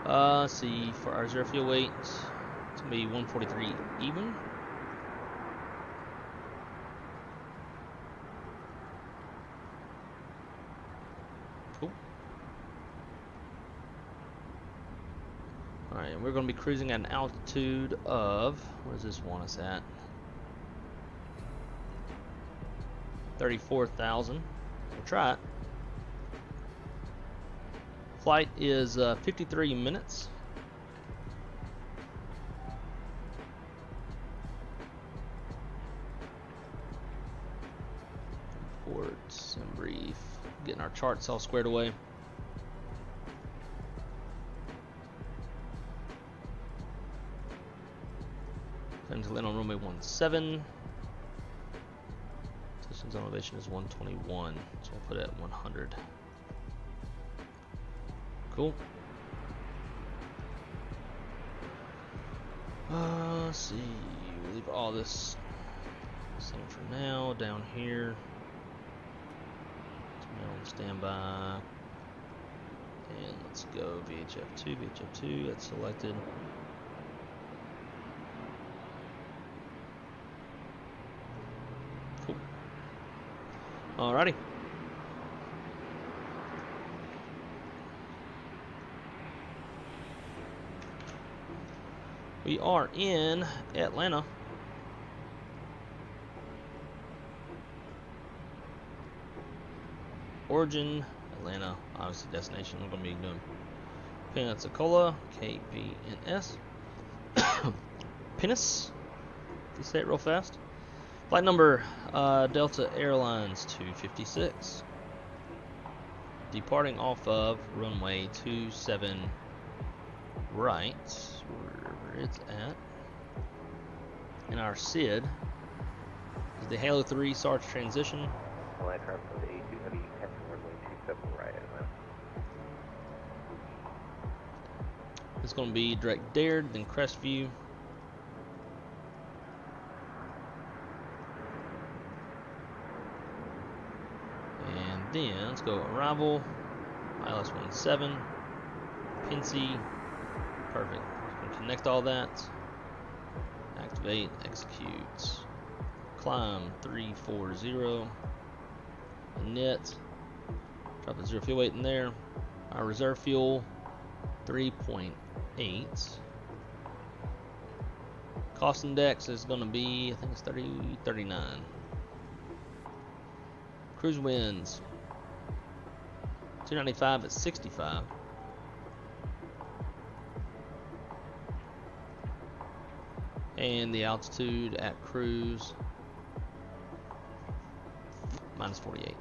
Let's see, for our zero fuel weight, it's going to be 143 even. Cool. Alright, and we're going to be cruising at an altitude of, where does this want us at? 34,000. We'll try it. Flight is 53 minutes. Reports and brief. Getting our charts all squared away. Planning to land on runway 17. Distance elevation is 121, so we'll put it at 100. Cool. Let's see. We'll leave all this same for now. Down here, on standby, and let's go VHF2. VHF2. That's selected. Cool. Alrighty. We are in Atlanta. Origin, Atlanta, obviously destination. We're going to be doing Pensacola, Kpns. Kpns. Let's say it real fast. Flight number Delta Airlines 256. Departing off of runway 27 right, wherever it's at. And our SID is the Halo 3 Sarge transition. Aircraft from the A2 heavy, catching runway 27 right, Atlanta. It's going to be direct dared, then crest view. And then let's go arrival, ILS 17, Pensy. Perfect. Connect all that. Activate, execute. Climb 340. Net. Drop the 0 fuel weight in there. Our reserve fuel 3.8. Cost index is going to be, I think it's 39. Cruise winds 295 at 65. And the altitude at cruise minus 48.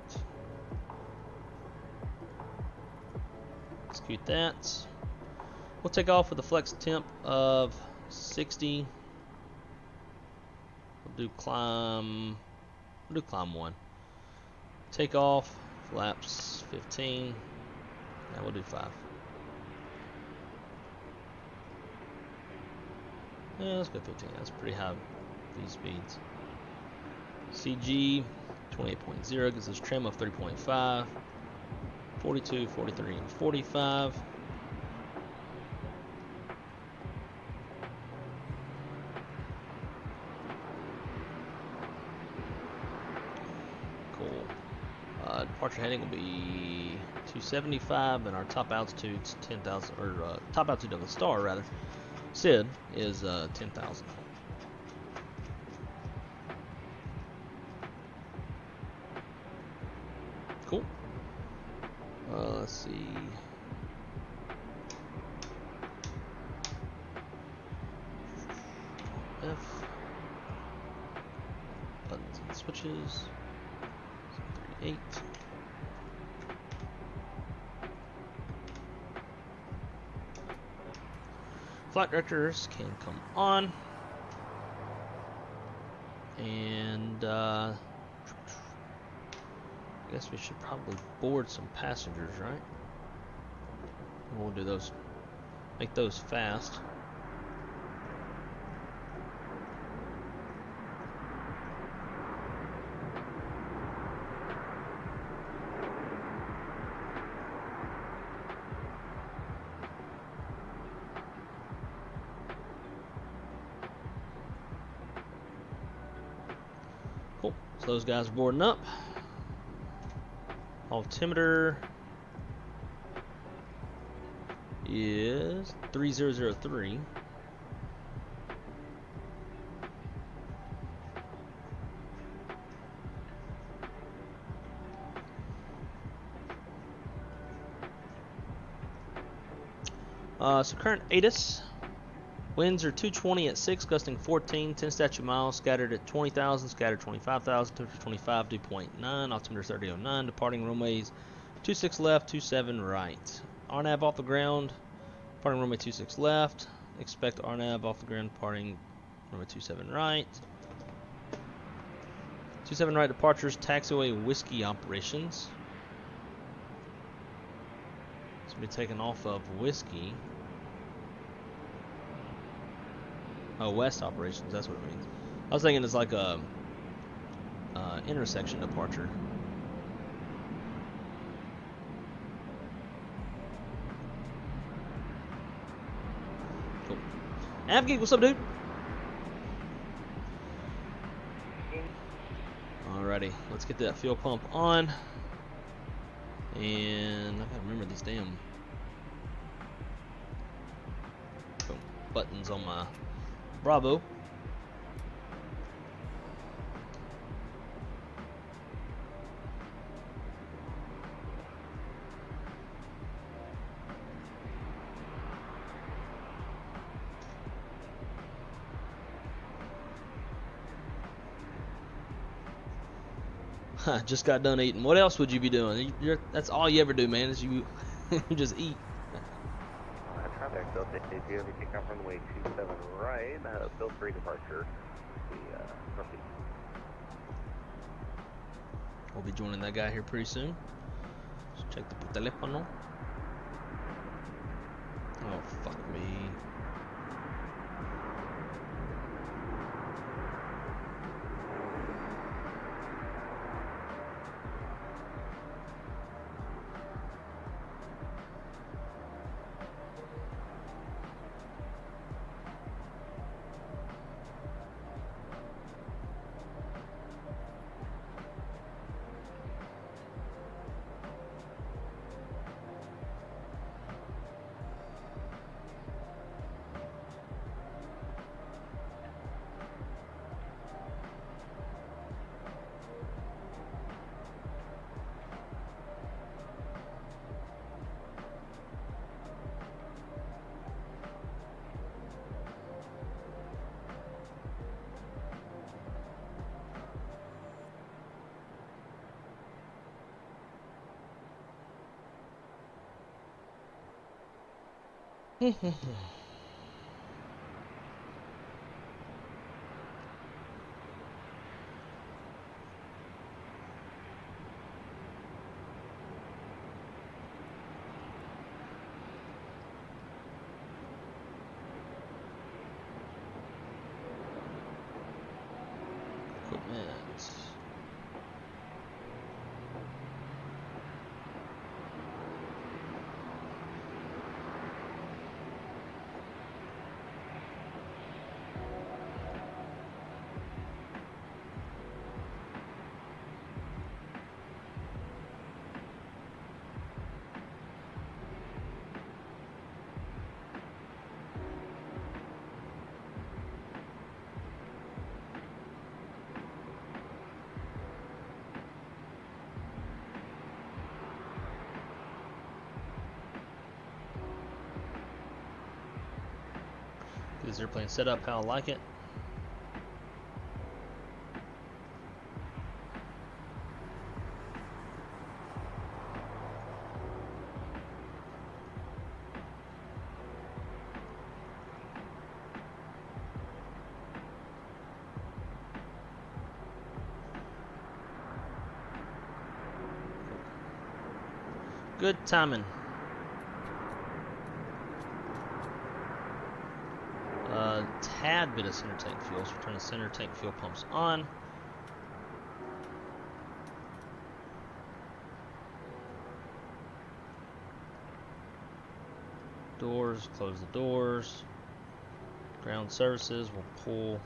Execute that. We'll take off with a flex temp of 60. We'll do climb 1. Take off, flaps 15. Now we'll do 5. Yeah, let's go 15. That's pretty high these speeds. CG 28.0 gives us trim of 3.5, 42, 43, and 45. Cool. Departure heading will be 275, and our top altitude's 10,000, or top altitude of the star rather. SID is 10,000. Cool. Let's see. F. Buttons and switches. 38. Flight directors can come on, and I guess we should probably board some passengers, right? We'll do those, make those fast. Cool. So those guys are boarding up. Altimeter is 3003. So current ATIS Winds are 220 at 6, gusting 14, 10 statute miles, scattered at 20,000, scattered 25,000, temperature 25, dew point 9, altimeter 3009, departing runways 26 left, 27 right. RNAV off the ground, departing runway 26 left, expect RNAV off the ground, departing runway 27 right. 27 right departures, taxiway whiskey operations. So we'll be taking off of whiskey. Oh, west operations, that's what it means. I was thinking it's like a intersection departure. Cool. Avgeek, what's up, dude? Alrighty, let's get that fuel pump on. And I gotta remember these damn buttons on my Bravo. Just got done eating. What else would you be doing? That's all you ever do, man, is you just eat. Traffic, Delta ATU, we take off runway 27 right, Bill 3 departure, the northeast. We'll be joining that guy here pretty soon. Just check the teléfono. Oh, fuck me. Equipment. Is this airplane set up how I like it? Good timing. Tad bit of center tank fuel, so we're turning center tank fuel pumps on. Doors, close the doors. Ground services, we'll pull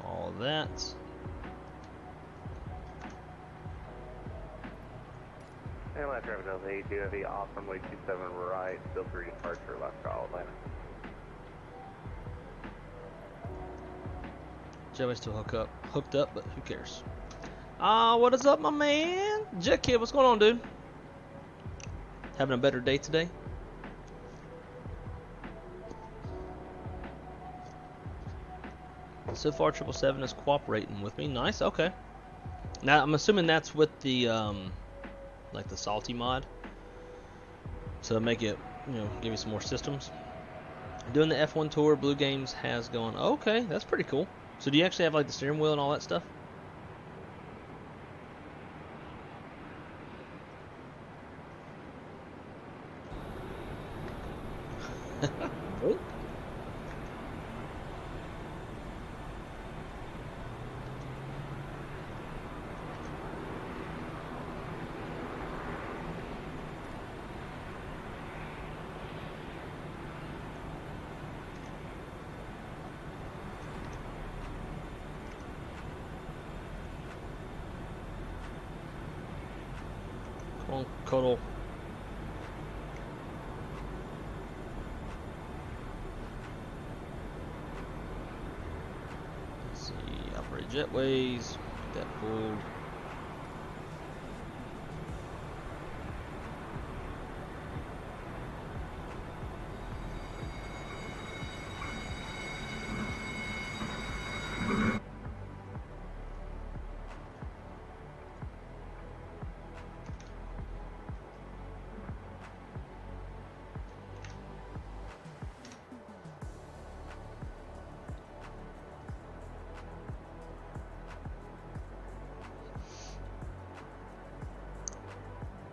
all of that. And left traffic Delta ATU, heavy off runway 27 right, Bill 3 departure, left call, Atlanta. Joey's still hooked up, but who cares? What is up, my man? Jet Kid, what's going on, dude? Having a better day today? So far, 777 is cooperating with me. Nice. Okay. Now I'm assuming that's with the like the salty mod to make it, you know, give you some more systems. Doing the F1 tour, Blue Games has gone. Okay, that's pretty cool. So do you actually have like the steering wheel and all that stuff? Oh. Come on, Katl. Let's see, operate jetways, get that pulled.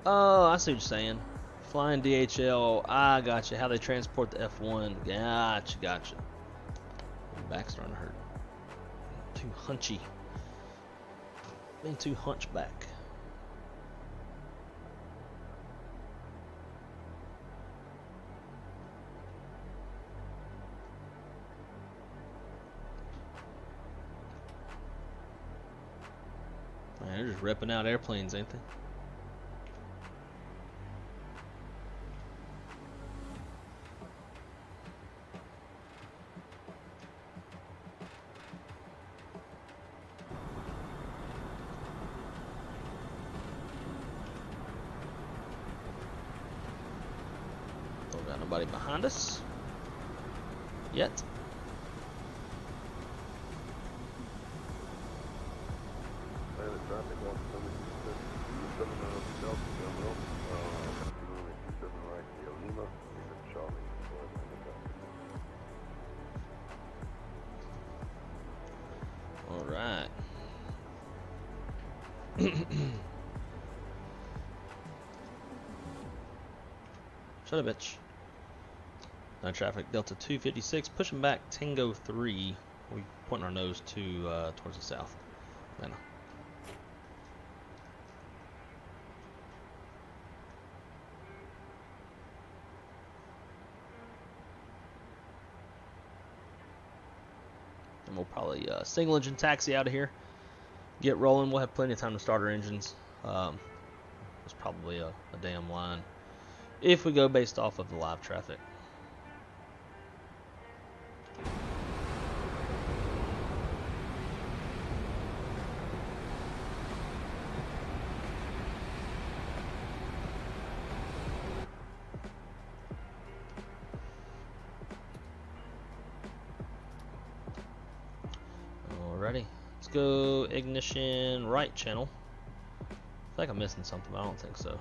Oh, I see what you're saying. Flying DHL. I got you. How they transport the F1. Gotcha, gotcha. My back's starting to hurt. Too hunchy. Being too hunchback. Man, they're just ripping out airplanes, ain't they? Don't got nobody behind us yet. All right. Shut up, bitch. Night traffic, Delta 256, pushing back Tango 3. We pointing our nose to towards the south. Atlanta. And we'll probably single engine taxi out of here. Get rolling. We'll have plenty of time to start our engines. It's probably a damn line if we go based off of the live traffic. Alrighty, let's go ignition right channel. I feel like I'm missing something, but I don't think so.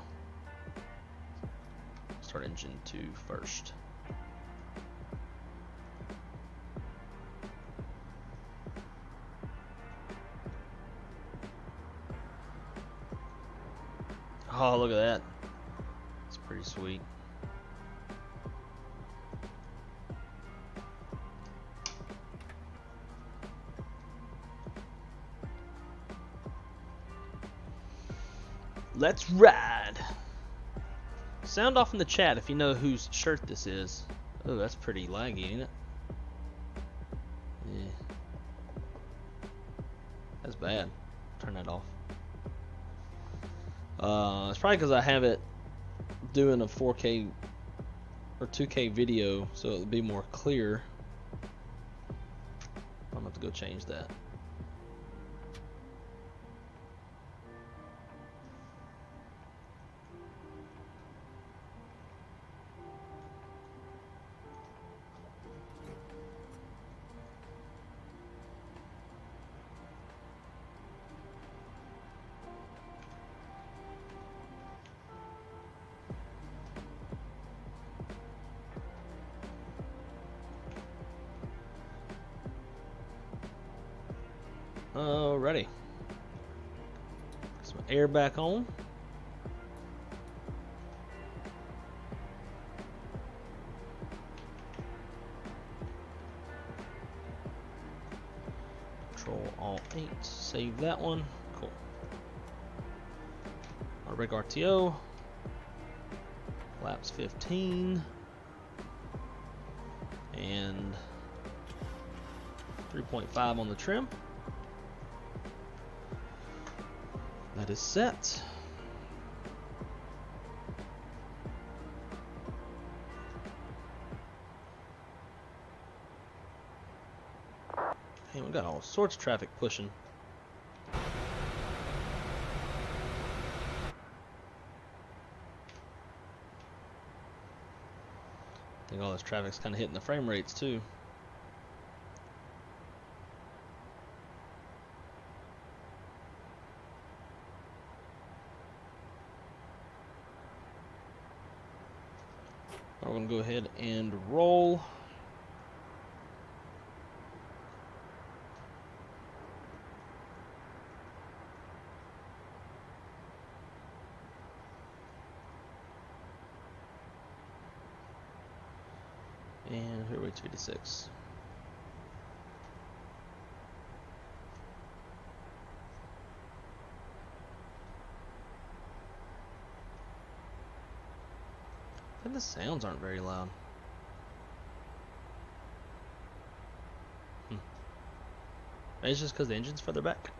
Start engine 2 first. Oh, look at that. It's pretty sweet. Let's ride. Sound off in the chat if you know whose shirt this is. Oh, that's pretty laggy, ain't it? Yeah. That's bad. Turn that off. It's probably because I have it doing a 4K or 2K video, so it'll be more clear. I'm gonna have to go change that. ready. Get some air back on. Control-Alt-8, save that one. Cool. Our rig RTO. Flaps 15. And 3.5 on the trim. That is set. Hey, we got all sorts of traffic pushing. I think all this traffic's kind of hitting the frame rates too. We're going to go ahead and roll. And here we 286. And the sounds aren't very loud. Maybe it's just because the engine's further back.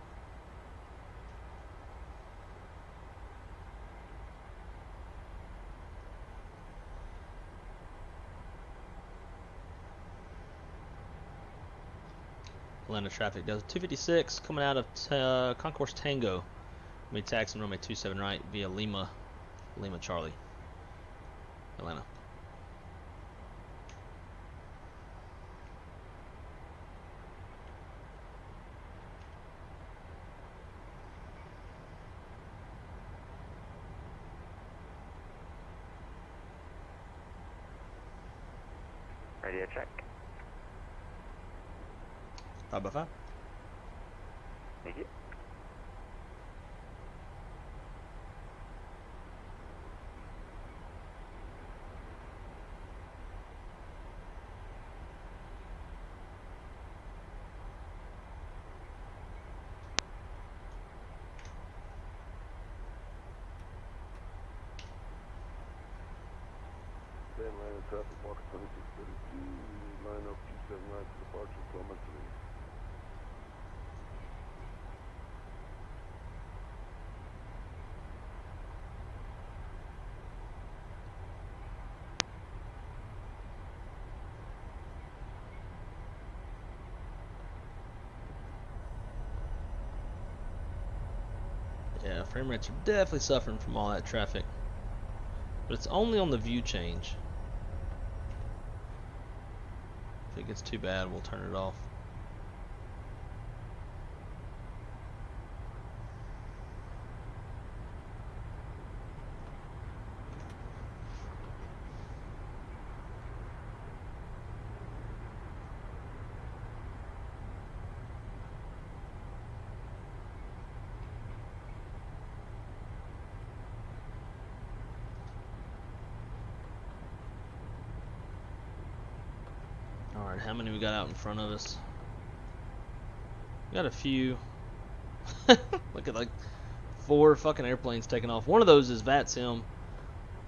Atlanta traffic does 256 coming out of Concourse Tango. May taxi runway 27 right via Lima Charlie. Atlanta. Radio check. 5x5. Thank you. Atlanta traffic market 2632, line up 279 to departure, 12 minutes away. Yeah, frame rates are definitely suffering from all that traffic. But it's only on the view change. If it gets too bad, we'll turn it off. Alright, how many we got out in front of us? We got a few. Look at like 4 fucking airplanes taking off. One of those is VATSIM.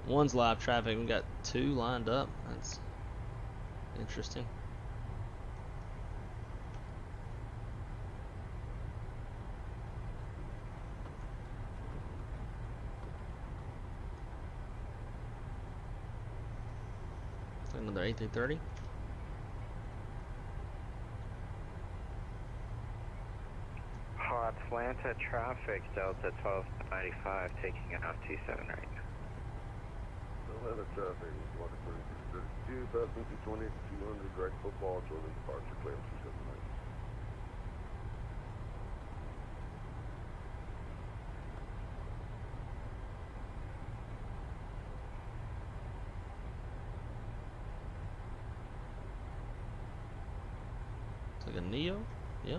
One's live traffic. We got 2 lined up. That's interesting. Another A330. Atlanta traffic, Delta 1295, taking off 27 right now. Atlanta traffic, market 2632, passenger 220 to 200, direct football, Jordan departure, clear 279. It's like a Neo, yeah.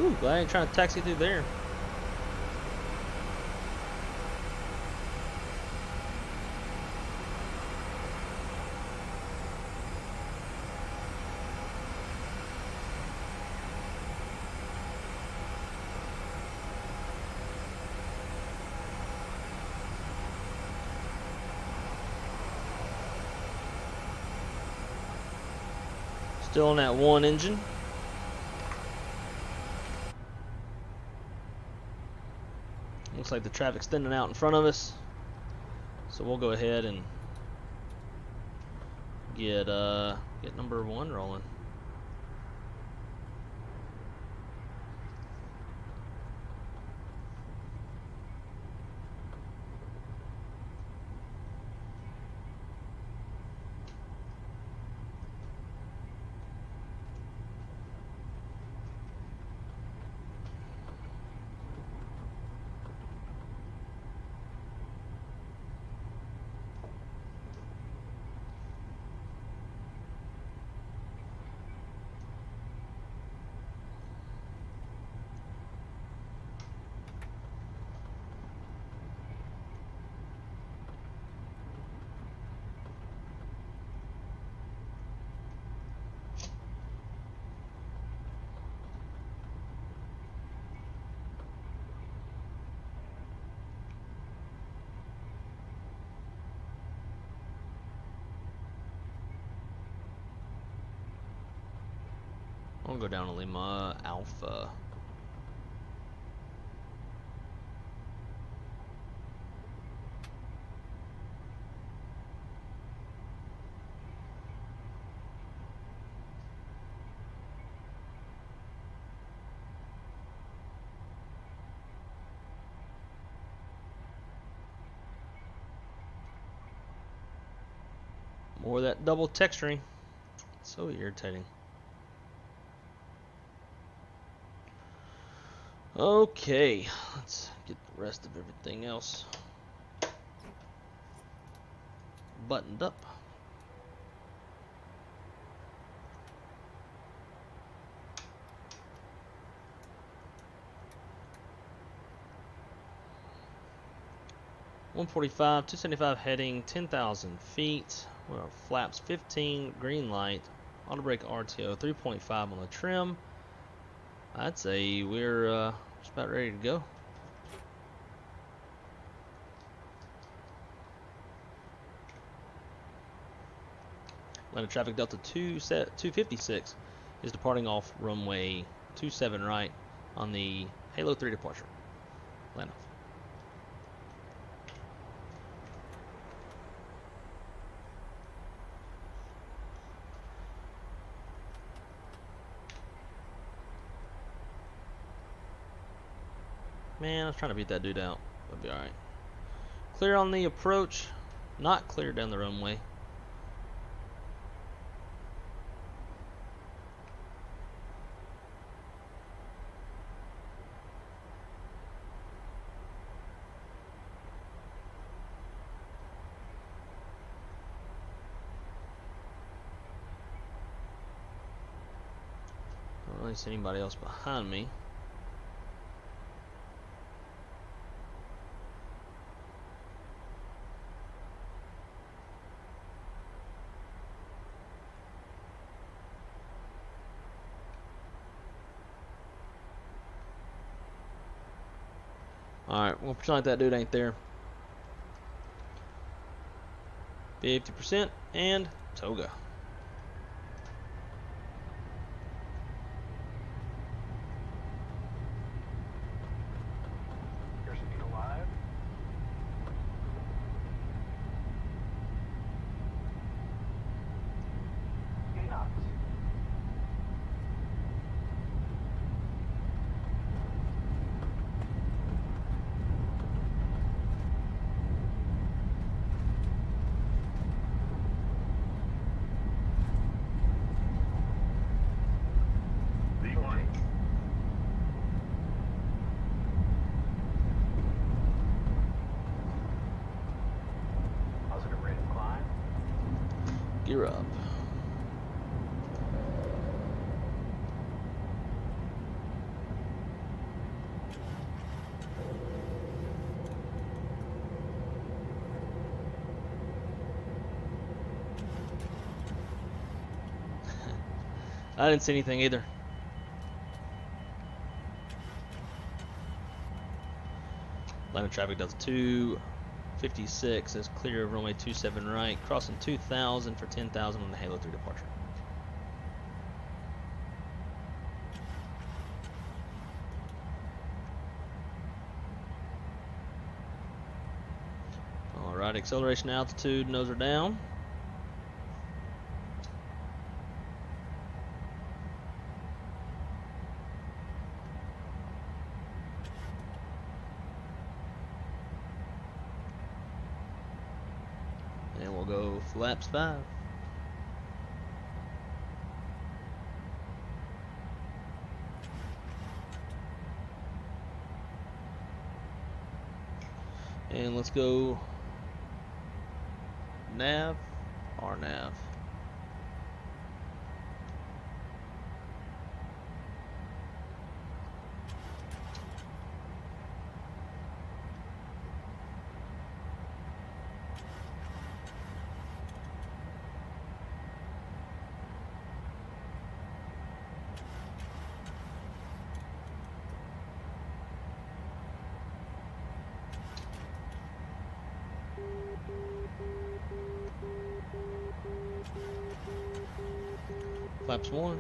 Ooh, glad I ain't trying to taxi through there. Still on that one engine. Looks like the traffic's thinning out in front of us. So we'll go ahead and get number 1 rolling. I'll go down to Lima Alpha. More of that double texturing. So irritating. Okay, let's get the rest of everything else buttoned up. .145, 275 heading, 10,000 feet. We're on flaps 15, green light, auto brake RTO, 3.5 on the trim. I'd say we're just about ready to go. Atlanta traffic Delta 256 is departing off runway 27 right on the Halo 3 departure. Atlanta. Man, I was trying to beat that dude out. That'll be alright. Clear on the approach. Not clear down the runway. Don't really see anybody else behind me. Alright, we'll pretend like that dude ain't there. 50% and toga. Ksrq alive. V-nav. Positive rate of climb. Gear up. I didn't see anything either. Line of traffic does 256 is clear of runway 27 right, crossing 2000 for 10,000 on the Halo 3 departure. Alright, acceleration altitude, nose are down. And we'll go flaps 5. And let's go nav, RNAV. Flaps 1.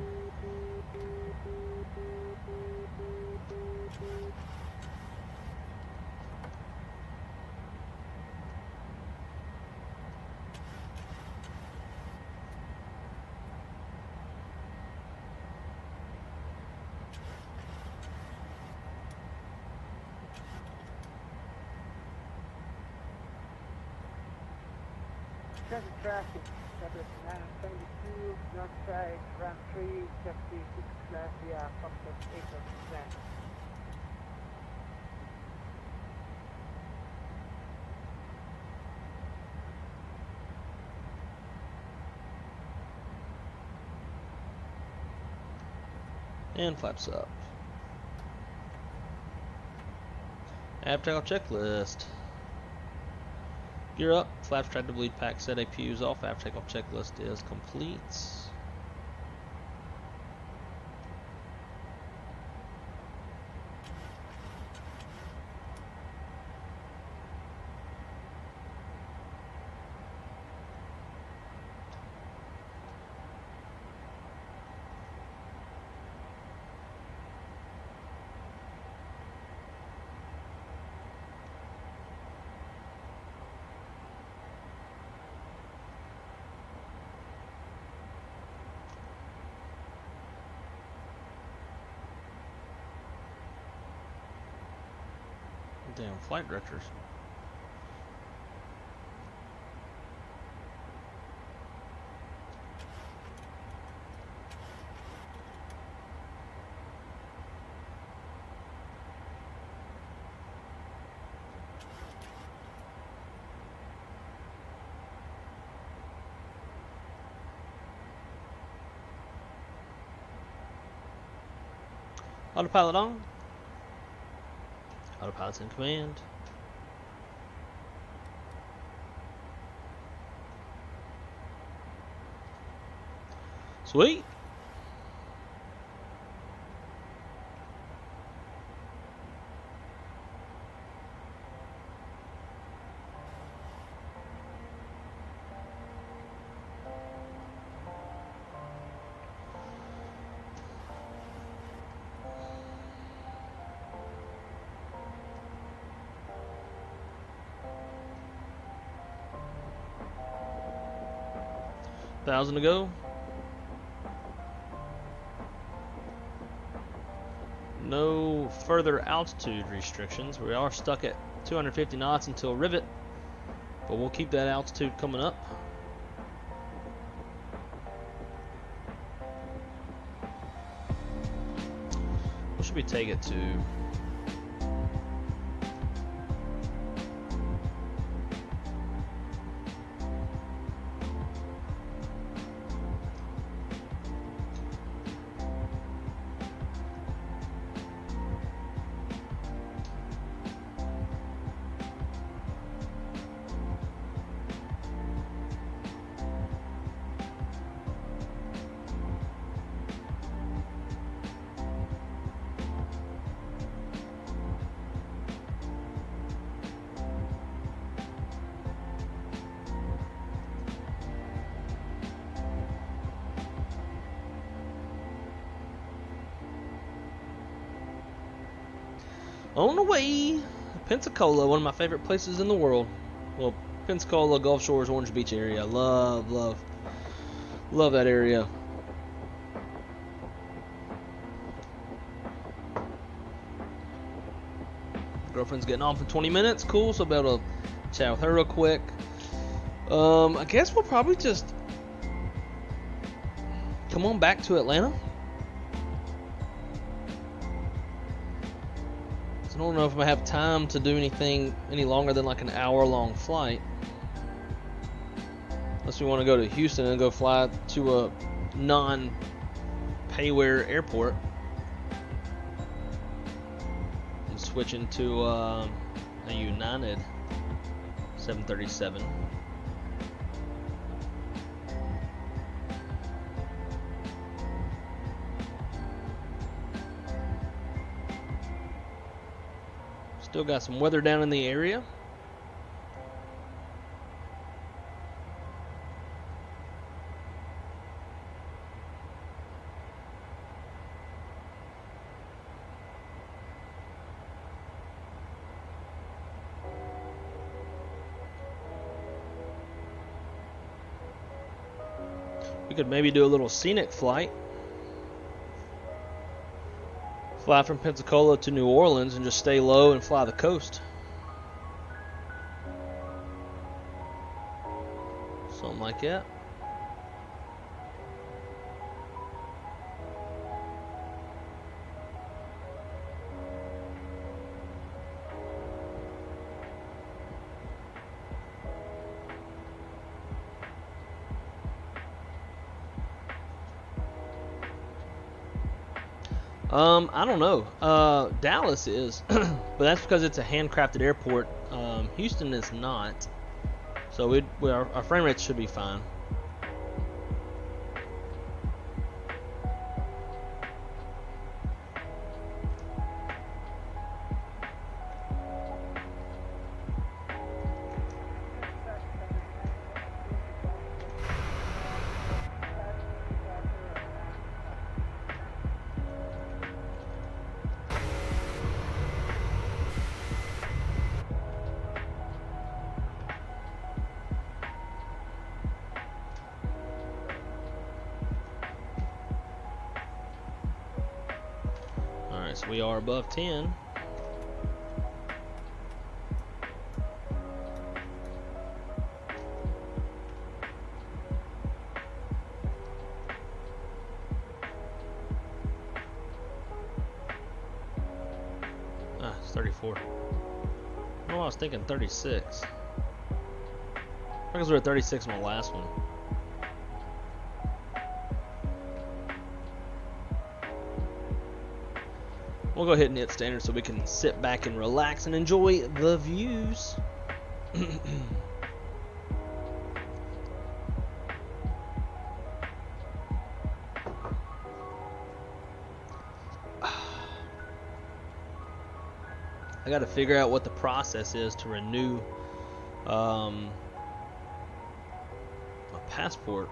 Traffic, W972, north side, round 3, Taxi 6 class via Cockpit 8%. And flaps up. App takeoff checklist. Gear up, flaps tried to bleed pack, set APUs off, after takeoff checklist is complete. Damn flight directors. Autopilot on. Autopilot's in command. Sweet. $1,000 to go. No further altitude restrictions. We are stuck at 250 knots until Rivet, but we'll keep that altitude coming up. What should we take it to? On the way, Pensacola, one of my favorite places in the world. Well, Pensacola, Gulf Shores, Orange Beach area. Love that area. Girlfriend's getting off in 20 minutes. Cool, so I'll be able to chat with her real quick. I guess we'll probably just come on back to Atlanta. I don't know if I'm gonna have time to do anything any longer than like an hour-long flight. Unless we want to go to Houston and go fly to a non-payware airport. And switch into a United 737. Still got some weather down in the area. We could maybe do a little Scenic flight. Fly from Pensacola to New Orleans and just stay low and fly the coast. Something like that. I don't know. Dallas is, but that's because it's a handcrafted airport. Houston is not. So our frame rates should be fine. So we are above 10. It's 34. Oh, I was thinking 36. Because we were at 36 on my last one. We'll go ahead and hit standard so we can sit back and relax and enjoy the views. I got to figure out what the process is to renew a passport.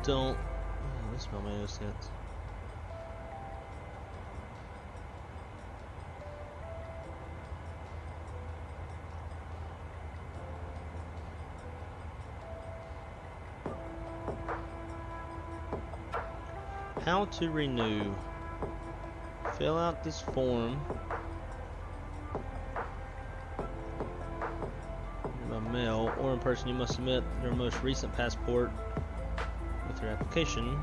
don't. Oh, this don't make no sense. How to renew. Fill out this form by mail or in person. You must submit your most recent passport with your application.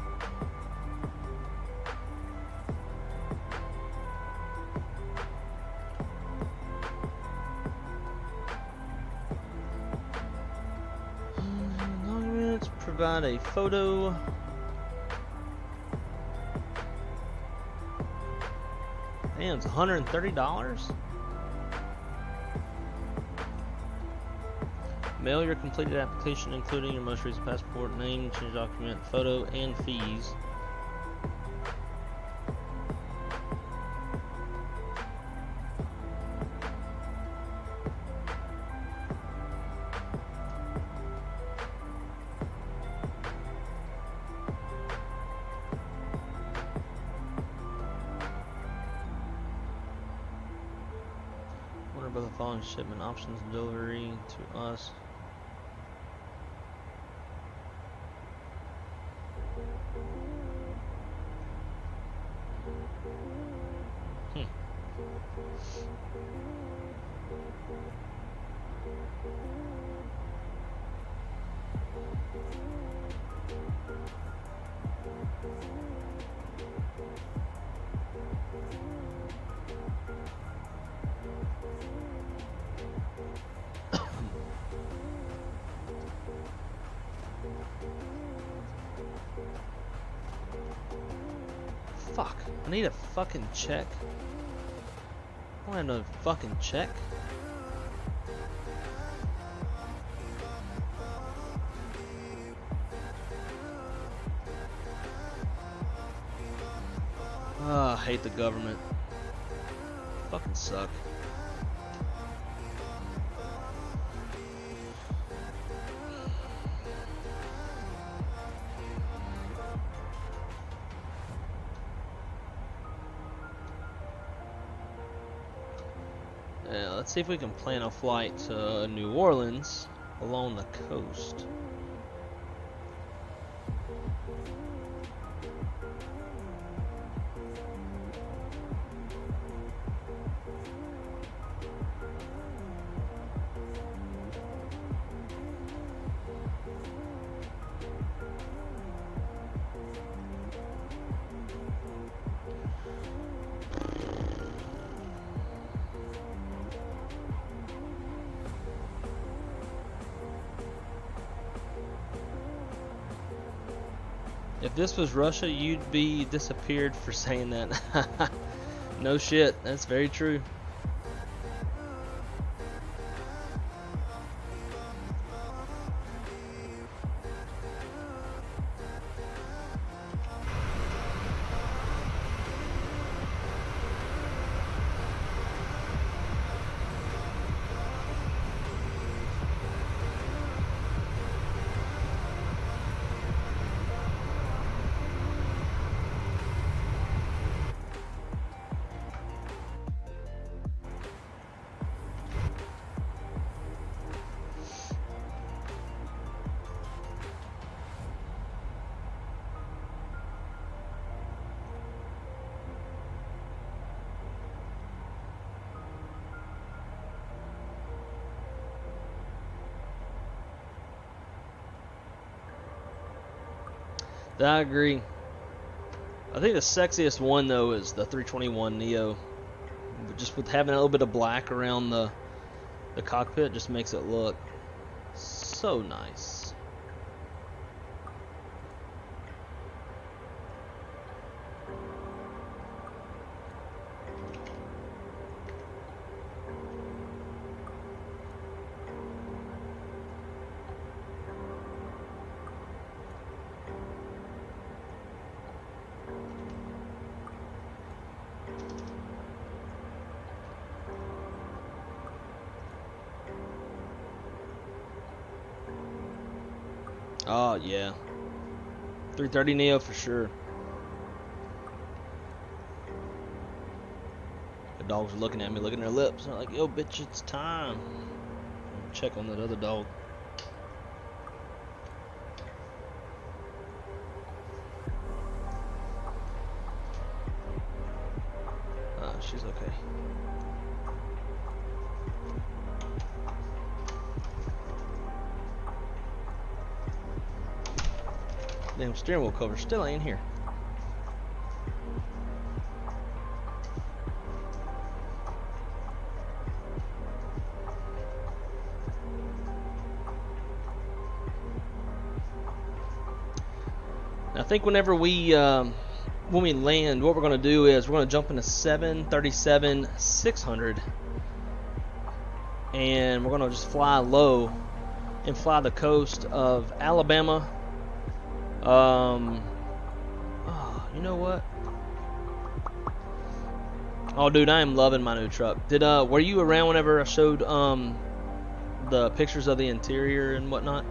Documents, provide a photo. Damn, it's $130? Mail your completed application, including your most recent passport, name, change document, photo, and fees. About the following shipment options, delivery to us. Fuck, I need a fucking check. I don't have no fucking check. I hate the government. Fucking suck. Let's see if we can plan a flight to New Orleans along the coast. If this was Russia, you'd be disappeared for saying that. No shit, that's very true. I agree. I think the sexiest one though is the 321 Neo. Just with having a little bit of black around the cockpit just makes it look so nice. Oh, yeah. 330 Neo for sure. The dogs are looking at me, licking their lips. They're like, yo, bitch, it's time. Check on that other dog. She's okay. Damn steering wheel cover still ain't here. I think whenever we when we land, what we're going to do is we're going to jump into 737-600 and we're going to just fly low and fly the coast of Alabama. Oh, you know what? Oh, dude, I am loving my new truck. Were you around whenever I showed the pictures of the interior and whatnot?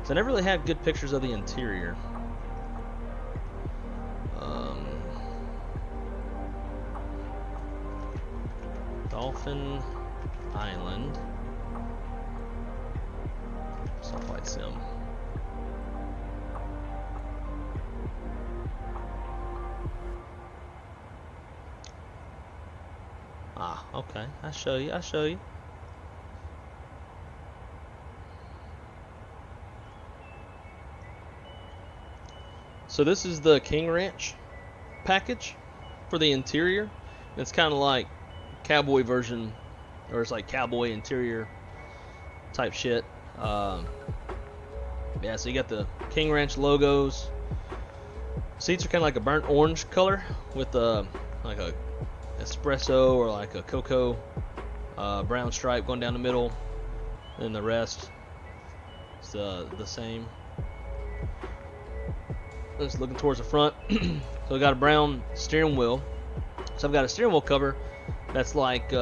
So I never really had good pictures of the interior. Dauphin Island. Flight sim. Ah, okay. I'll show you. So this is the King Ranch package for the interior. It's kind of like cowboy version, or it's like cowboy interior type shit. Yeah, so you got the King Ranch logos. Seats are kind of like a burnt orange color with like a espresso or like a cocoa brown stripe going down the middle, and the rest is the same. Just looking towards the front. So we got a brown steering wheel. So I've got a steering wheel cover that's like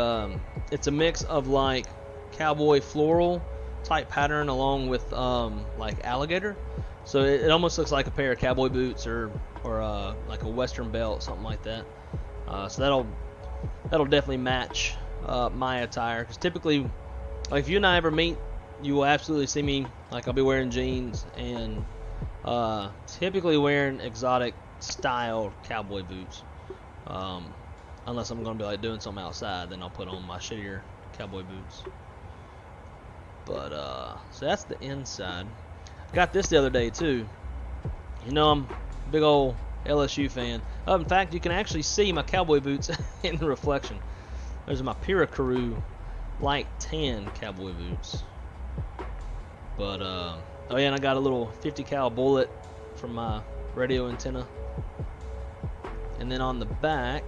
it's a mix of like cowboy floral type pattern along with like alligator. So it almost looks like a pair of cowboy boots or like a western belt, something like that. So that'll definitely match my attire, because typically, like if you and I ever meet, you will absolutely see me, like I'll be wearing jeans and typically wearing exotic style cowboy boots. Unless I'm gonna be like doing something outside, then I'll put on my shittier cowboy boots. But so that's the inside. Got this the other day too. You know, I'm a big old LSU fan. In fact, you can actually see my cowboy boots in the reflection. Those are my Ksrq light tan cowboy boots. But oh yeah, and I got a little 50 cal bullet from my radio antenna. And then on the back,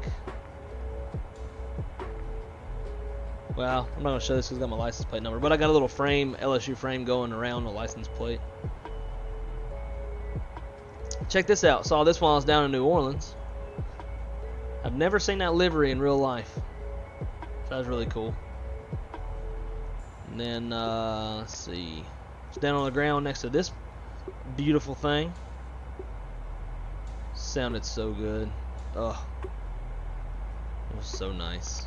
well, I'm not going to show this because I got my license plate number, but I got a little frame, LSU frame going around the license plate. Check this out. Saw this while I was down in New Orleans. I've never seen that livery in real life. So that was really cool. And then, let's see. It's down on the ground next to this beautiful thing. Sounded so good. Ugh. It was so nice.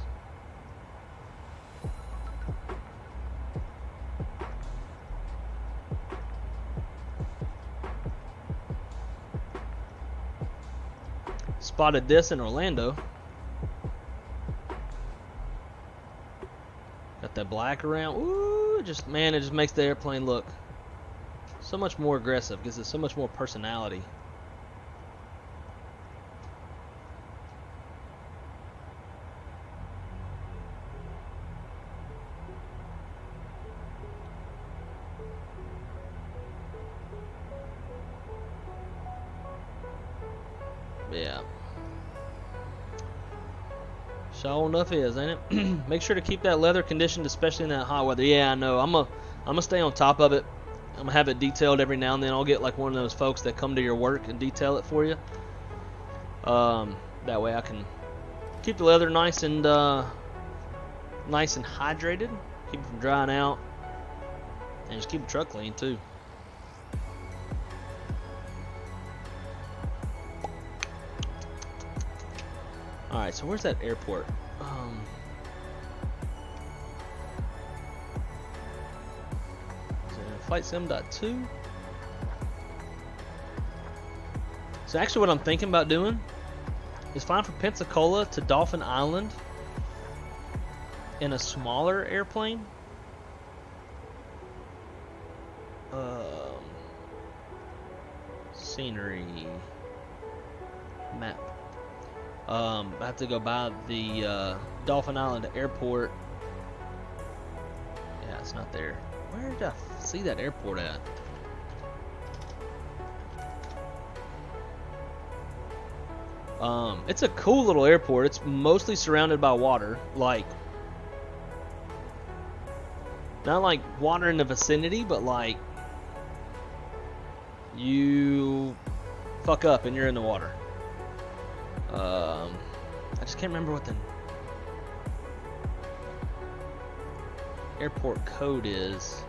Spotted this in Orlando. Got that black around. Ooh, it just makes the airplane look so much more aggressive. Gives it so much more personality. Yeah. Sure enough is, ain't it? Make sure to keep that leather conditioned, especially in that hot weather. Yeah, I know. I'm gonna stay on top of it. I'm gonna have it detailed every now and then. I'll get like one of those folks that come to your work and detail it for you. That way I can keep the leather nice and hydrated, keep it from drying out, and just keep the truck clean too. Alright, so where's that airport? Is it Flight Sim.2? So actually what I'm thinking about doing is flying from Pensacola to Dauphin Island in a smaller airplane. Scenery map. I have to go by the Dauphin Island airport. Yeah, it's not there. Where did I see that airport at? It's a cool little airport. It's mostly surrounded by water, like not like water in the vicinity, but like you fuck up and you're in the water. I just can't remember what the airport code is.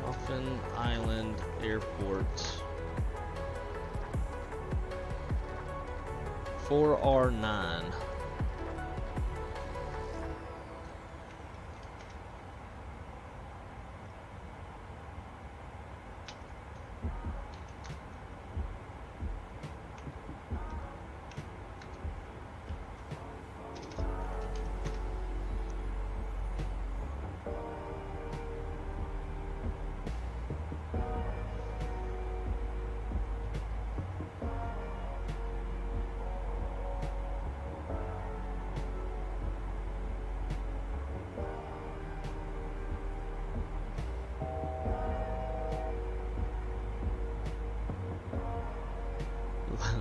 Dauphin Island Airport. 4R9.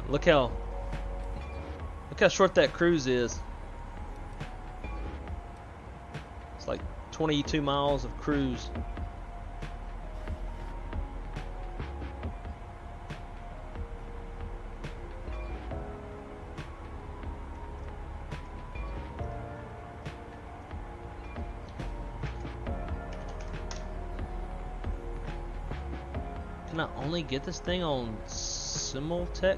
Look how short that cruise is. It's like 22 miles of cruise. Can I only get this thing on Simultech?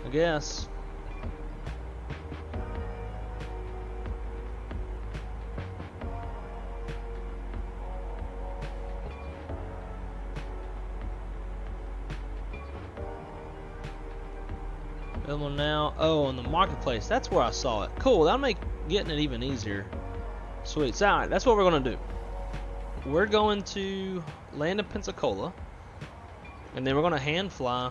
I guess. Available now. Oh, on the marketplace. That's where I saw it. Cool. That'll make getting it even easier. Sweet. So, alright, that's what we're gonna do. We're going to land in Pensacola, and then we're gonna hand fly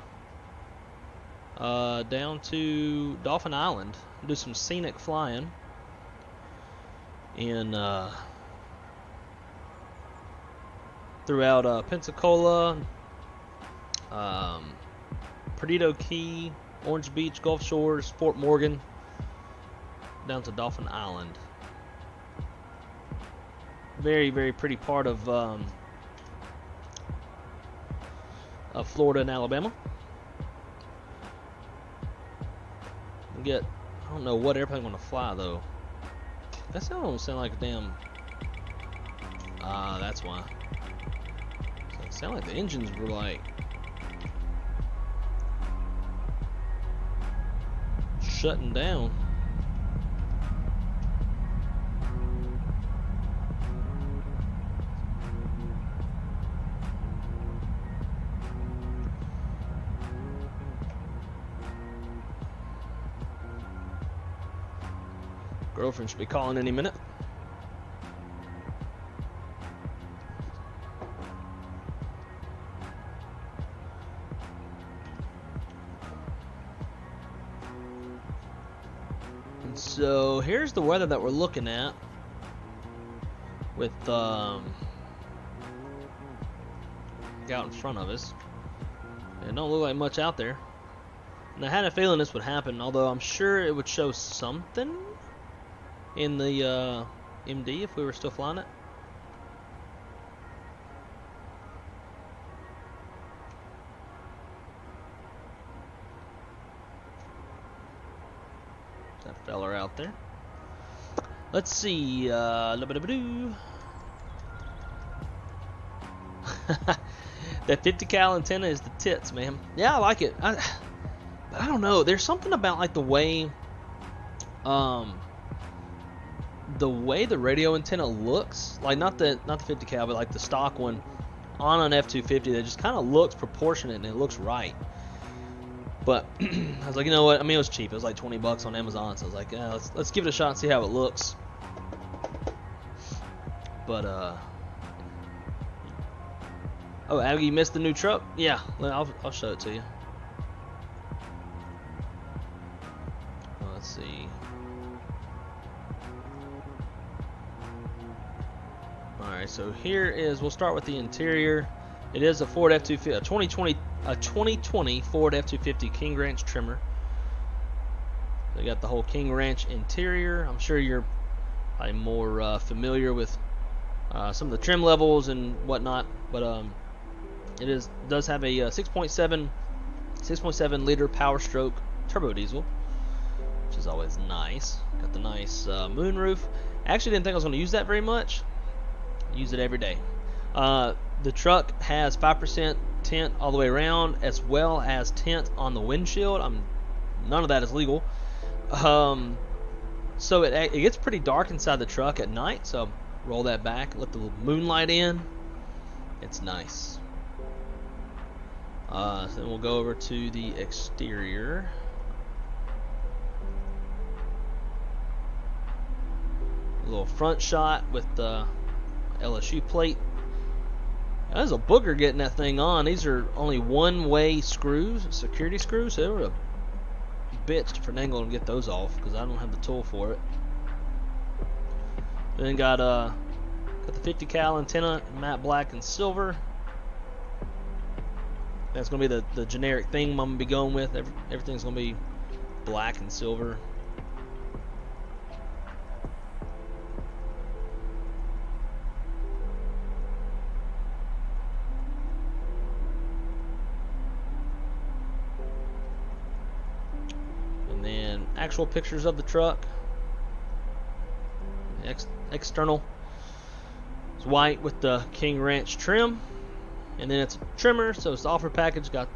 down to Dauphin Island, do some scenic flying in throughout Pensacola, Perdido Key, Orange Beach, Gulf Shores, Fort Morgan, down to Dauphin Island. Very, very pretty part of Florida and Alabama. I don't know what airplane I'm gonna fly though. That don't sound like a damn. That's why. It sounded like the engines were like shutting down. Girlfriend should be calling any minute. And so here's the weather that we're looking at with out in front of us. It don't look like much out there. And I had a feeling this would happen, although I'm sure it would show something in the MD if we were still flying it. That feller out there. Let's see. That 50 cal antenna is the tits, man. Yeah, I like it. But I don't know. There's something about like the way the radio antenna looks, like not the 50 cal, but like the stock one on an F250 that just kind of looks proportionate and it looks right. But I was like, you know what? I mean, it was cheap. It was like 20 bucks on Amazon, so I was like, yeah, let's give it a shot and see how it looks. But oh, Abby, you missed the new truck? Yeah, I'll show it to you. Let's see. Alright, so here is, we'll start with the interior. It is a Ford F250, a 2020 Ford F250 King Ranch trimmer. They got the whole King Ranch interior. I'm sure you're probably more familiar with some of the trim levels and whatnot, but it does have a 6.7 liter Power Stroke turbo diesel, which is always nice. Got the nice moonroof. I actually didn't think I was going to use that very much. I use it every day. The truck has 5% tint all the way around, as well as tint on the windshield. None of that is legal. So it gets pretty dark inside the truck at night. So roll that back, let the moonlight in. It's nice. So then we'll go over to the exterior. A little front shot with the LSU plate. Now, there's a booger getting that thing on. These are only one-way screws, security screws. So they were a bitch to finagle and get those off because I don't have the tool for it. Then got the 50 cal antenna in matte black and silver. That's gonna be the generic theme I'm gonna be going with. Everything's gonna be black and silver. And then actual pictures of the truck. External. It's white with the King Ranch trim. And then it's a trimmer, so it's the offer package. Got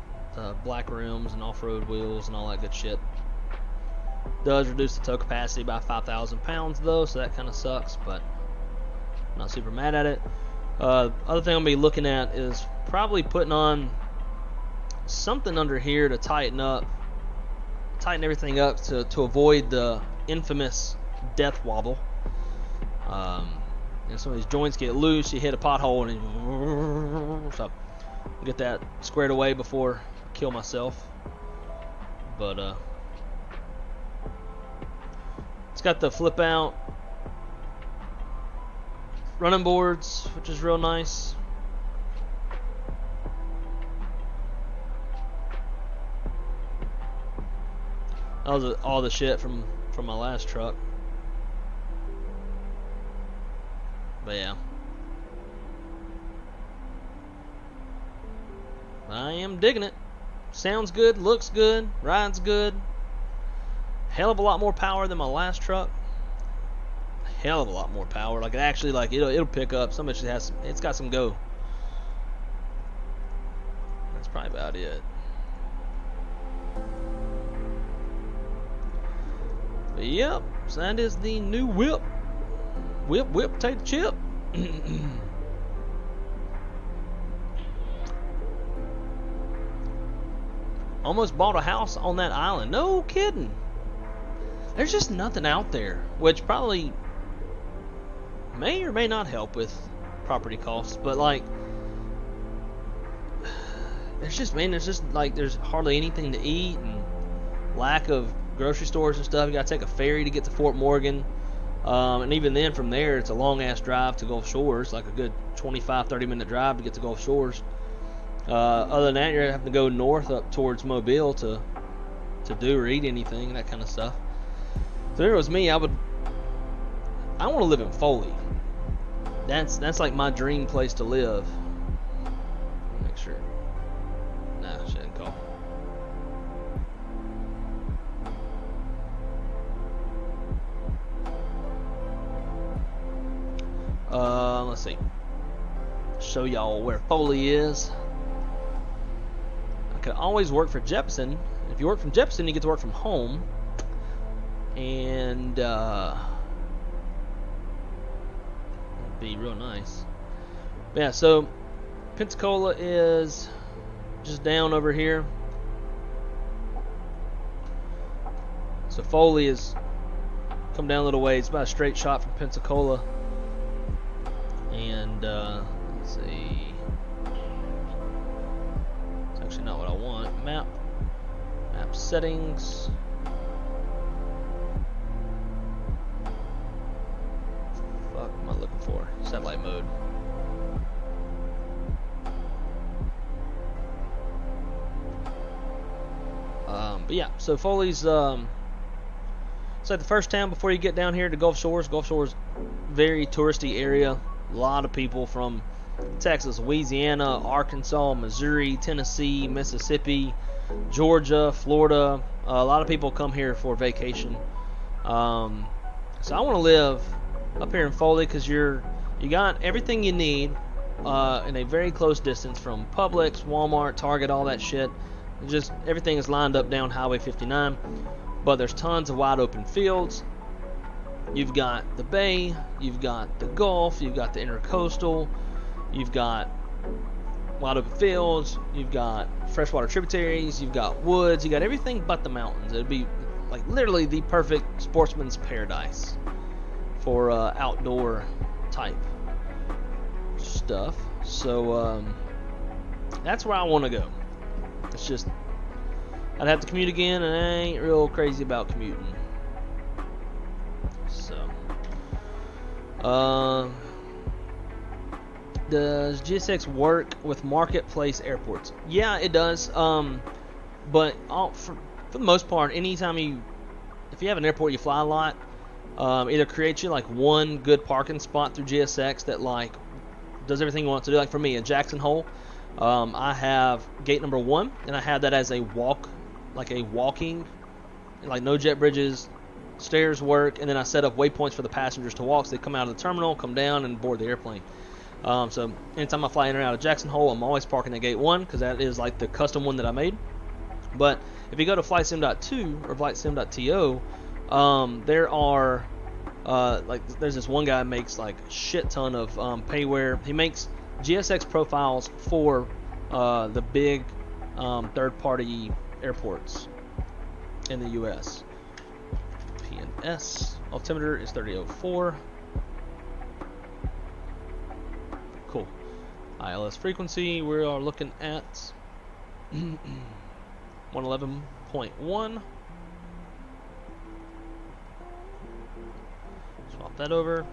black rims and off-road wheels and all that good shit. Does reduce the tow capacity by 5,000 pounds though, so that kind of sucks, but I'm not super mad at it. Other thing I'm gonna be looking at is probably putting on something under here to tighten everything up to avoid the infamous death wobble. And some of these joints get loose, you hit a pothole, and so get that squared away before I kill myself. But it's got the flip out running boards, which is real nice. That was all the shit from my last truck. But yeah, I am digging it. Sounds good, looks good, rides good. Hell of a lot more power than my last truck. Hell of a lot more power. Like, actually, like it'll pick up. So much it's got some go. That's probably about it. But yep, so that is the new whip. Whip, take the chip. Almost bought a house on that island. No kidding. There's just nothing out there, which probably may or may not help with property costs. But like, there's hardly anything to eat, and lack of grocery stores and stuff. You gotta take a ferry to get to Fort Morgan. And even then, from there, it's a long-ass drive to Gulf Shores, like a good 25-30 minute drive to get to Gulf Shores. Other than that, you're having to go north up towards Mobile to do or eat anything, that kind of stuff. So if it was me, I want to live in Foley. That's like my dream place to live. Make sure. Nah, she didn't call. Let's see. Show y'all where Foley is. I could always work for Jepson. If you work from Jepson, you get to work from home. And that'd be real nice. But yeah, so Pensacola is just down over here. So Foley is come down a little way. It's about a straight shot from Pensacola. And let's see. It's actually not what I want. Map settings. Fuck am I looking for? Satellite mode. But yeah, so Foley's it's like the first town before you get down here to Gulf Shores. Gulf Shores, very touristy area. A lot of people from Texas, Louisiana, Arkansas, Missouri, Tennessee, Mississippi, Georgia, Florida. A lot of people come here for vacation. So I want to live up here in Foley because you got everything you need in a very close distance from Publix, Walmart, Target, all that shit. Just everything is lined up down Highway 59, but there's tons of wide open fields. You've got the bay, you've got the Gulf, you've got the intercoastal, you've got wide open fields, you've got freshwater tributaries, you've got woods, you got everything but the mountains. It'd be like literally the perfect sportsman's paradise for outdoor type stuff. So that's where I want to go. It's just I'd have to commute again, and I ain't real crazy about commuting. So does GSX work with marketplace airports? Yeah, it does. But for the most part, anytime if you have an airport you fly a lot, either creates you like one good parking spot through GSX that like does everything you want to do. Like for me in Jackson Hole, I have gate number 1, and I have that as a walking, like no jet bridges, stairs work, and then I set up waypoints for the passengers to walk. So they come out of the terminal, come down, and board the airplane. So anytime I fly in or out of Jackson Hole, I'm always parking at gate 1 because that is like the custom one that I made. But if you go to flightsim.2 or flightsim.to, there are there's this one guy who makes like a shit ton of payware. He makes GSX profiles for the big third-party airports in the U.S. Kpns altimeter is 3004. Cool. ILS frequency, we are looking at 111.1. Swap that over.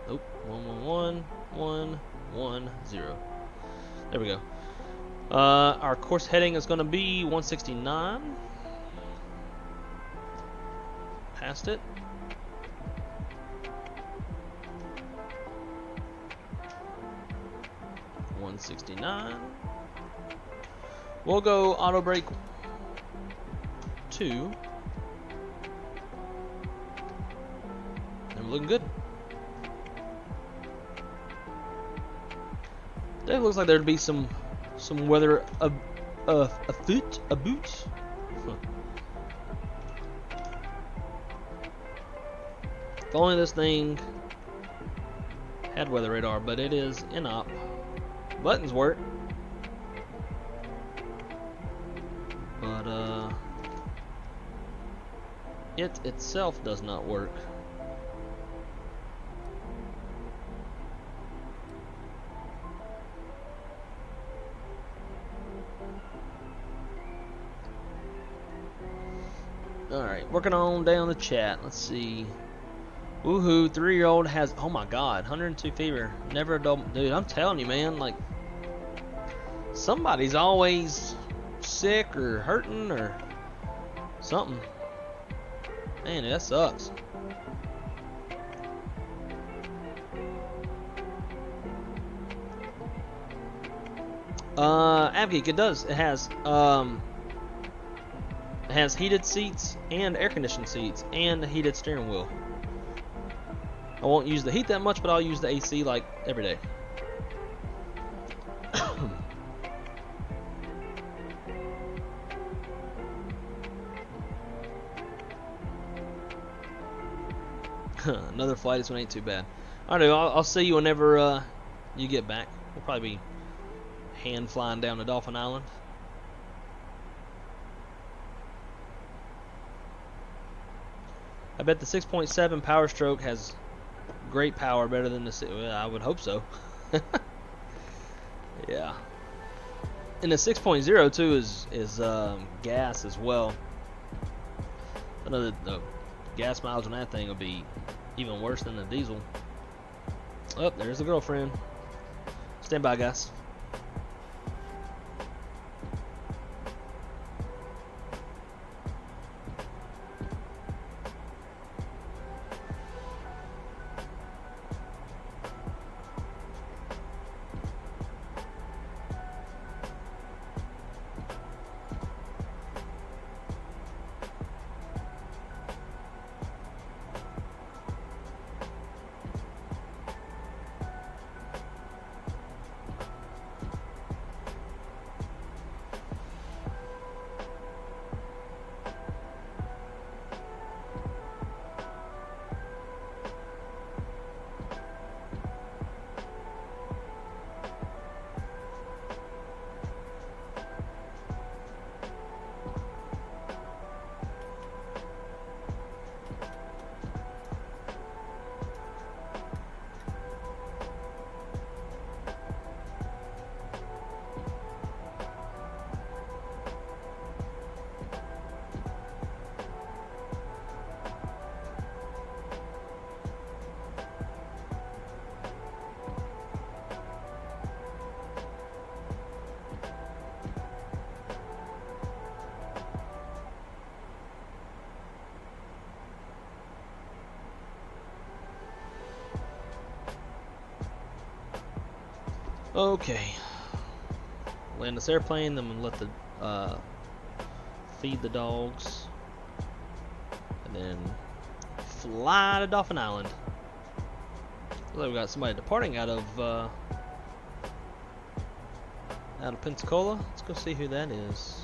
Nope, 111.110. There we go. Our course heading is going to be 169. Passed it. $169. We'll go auto brake 2. And we're looking good. It looks like there'd be some weather afoot. Huh. If only this thing had weather radar, but it is in-op. Buttons work, but it itself does not work. Alright, working on down the chat. Let's see. Woohoo, 3-year-old has, oh my god, 102 fever. Never a dull, dude, I'm telling you, man, like, Somebody's always sick or hurting or something. Man, that sucks. Avgeek, it does. It has heated seats and air conditioned seats and a heated steering wheel. I won't use the heat that much, but I'll use the AC like every day. Another flight, this one ain't too bad. Alright, I'll see you whenever you get back. We'll probably be hand flying down to Dauphin Island. I bet the 6.7 Power Stroke has great power, better than the. Well, I would hope so. Yeah. And the 6.0 too is gas as well. I know that the gas mileage on that thing will be even worse than the diesel. Oh, there's the girlfriend. Stand by, guys. Okay, land this airplane, then we'll let the feed the dogs, and then fly to Dauphin Island. Looks like we got somebody departing out of Pensacola. Let's go see who that is.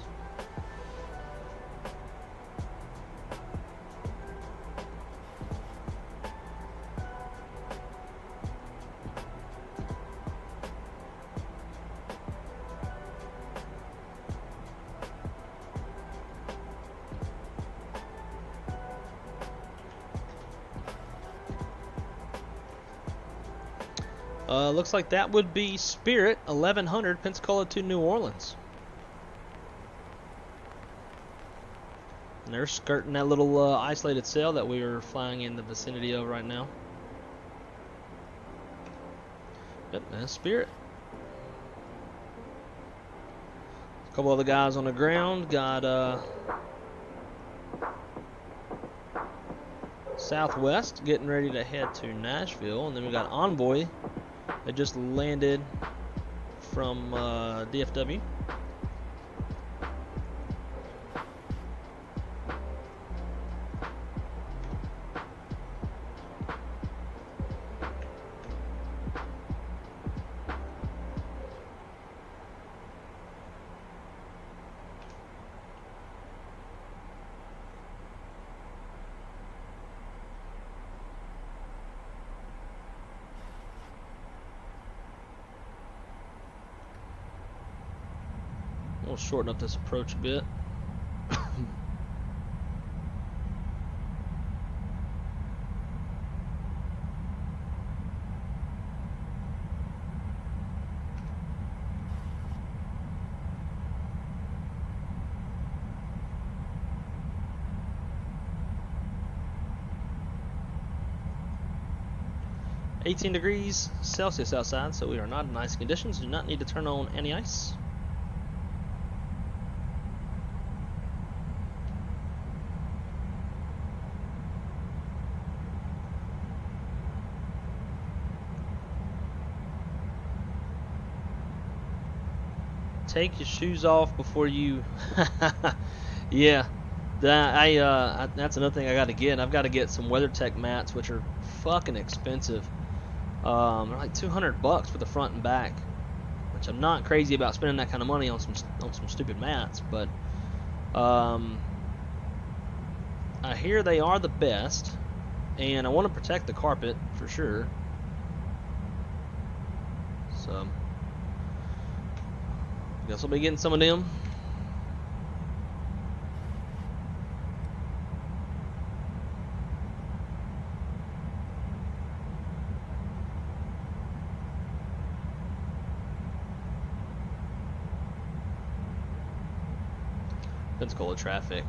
Looks like that would be Spirit 1100 Pensacola to New Orleans. And they're skirting that little isolated sail that we are flying in the vicinity of right now. Yep, that's Spirit. A couple other guys on the ground. Got Southwest getting ready to head to Nashville. And then we got Envoy that just landed from DFW. We'll shorten up this approach a bit. (18 degrees Celsius outside, so we are not in ice conditions. Do not need to turn on any ice. Take your shoes off before you. Yeah, that's another thing I got to get. I've got to get some WeatherTech mats, which are fucking expensive. They're like $200 for the front and back, which I'm not crazy about spending that kind of money on some stupid mats, but I hear they are the best, and I want to protect the carpet for sure. So, guess I'll be getting some of them. Pensacola traffic.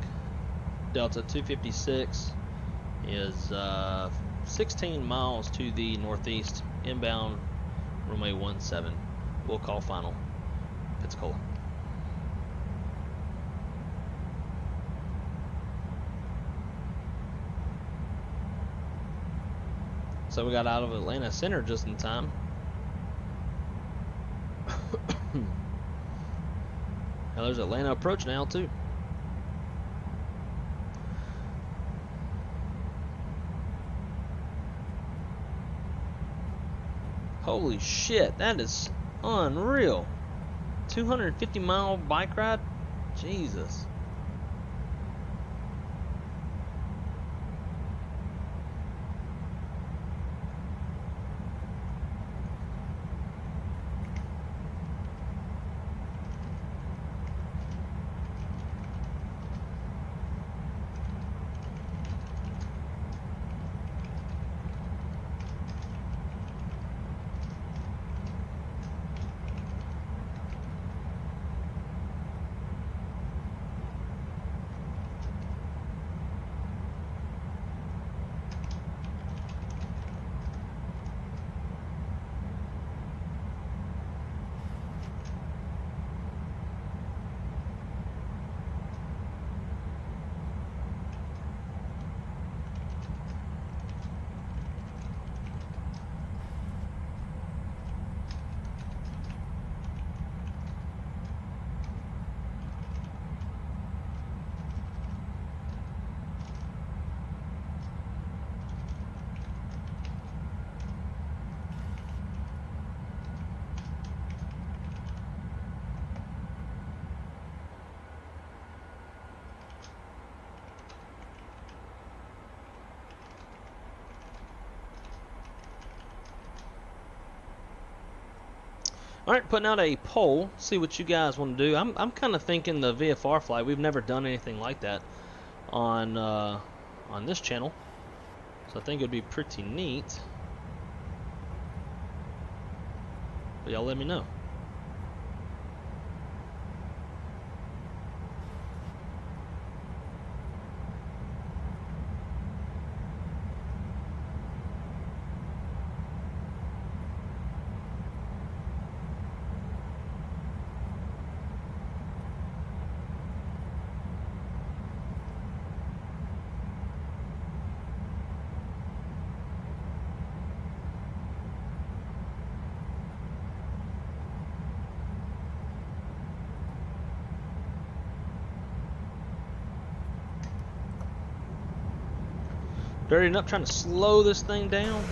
Delta 256 is 16 miles to the northeast, inbound runway 17. We'll call final. Pensacola. So we got out of Atlanta Center just in time. Now there's Atlanta approach now too. Holy shit, that is unreal. 250-mile bike ride? Jesus. Alright, putting out a poll, see what you guys want to do. I'm kind of thinking the VFR flight. We've never done anything like that on this channel, so I think it would be pretty neat. But y'all let me know. Dirtying up, trying to slow this thing down.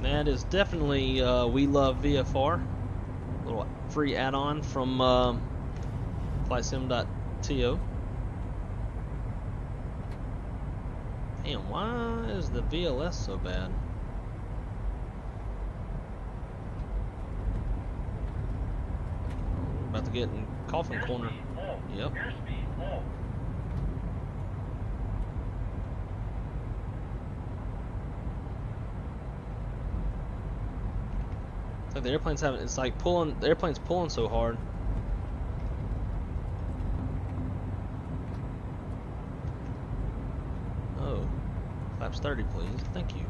That is definitely We Love VFR. Little free add-on from flightsim.to. Damn, why is the VLS so bad? About to get in coffin corner. Yep. It's like the airplane's having, it's like pulling, the airplane's pulling so hard. Oh. Flaps 30, please. Thank you.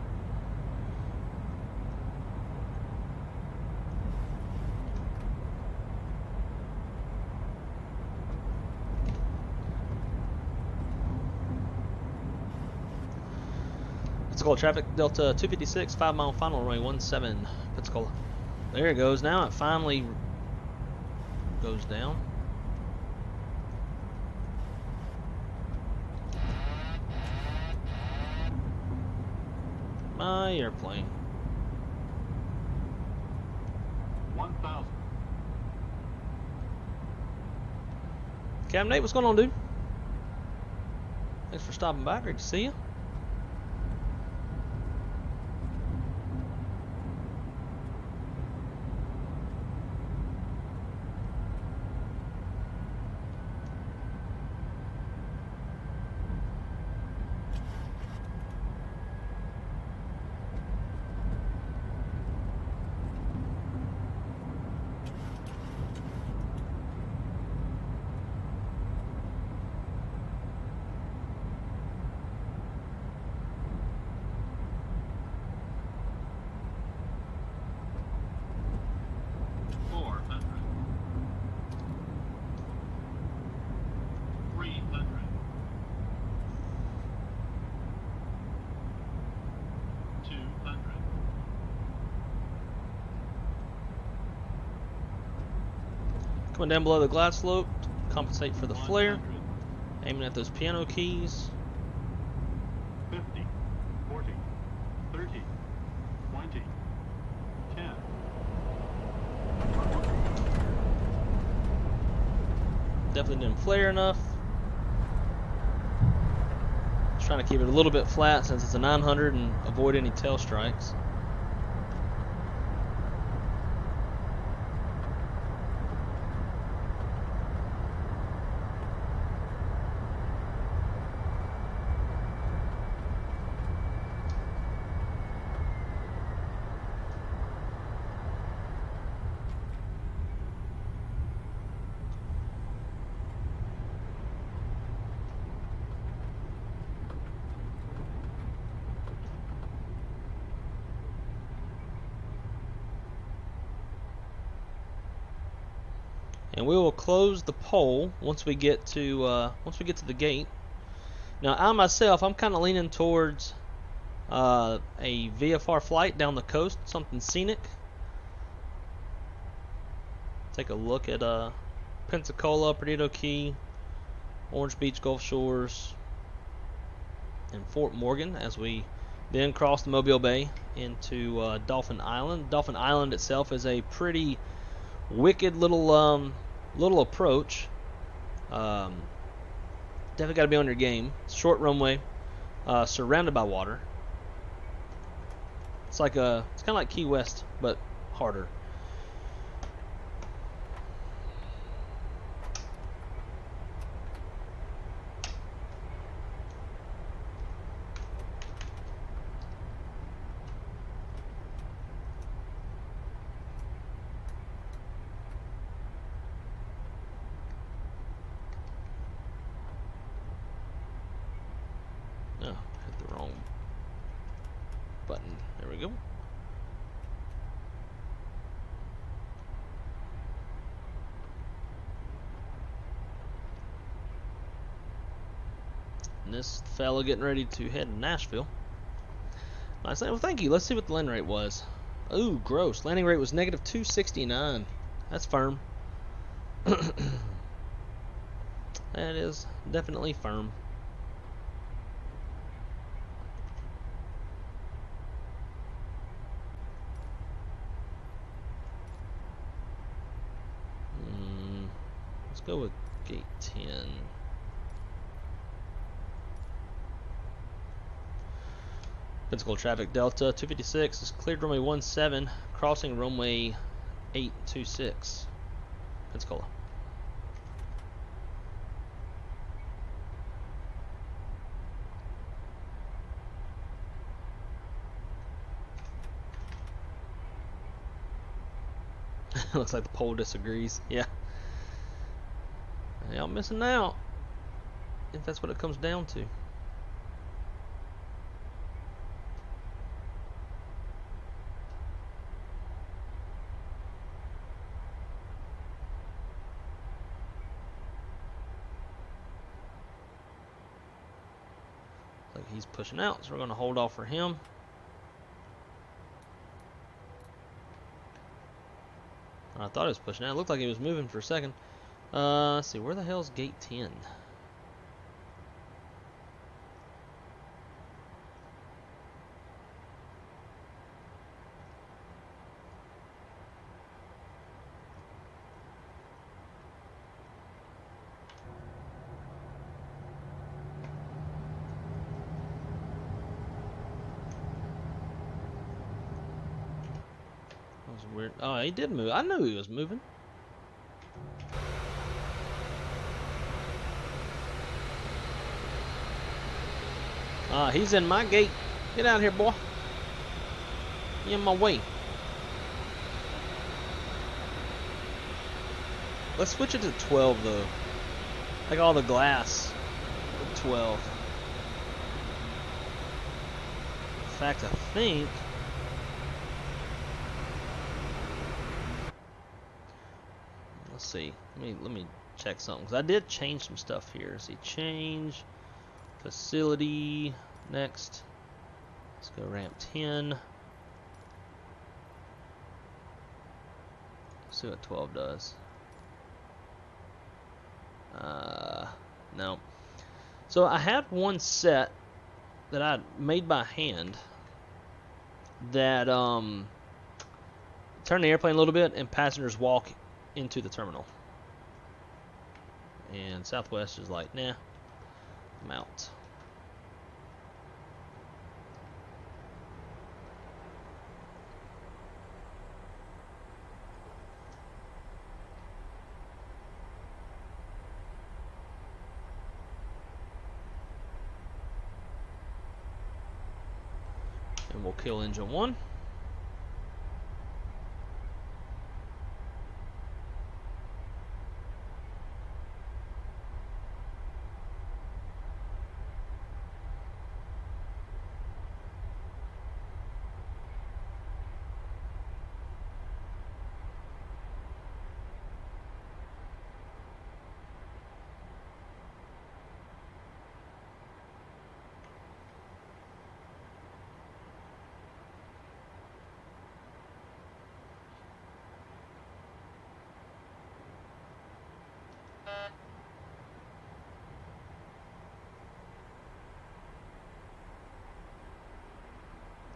Pensacola traffic, Delta 256, 5 mile final runway 17, Pensacola. There it goes. Now it finally goes down. My airplane. 1,000. Captain Nate, what's going on, dude? Thanks for stopping by. Great to see you. Coming down below the glide slope, compensate for the flare. 100, Aiming at those piano keys. 50, 40, 30, 20, 10. Definitely didn't flare enough. Just trying to keep it a little bit flat since it's a 900 and avoid any tail strikes. And we will close the pole once we get to the gate. Now, I myself, I'm kind of leaning towards a VFR flight down the coast, something scenic. Take a look at Pensacola, Perdido Key, Orange Beach, Gulf Shores, and Fort Morgan as we then cross the Mobile Bay into Dauphin Island. Dauphin Island itself is a pretty wicked little approach. Definitely got to be on your game. Short runway, surrounded by water. It's kind of like Key West, but harder. Button. There we go. And this fella getting ready to head to Nashville. Nice. Well, thank you. Let's see what the landing rate was. Ooh, gross. Landing rate was negative 269. That's firm. That is definitely firm. Let's go with gate 10. Pensacola traffic, Delta 256 is cleared runway 17, crossing runway 826. Pensacola. Looks like the pole disagrees. Yeah. Y'all missing out, if that's what it comes down to. Like he's pushing out, so we're going to hold off for him. I thought he was pushing out. It looked like he was moving for a second. Let's see, where the hell's gate 10? That was weird. Oh, he did move. I knew he was moving. He's in my gate. Get out of here, boy. You in my way. Let's switch it to 12, though. Like all the glass. 12. In fact, I think... Let's see. Let me check something. Because I did change some stuff here. Let's see. Change. Facility. Next. Let's go ramp 10. See what 12 does. No. So I had one set that I made by hand that turn the airplane a little bit and passengers walk into the terminal. And Southwest is like, nah, I'm out. And we'll kill engine 1.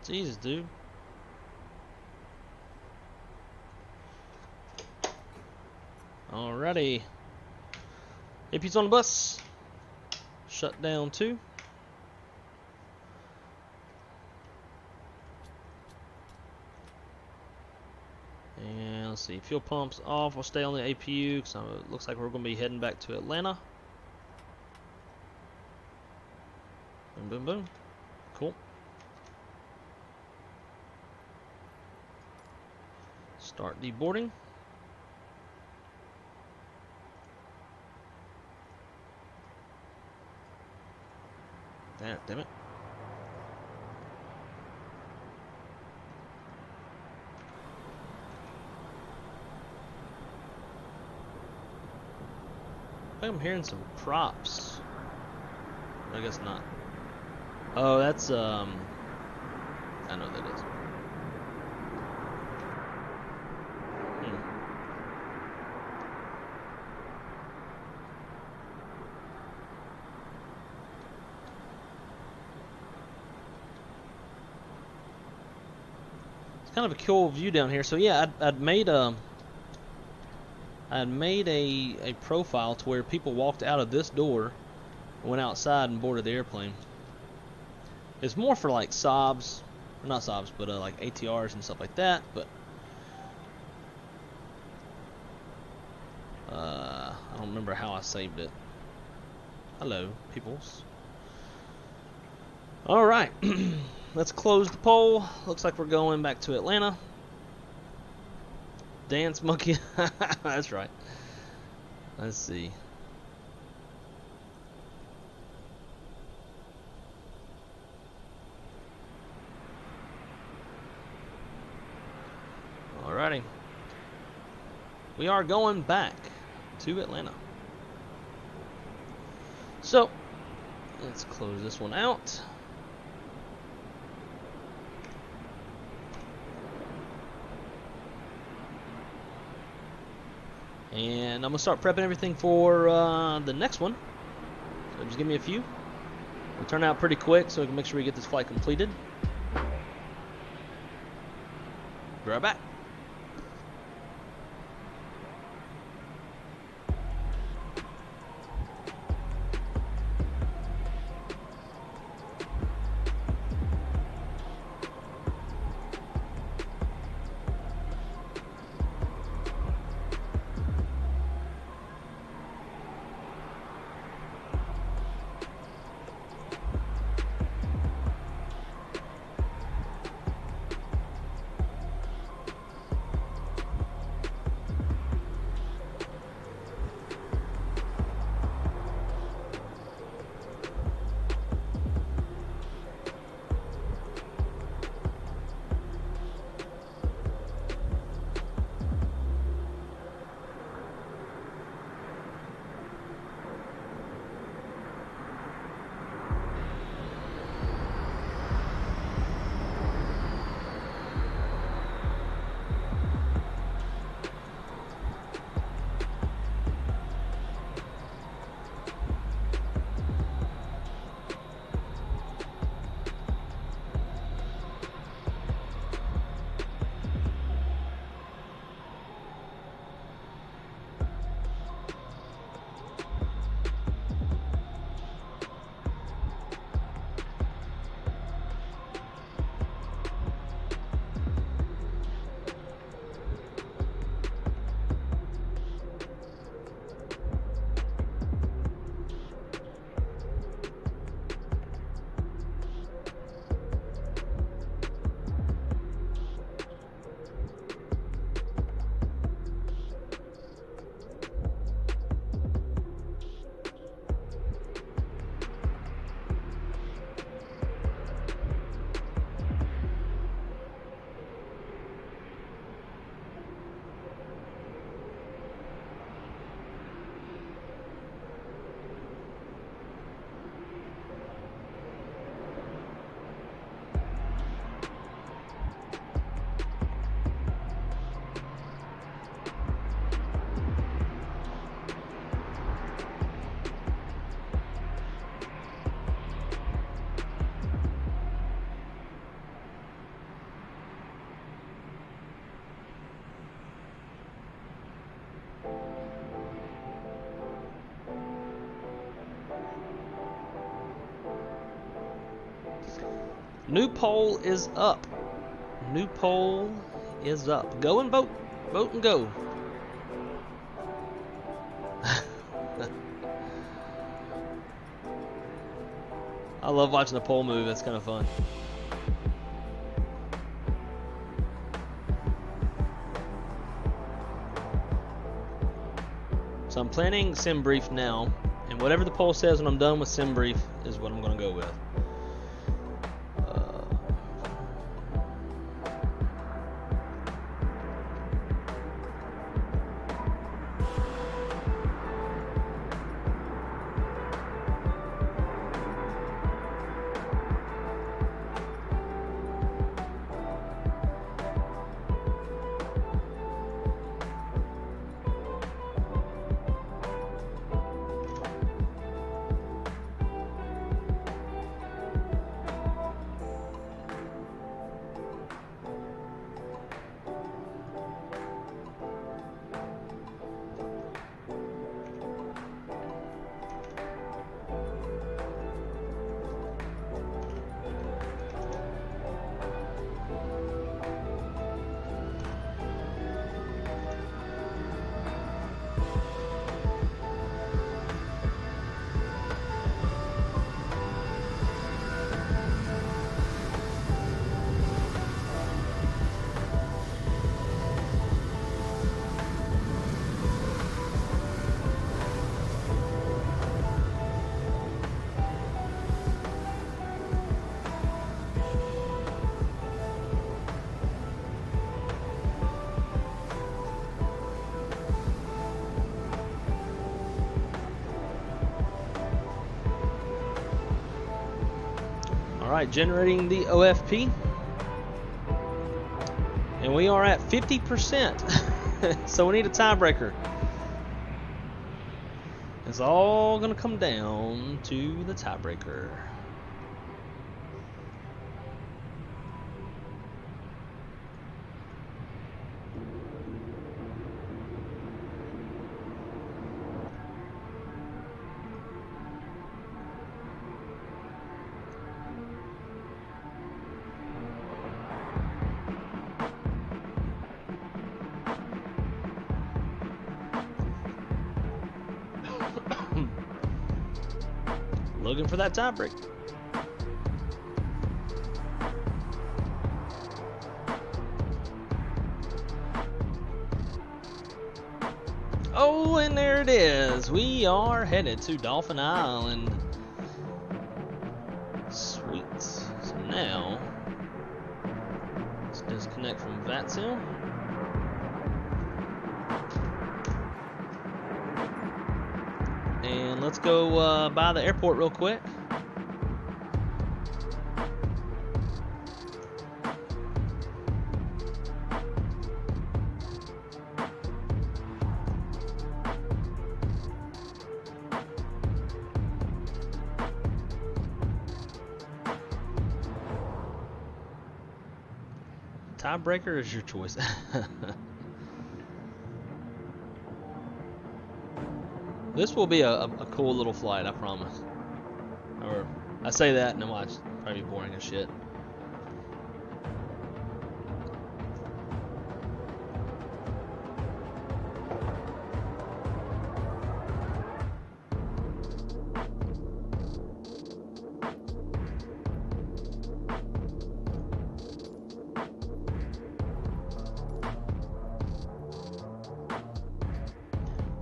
Jesus, dude. Alrighty. AP's on the bus. Shut down 2. And let's see. Fuel pumps off. We'll stay on the APU because it looks like we're going to be heading back to Atlanta. Boom, boom, boom. Cool. Start deboarding. Damn it. I think I'm hearing some props. I guess not. Oh, that's I know what that is. Kind of a cool view down here. So yeah, I'd made a profile to where people walked out of this door, went outside and boarded the airplane. It's more for like SOBs, or not SOBs, but like ATRs and stuff like that. But I don't remember how I saved it. Hello, peoples. All right. Let's close the poll. Looks like we're going back to Atlanta. Dance monkey. That's right. Let's see. Alrighty. We are going back to Atlanta. So, let's close this one out. And I'm going to start prepping everything for the next one. So just give me a few. We'll turn out pretty quick so we can make sure we get this flight completed. Be right back. New pole is up. New pole is up. Go and vote. Vote and go. I love watching the pole move. It's kind of fun. So I'm planning sim brief now, and whatever the poll says when I'm done with sim brief is what I'm going to go with. Alright, generating the OFP. And we are at 50%. So we need a tiebreaker. It's all gonna come down to the tiebreaker. Looking for that tiebreak. Oh, and there it is. We are headed to Dauphin Island. Sweet. So now, let's disconnect from VATSIL. And let's go by the airport real quick. Tiebreaker is your choice. This will be a cool little flight, I promise. Or, I say that and then watch, probably boring as shit.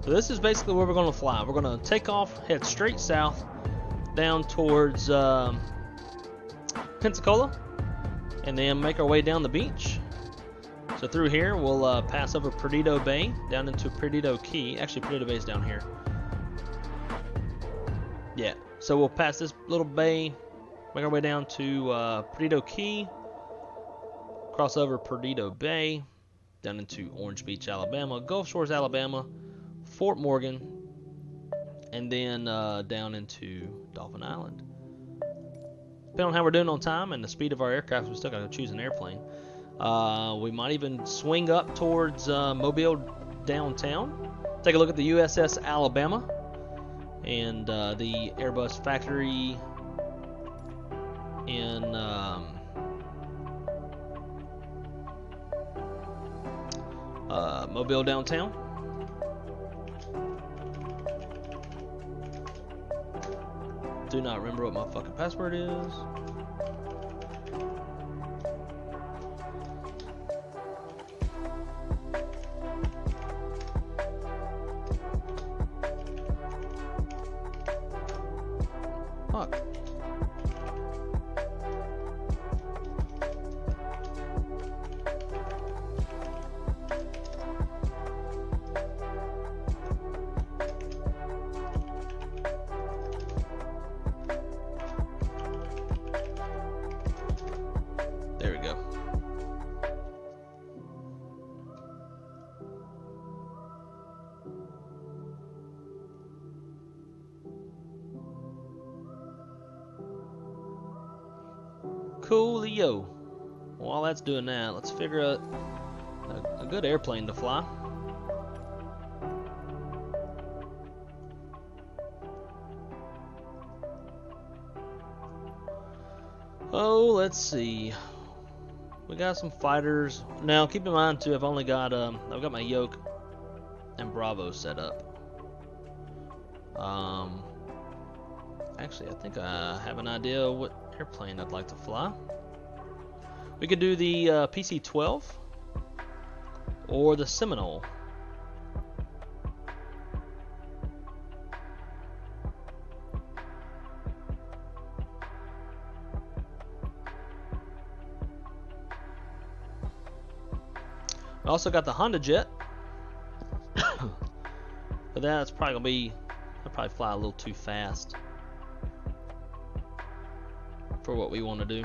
So this is basically where we're going to fly. We're going to take off, head straight south, down towards Pensacola, and then make our way down the beach. So through here, we'll pass over Perdido Bay, down into Perdido Key. Actually, Perdido Bay is down here. Yeah, so we'll pass this little bay, make our way down to Perdido Key, cross over Perdido Bay, down into Orange Beach, Alabama, Gulf Shores, Alabama, Fort Morgan, and then down into Dauphin Island. Depending on how we're doing on time and the speed of our aircraft, we still got to choose an airplane. We might even swing up towards Mobile downtown. Take a look at the USS Alabama and the Airbus factory in Mobile downtown. Do not remember what my fucking password is. Fuck. There we go. Coolio. While that's doing that, let's figure out a good airplane to fly. Oh, let's see. We got some fighters. Now, keep in mind too, I've got my yoke and Bravo set up. Actually, I think I have an idea what airplane I'd like to fly. We could do the PC-12 or the Seminole. I also got the Honda Jet, but that's probably gonna be, I'll probably fly a little too fast for what we want to do.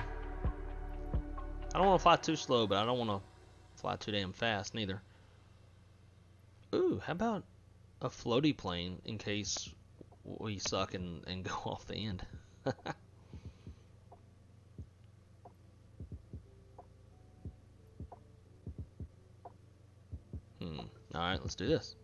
I don't want to fly too slow, but I don't want to fly too damn fast neither. Ooh, how about a floaty plane in case we suck and go off the end. Alright, let's do this.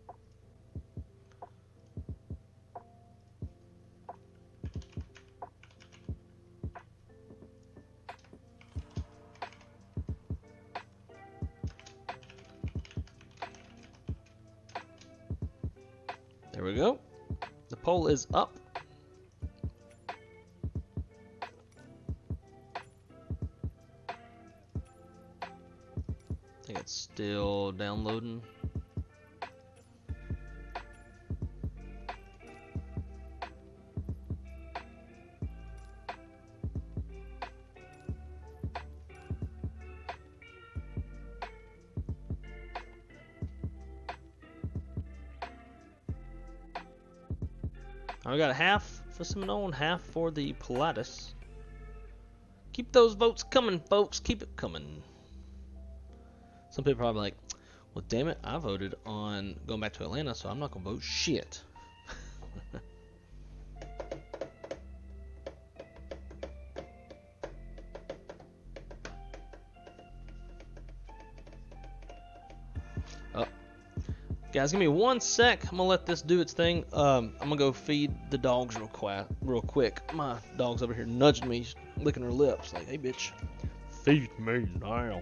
There we go. The pole is up. I think it's still downloading. I got a half for Seminole and half for the Pilatus. Keep those votes coming, folks. Keep it coming. Some people are probably like, well, damn it, I voted on going back to Atlanta, so I'm not going to vote shit. Oh. Guys, give me 1 sec. I'm going to let this do its thing. I'm going to go feed the dogs real quick. My dog's over here nudging me, licking her lips. Like, hey, bitch, feed me now.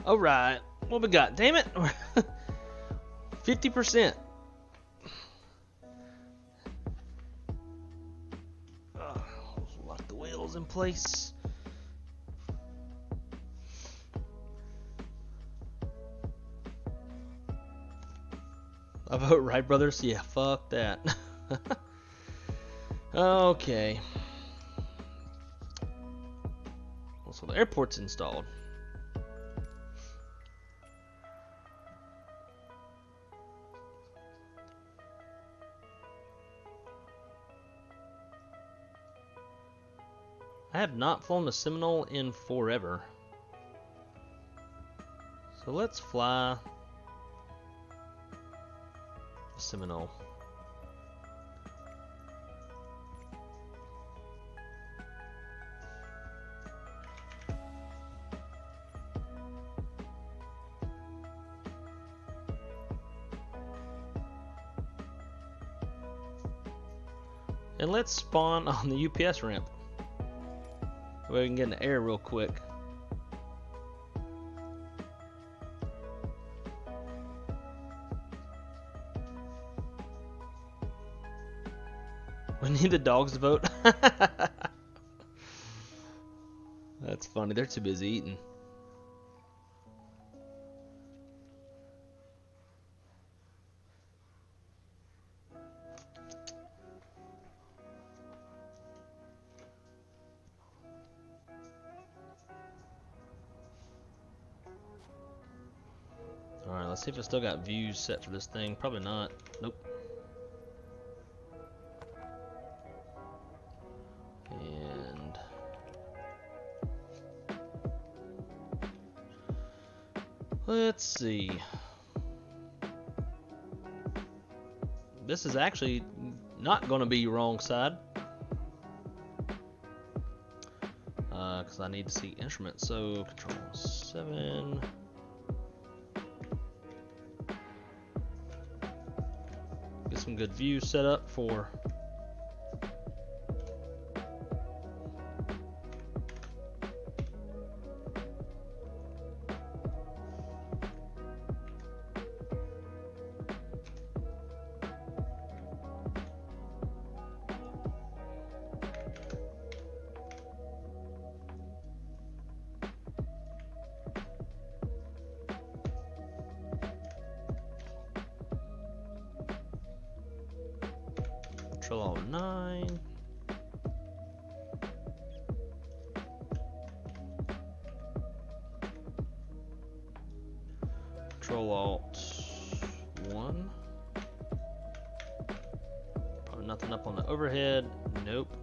Alright, what we got? Damn it! 50%. Lock the wheels in place. I vote right, brothers? Yeah, fuck that. Okay. So the airport's installed. I have not flown the Seminole in forever. So let's fly the Seminole. And let's spawn on the UPS ramp. We can get in the air real quick. We need the dogs to vote. funny. They're too busy eating. Alright, let's see if I still got views set for this thing. Probably not. Nope. And let's see. This is actually not going to be wrong side. Because I need to see instruments. So, Control 7. Get some good views set up for Control 9. Control Alt 1. Probably nothing up on the overhead. Nope.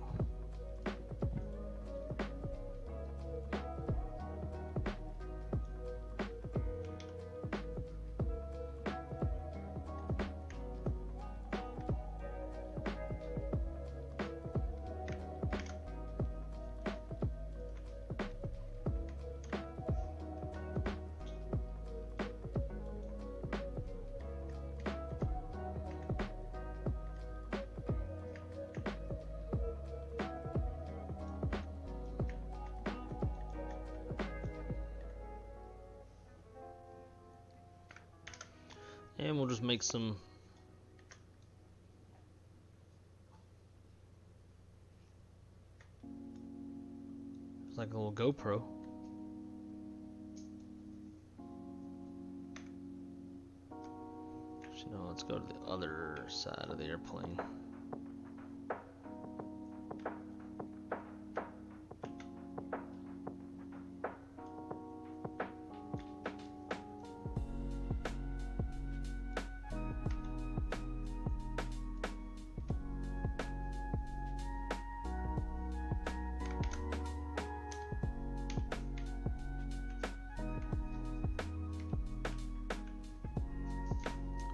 And we'll just make some it's like a little GoPro. Actually, no, let's go to the other side of the airplane.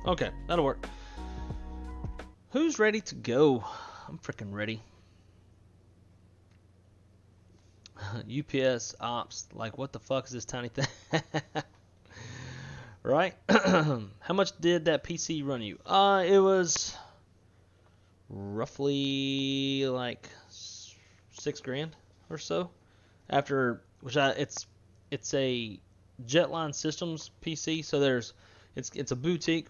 Okay, that'll work. Who's ready to go? I'm freaking ready. UPS ops, like what the fuck is this tiny thing? Right? How much did that PC run you? It was roughly like $6,000 or so. After which it's a Jetline Systems PC, so it's a boutique.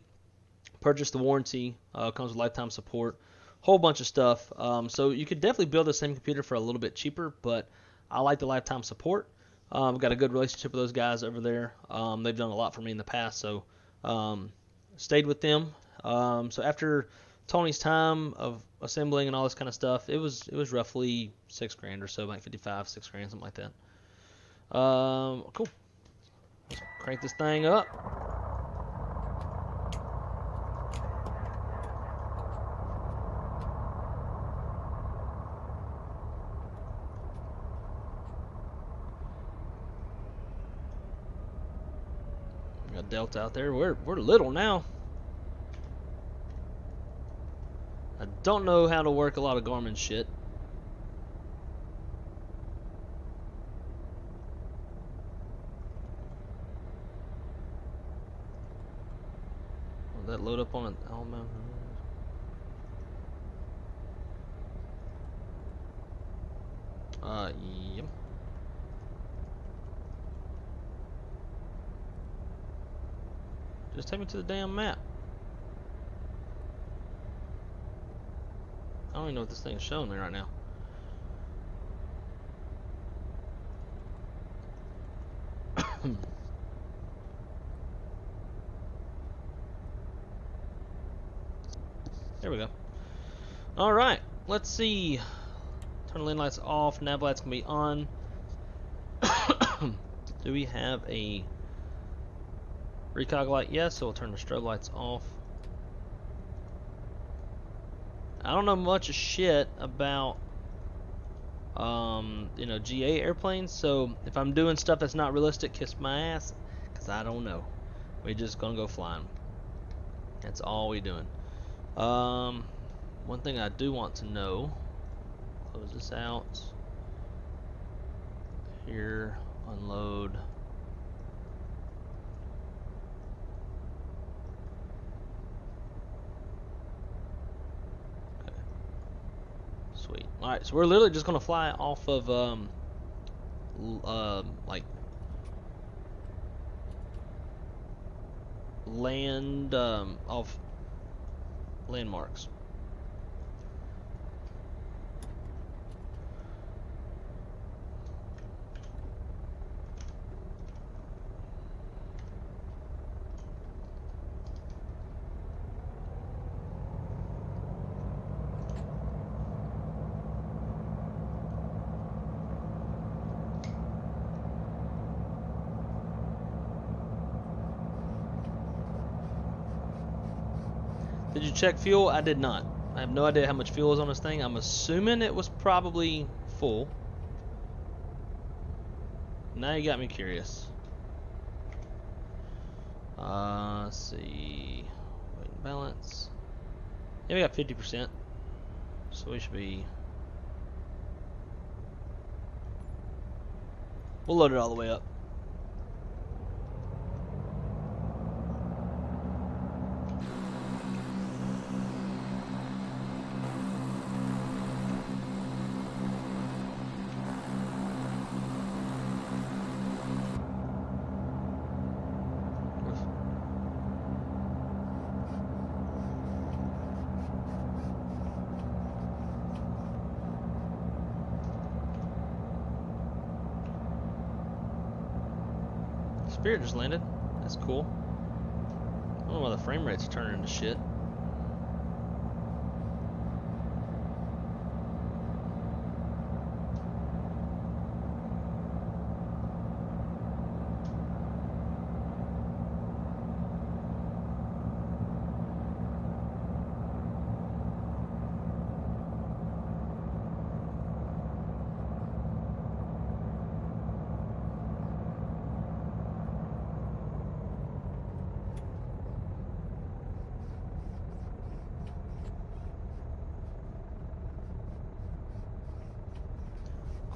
Purchase the warranty, comes with lifetime support, whole bunch of stuff. So you could definitely build the same computer for a little bit cheaper, but I like the lifetime support. I've got a good relationship with those guys over there. They've done a lot for me in the past, so stayed with them. So after Tony's time of assembling and all this kind of stuff, it was roughly $6,000 or so, like 55, $6,000, something like that. Cool. Let's crank this thing up. Got Delta out there. We're little now. I don't know how to work a lot of Garmin shit. Will that load up on it? Oh man. Yep. Just take me to the damn map. I don't even know what this thing's showing me right now. There we go. Alright, let's see. Turn the lane lights off, nav lights can be on. Do we have a recog light? Yes, so we'll turn the strobe lights off. I don't know much of shit about you know, GA airplanes, so if I'm doing stuff that's not realistic, kiss my ass, because I don't know. We're just gonna go flying. That's all we doing. One thing I do want to know, close this out. Here, unload. Okay. Sweet. Alright, so we're literally just gonna fly off of like land off landmarks. Did you check fuel? I did not. I have no idea how much fuel is on this thing. I'm assuming it was probably full. Now you got me curious. Let's see. Weight and balance. Yeah, we got 50%. So we should be... We'll load it all the way up. Spirit just landed. That's cool. I don't know why the frame rate's turning to shit.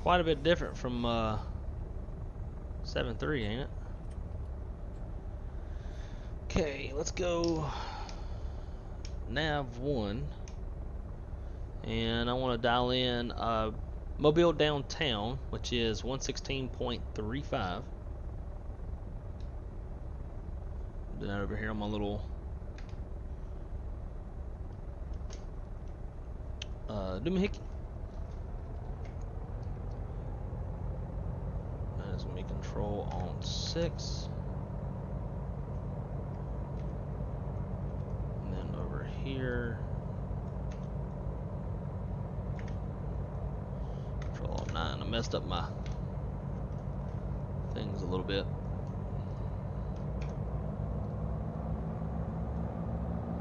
Quite a bit different from 7.3, ain't it? Okay, let's go nav 1, and I want to dial in Mobile downtown, which is 116.35. Do that over here on my little doohickey. That is going to be control on 6. And then over here, control on 9. I messed up my things a little bit.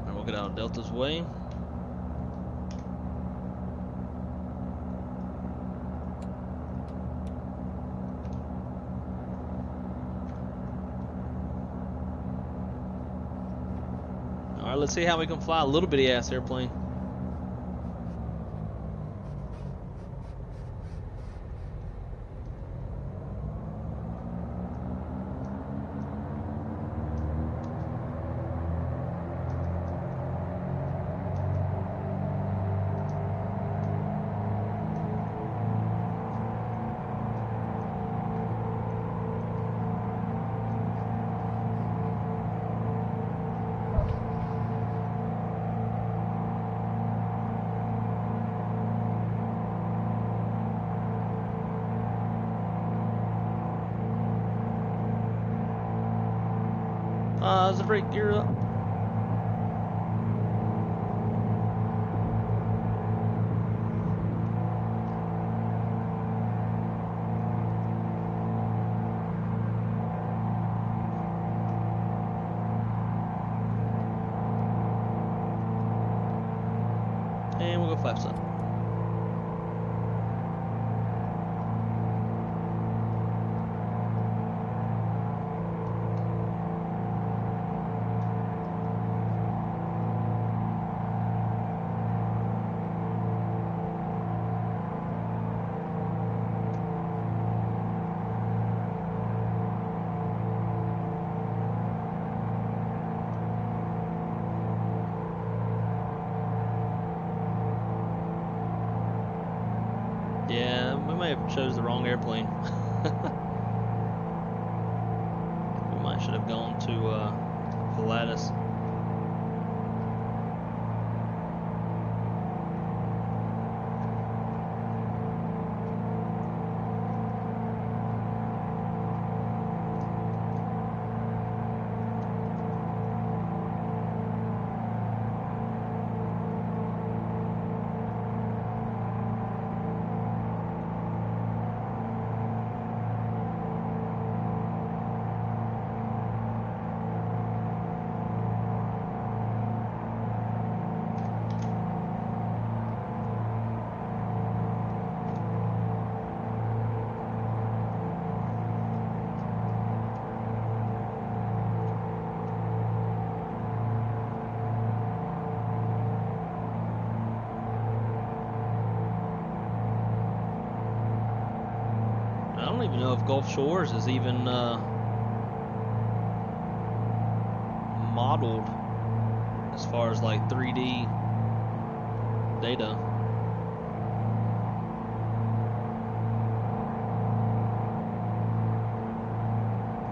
And we'll get out of Delta's way. Alright, let's see how we can fly a little bitty ass airplane. Is the brake gear up? And we'll go flaps up. Yeah, we may have chose the wrong airplane. We might should have gone to Pilatus. I don't even know if Gulf Shores is even modeled as far as like 3D data.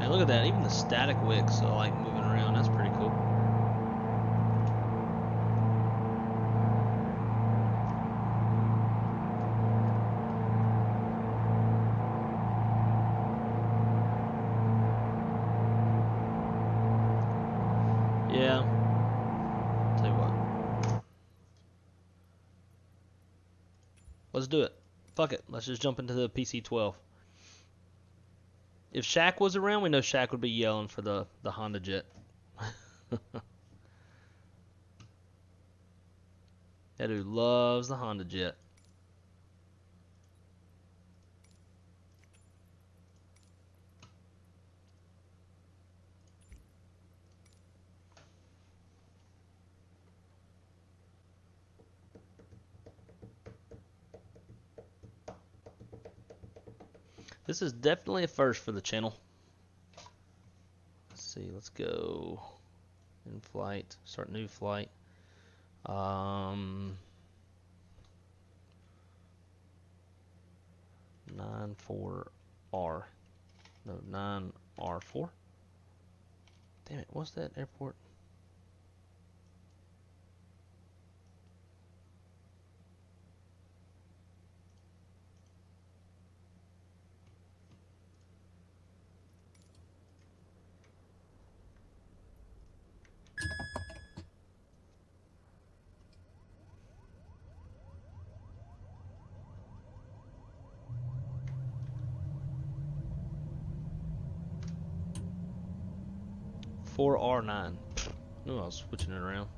And look at that, even the static wicks are like moving around. That's pretty cool. Yeah. Tell you what. Let's do it. Fuck it. Let's just jump into the PC-12. If Shaq was around, we know Shaq would be yelling for the Honda Jet. That dude loves the Honda Jet. This is definitely a first for the channel. Let's see, let's go in flight, start new flight. 94R. No, 9R4. Damn it, what's that airport? R9. No, I was switching it around.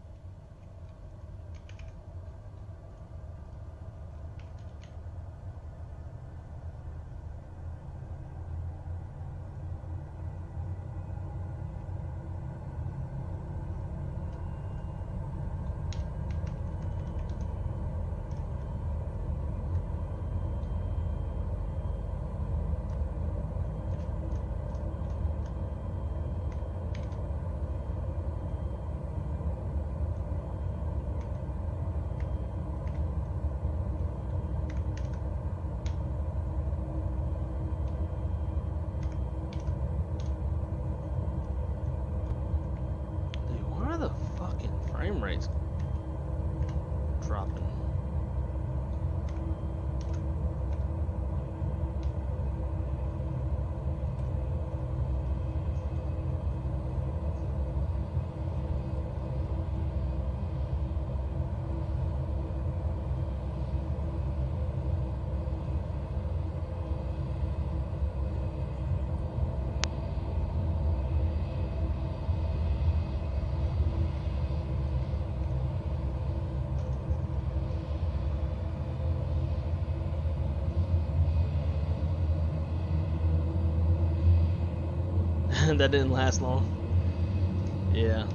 That didn't last long. Yeah.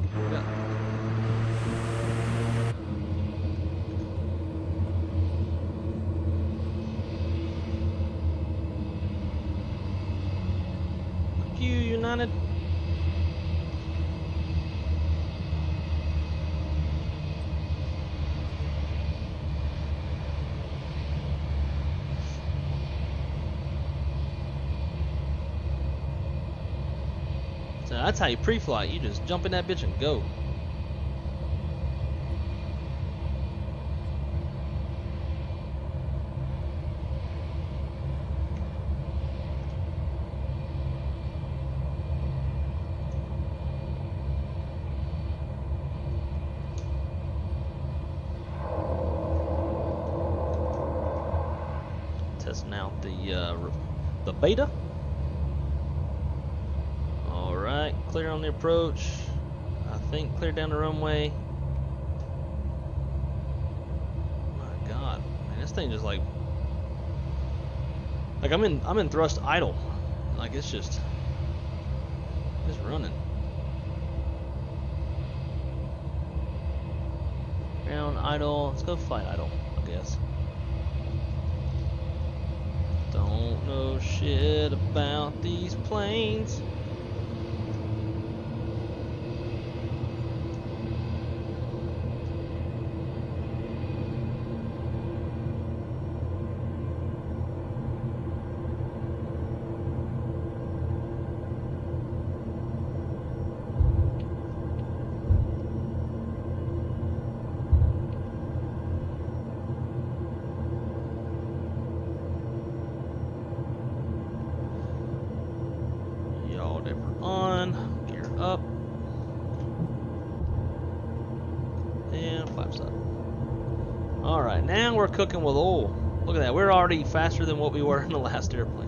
Fuck you, United. So that's how you pre-flight. You just jump in that bitch and go. Testing out the beta. Alright, clear on the approach. I think clear down the runway. My god, man, this thing just like I'm in thrust idle. Like it's just running. Ground idle. Let's go flight idle, I guess. Don't know shit about these planes. On, gear up, and flaps up. Alright, now we're cooking with oil. Look at that, we're already faster than what we were in the last airplane.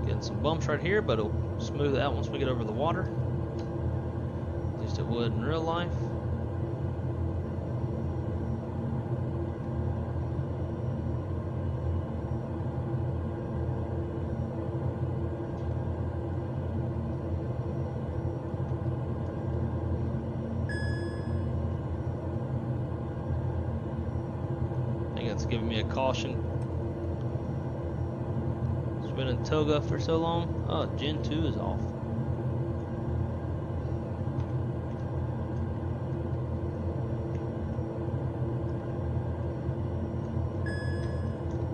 Getting some bumps right here, but it'll smooth it out once we get over the water. At least it would in real life. I think it's giving me a caution. Been in toga for so long. Oh, Gen 2 is off.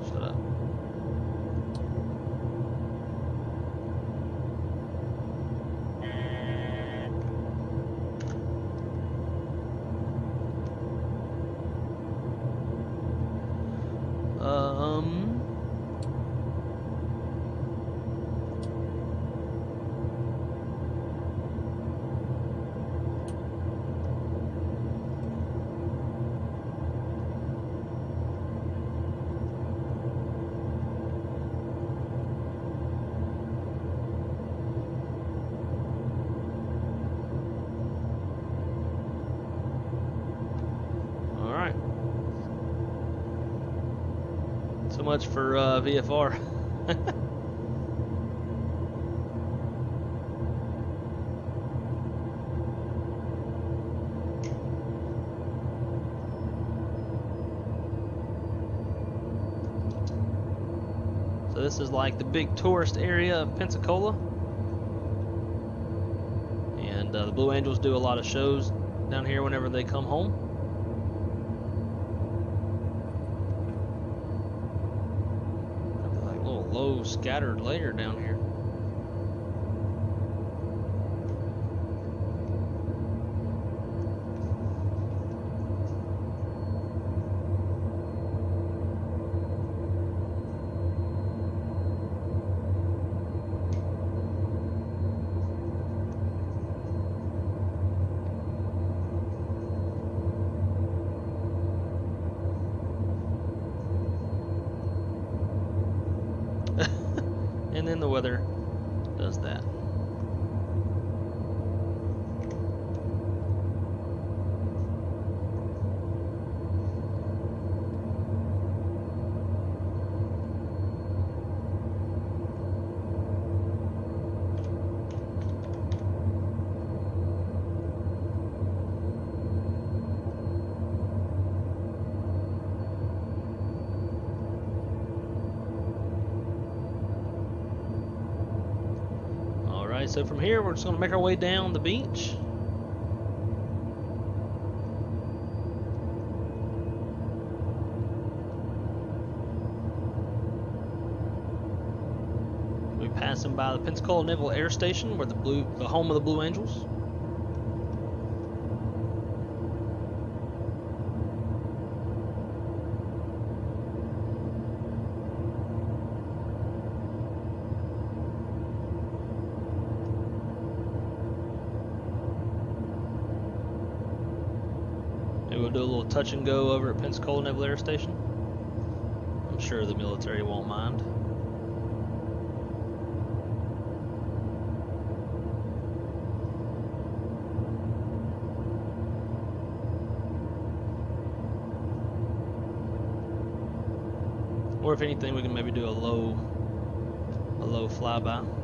Shut up. So much for VFR. So this is like the big tourist area of Pensacola. And the Blue Angels do a lot of shows down here whenever they come home. Low scattered layer down here. And then the weather does that. Alright, so from here we're just going to make our way down the beach. We're passing by the Pensacola Naval Air Station, where the home of the Blue Angels. We'll do a little touch and go over at Pensacola Naval Air Station. I'm sure the military won't mind. Or if anything, we can maybe do a low flyby.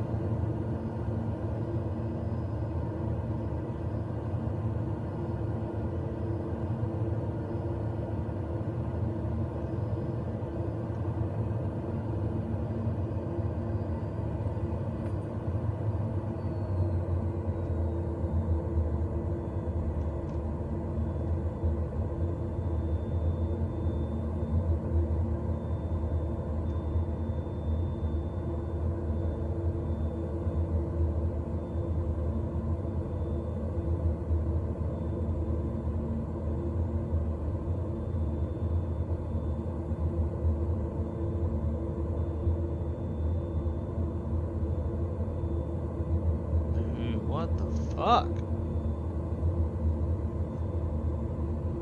What the fuck?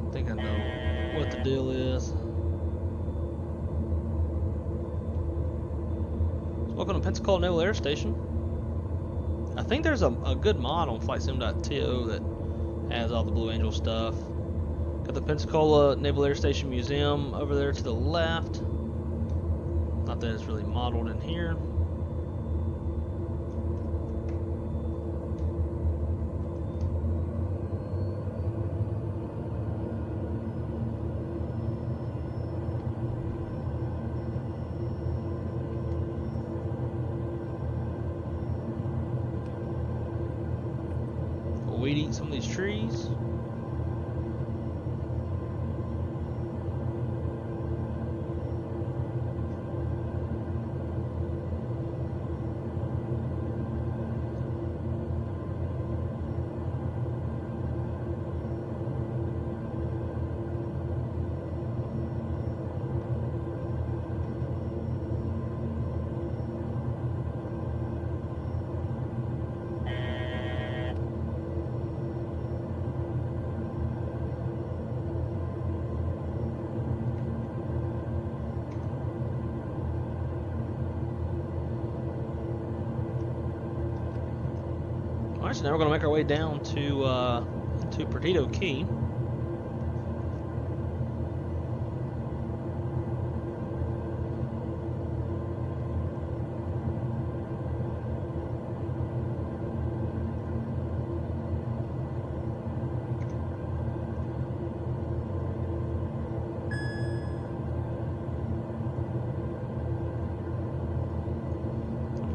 I think I know what the deal is. So welcome to Pensacola Naval Air Station. I think there's a good mod on FlightSim.to that has all the Blue Angel stuff. Got the Pensacola Naval Air Station Museum over there to the left. Not that it's really modeled in here. We'd eat some of these trees. Alright, so now we're going to make our way down to Perdido Key.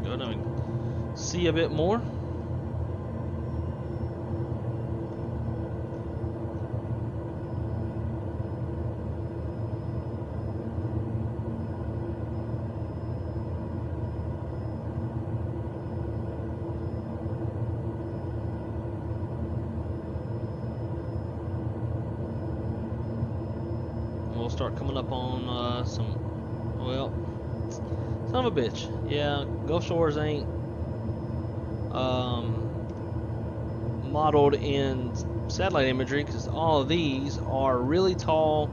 Go now and see a bit more. We'll start coming up on well, son of a bitch. Yeah, Gulf Shores ain't modeled in satellite imagery because all of these are really tall,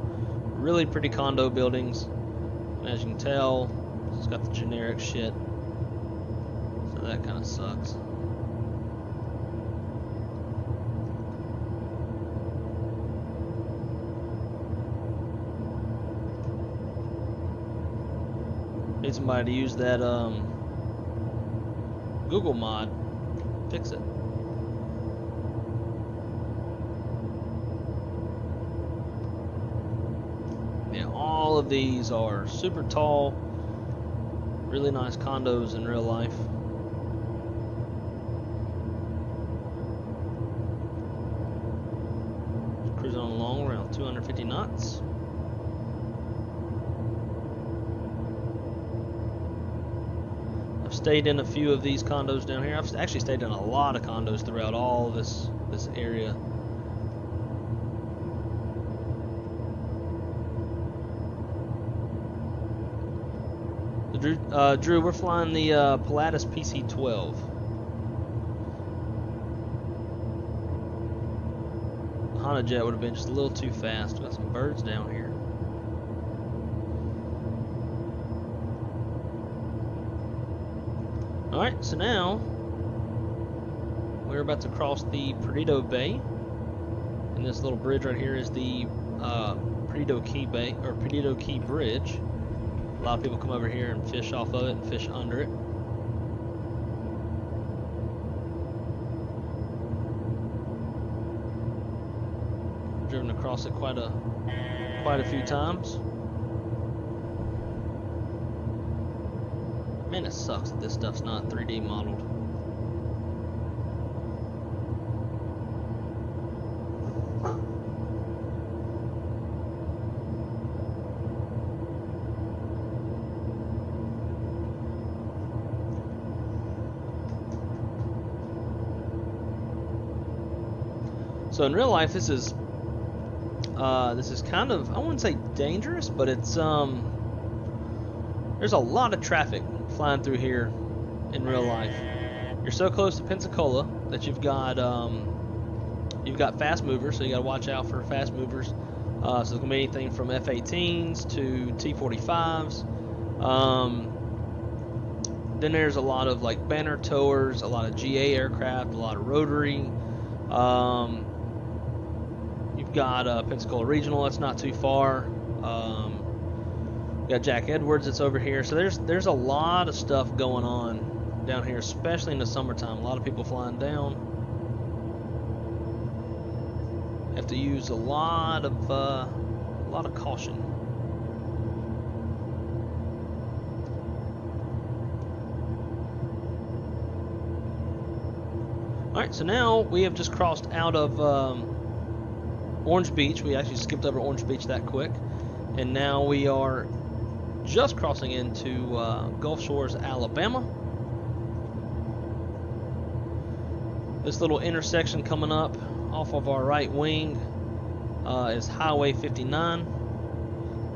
really pretty condo buildings. And as you can tell, it's got the generic shit, so that kind of sucks. Need somebody to use that Google mod, fix it. Yeah, all of these are super tall, really nice condos in real life. about 250 knots. I've stayed in a few of these condos down here. I've actually stayed in a lot of condos throughout all this area. Drew, we're flying the Pilatus PC-12. Honda Jet would have been just a little too fast. Got some birds down here. Alright, so now we're about to cross the Perdido Bay. And this little bridge right here is the Perdido Key Bay, or Perdido Key Bridge. A lot of people come over here and fish off of it and fish under it. Driven across it quite a few times. Man, it sucks that this stuff's not 3D modeled. So in real life, this is kind of, I wouldn't say dangerous, but it's there's a lot of traffic flying through here in real life. You're so close to Pensacola that you've got fast movers, so you got to watch out for fast movers. So there's gonna be anything from F-18s to T-45s. Then there's a lot of like banner towers, a lot of GA aircraft, a lot of rotary. You've got Pensacola Regional, that's not too far. You got Jack Edwards that's over here. So there's a lot of stuff going on down here, especially in the summertime. A lot of people flying down. Have to use a lot of caution. All right, so now we have just crossed out of Orange Beach. We actually skipped over Orange Beach that quick, and now we are just crossing into Gulf Shores, Alabama. This little intersection coming up off of our right wing is Highway 59,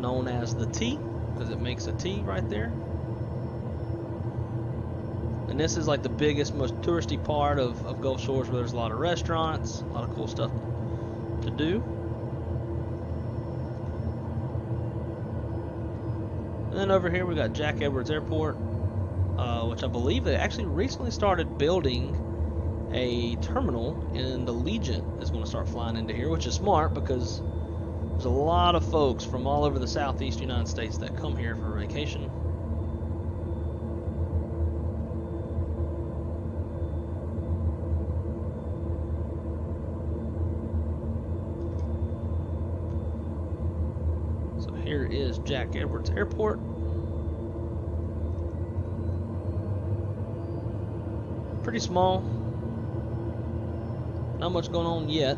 known as the T, because it makes a T right there. And this is like the biggest, most touristy part of Gulf Shores, where there's a lot of restaurants, a lot of cool stuff to do. And then over here we got Jack Edwards Airport, which I believe they actually recently started building a terminal, and the Legion is going to start flying into here, which is smart because there's a lot of folks from all over the southeast United States that come here for vacation. So here is Jack Edwards Airport. Pretty small. Not much going on yet,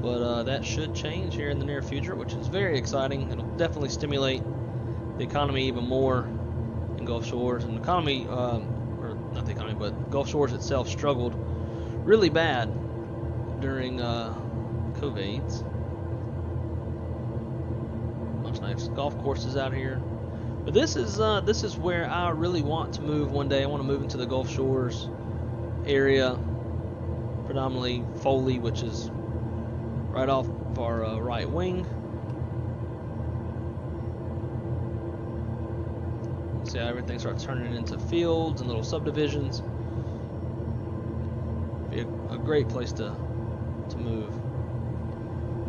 but that should change here in the near future, which is very exciting. It'll definitely stimulate the economy even more in Gulf Shores. And the economy, or not the economy, but Gulf Shores itself struggled really bad during COVID. Much nice golf courses out here. But this is where I really want to move one day. I want to move into the Gulf Shores area. Predominantly Foley, which is right off of our right wing. See how everything starts turning into fields and little subdivisions. Be a great place to move.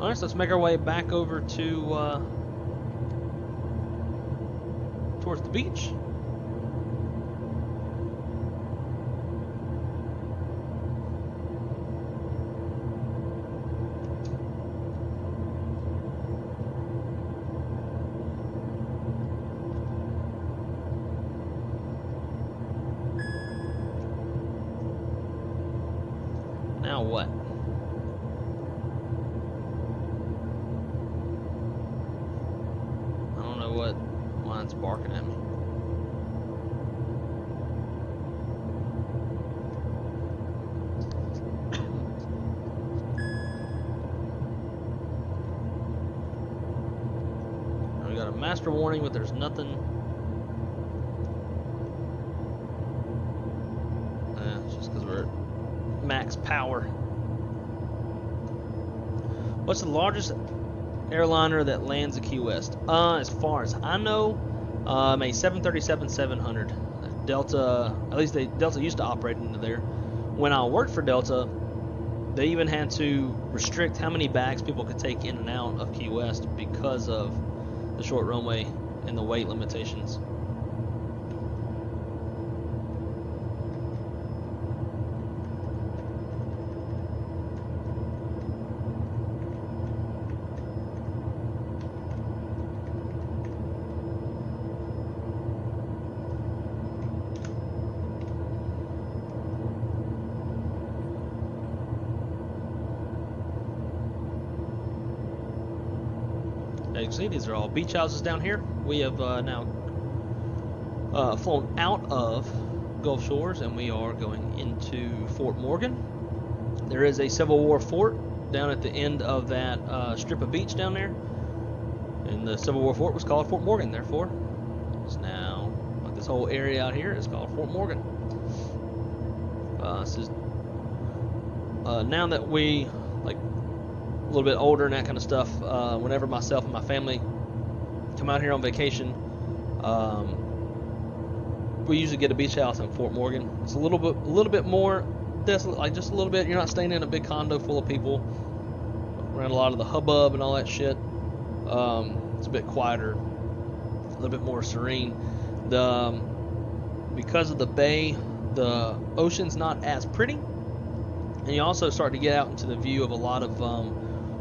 Alright, so let's make our way back over to towards the beach. Now what? barking at me. We got a master warning, but there's nothing. It's just because we're at max power. What's the largest airliner that lands at Key West? As far as I know, a 737-700. Delta, at least Delta used to operate into there. When I worked for Delta, they even had to restrict how many bags people could take in and out of Key West because of the short runway and the weight limitations. As you can see, these are all beach houses down here. We have now flown out of Gulf Shores and we are going into Fort Morgan. There is a Civil War fort down at the end of that strip of beach down there. And the Civil War fort was called Fort Morgan, therefore. It's now, like this whole area out here is called Fort Morgan. This is, now that we, like, a little bit older and that kind of stuff, whenever myself and my family come out here on vacation, we usually get a beach house in Fort Morgan. It's a little bit more desolate, like just a little bit. You're not staying in a big condo full of people around a lot of the hubbub and all that shit. It's a bit quieter, a little bit more serene. Because of the bay, the ocean's not as pretty, and you also start to get out into the view of a lot of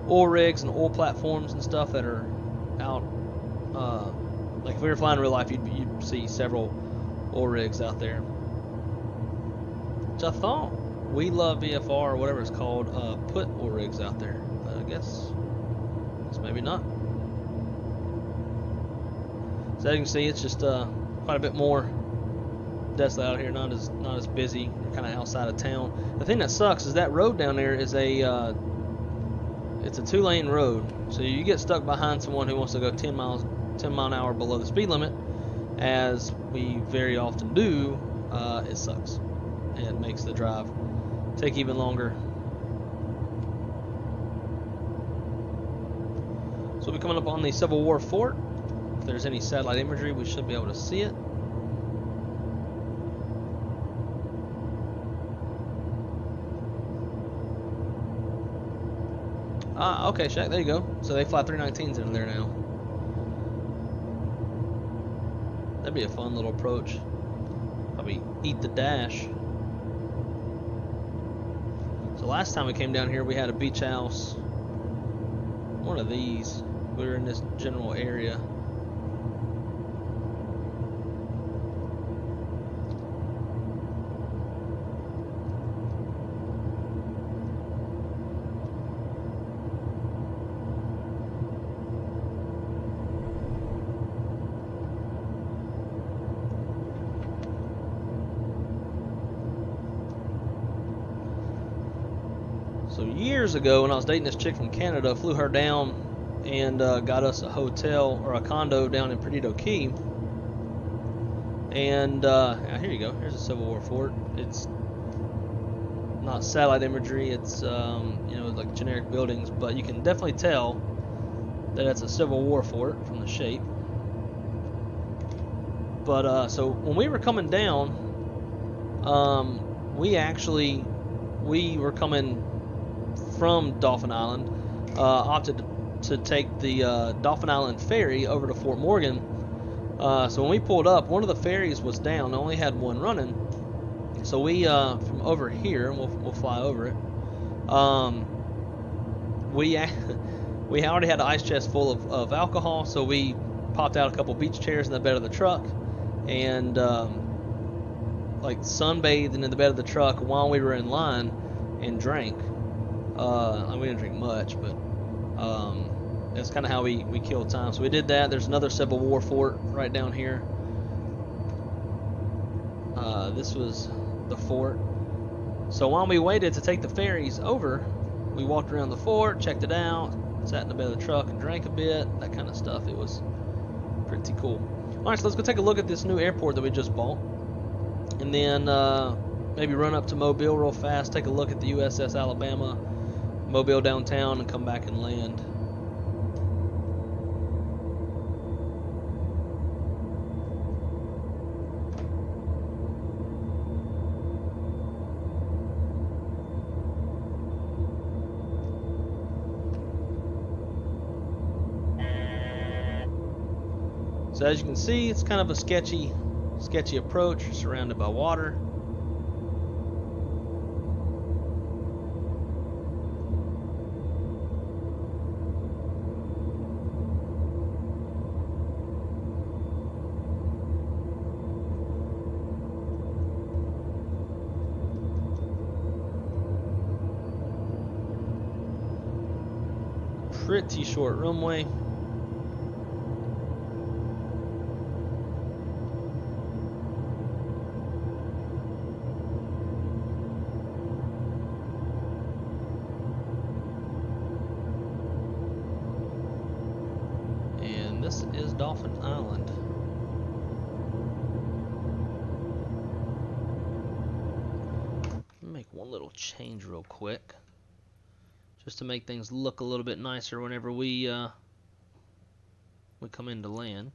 oil rigs and oil platforms and stuff that are out. Like if we were flying in real life, you'd see several oil rigs out there. Which I thought We Love VFR or whatever it's called put oil rigs out there, but I guess maybe not. So as you can see, it's just quite a bit more desolate out here, not as busy. You're kind of outside of town. The thing that sucks is that road down there is it's a 2-lane road, so you get stuck behind someone who wants to go 10 mile an hour below the speed limit, as we very often do. It sucks, and it makes the drive take even longer. So we'll be coming up on the Civil War fort. If there's any satellite imagery, we should be able to see it. Okay, Shaq, there you go. So they fly 319s in there now. That'd be a fun little approach. Probably eat the dash. So last time we came down here, we had a beach house. One of these. We were in this general area. So years ago, when I was dating this chick from Canada, flew her down and got us a hotel or a condo down in Perdido Key. And here you go. Here's a Civil War fort. It's not satellite imagery. It's like generic buildings, but you can definitely tell that it's a Civil War fort from the shape. But so when we were coming down, we were coming from Dauphin Island, opted to take the Dauphin Island ferry over to Fort Morgan. So when we pulled up, one of the ferries was down, only had one running. So we from over here, and we'll fly over it. We already had an ice chest full of alcohol, so we popped out a couple beach chairs in the bed of the truck, and like sunbathed in the bed of the truck while we were in line and drank. We didn't drink much, but That's kind of how we kill time. So we did that. There's another Civil War fort right down here. This was the fort. So while we waited to take the ferries over, we walked around the fort, checked it out, sat in the bed of the truck and drank a bit, that kind of stuff. It was pretty cool. Alright, so let's go take a look at this new airport that we just bought. And then maybe run up to Mobile real fast, take a look at the USS Alabama, Mobile downtown, and come back and land. So as you can see, it's kind of a sketchy approach. You're surrounded by water. Pretty short runway. This is Dauphin Island. Let me make one little change real quick, just to make things look a little bit nicer whenever we come into land.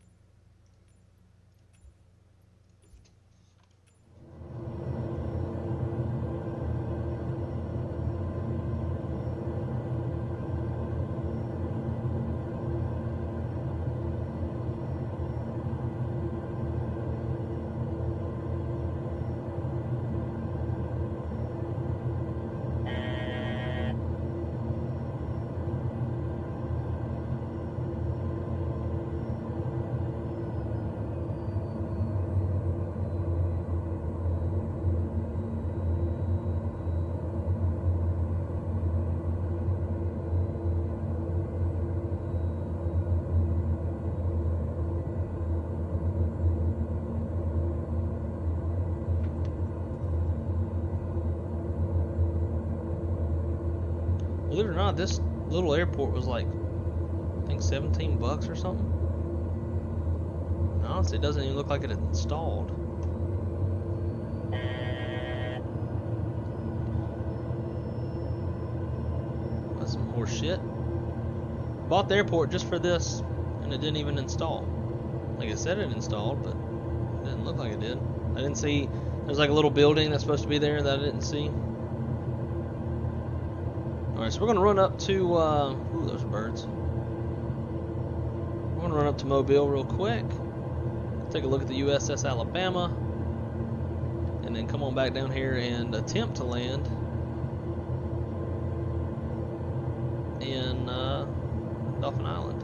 Believe it or not, this little airport was like, I think 17 bucks or something. Honestly, it doesn't even look like it installed. That's some horse shit. Bought the airport just for this, and it didn't even install. Like I said, it installed, but it didn't look like it did. I didn't see, there's like a little building that's supposed to be there that I didn't see. Alright, so we're going to run up to, ooh, those birds. We're going to run up to Mobile real quick. Take a look at the USS Alabama. And then come on back down here and attempt to land in Dauphin Island.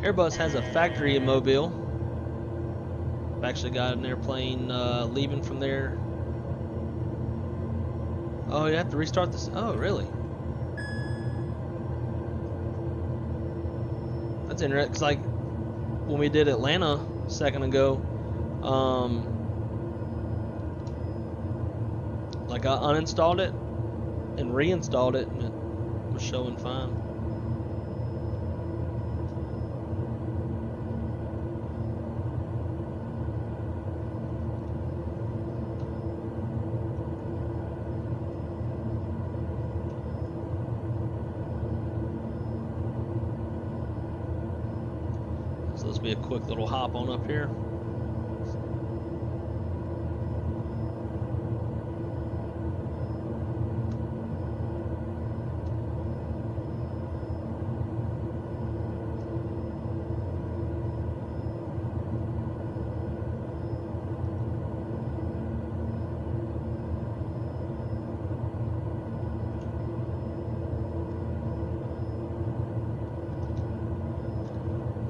Airbus has a factory in Mobile. I've actually got an airplane leaving from there. Oh, you have to restart this? Oh, really? That's interesting, because like when we did Atlanta a second ago, like I uninstalled it and reinstalled it, and it was showing fine. So this will be a quick little hop on up here.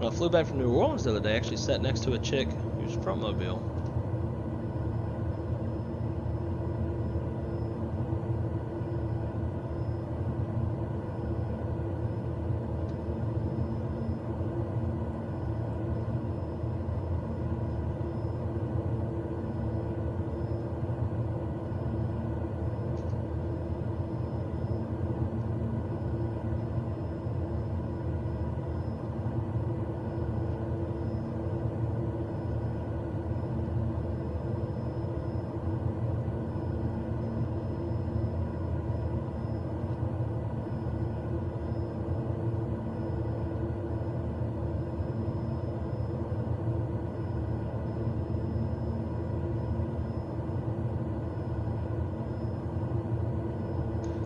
flew back from New Orleans the other day. Actually sat next to a chick who's from Mobile.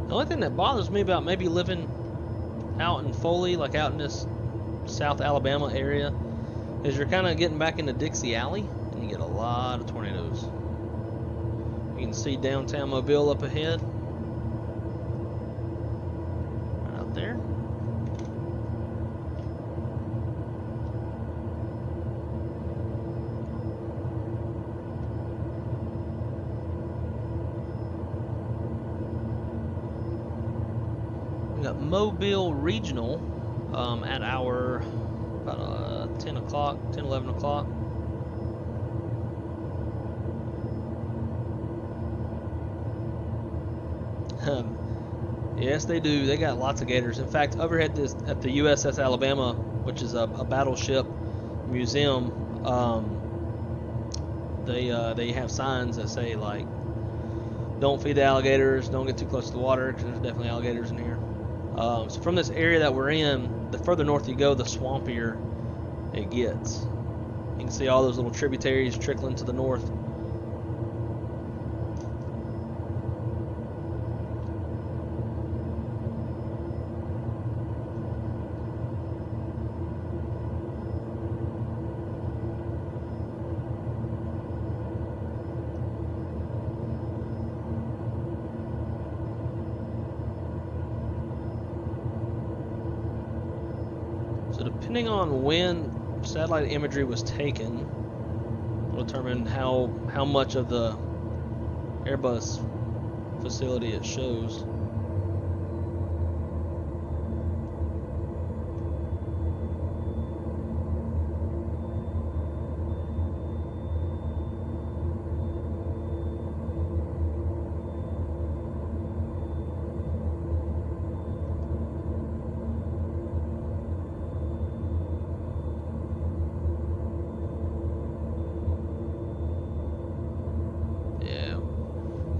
The only thing that bothers me about maybe living out in Foley, like out in this South Alabama area, is you're kind of getting back into Dixie Alley, and you get a lot of tornadoes. You can see downtown Mobile up ahead, right out there. Got Mobile Regional at our about 10 o'clock, 10, 11 o'clock. Yes, they do. They got lots of gators. In fact, overhead at the USS Alabama, which is a battleship museum, they have signs that say, like, don't feed the alligators, don't get too close to the water, because there's definitely alligators in here. So from this area that we're in, the further north you go, the swampier it gets. You can see all those little tributaries trickling to the north. So depending on when satellite imagery was taken, will determine how much of the Airbus facility it shows.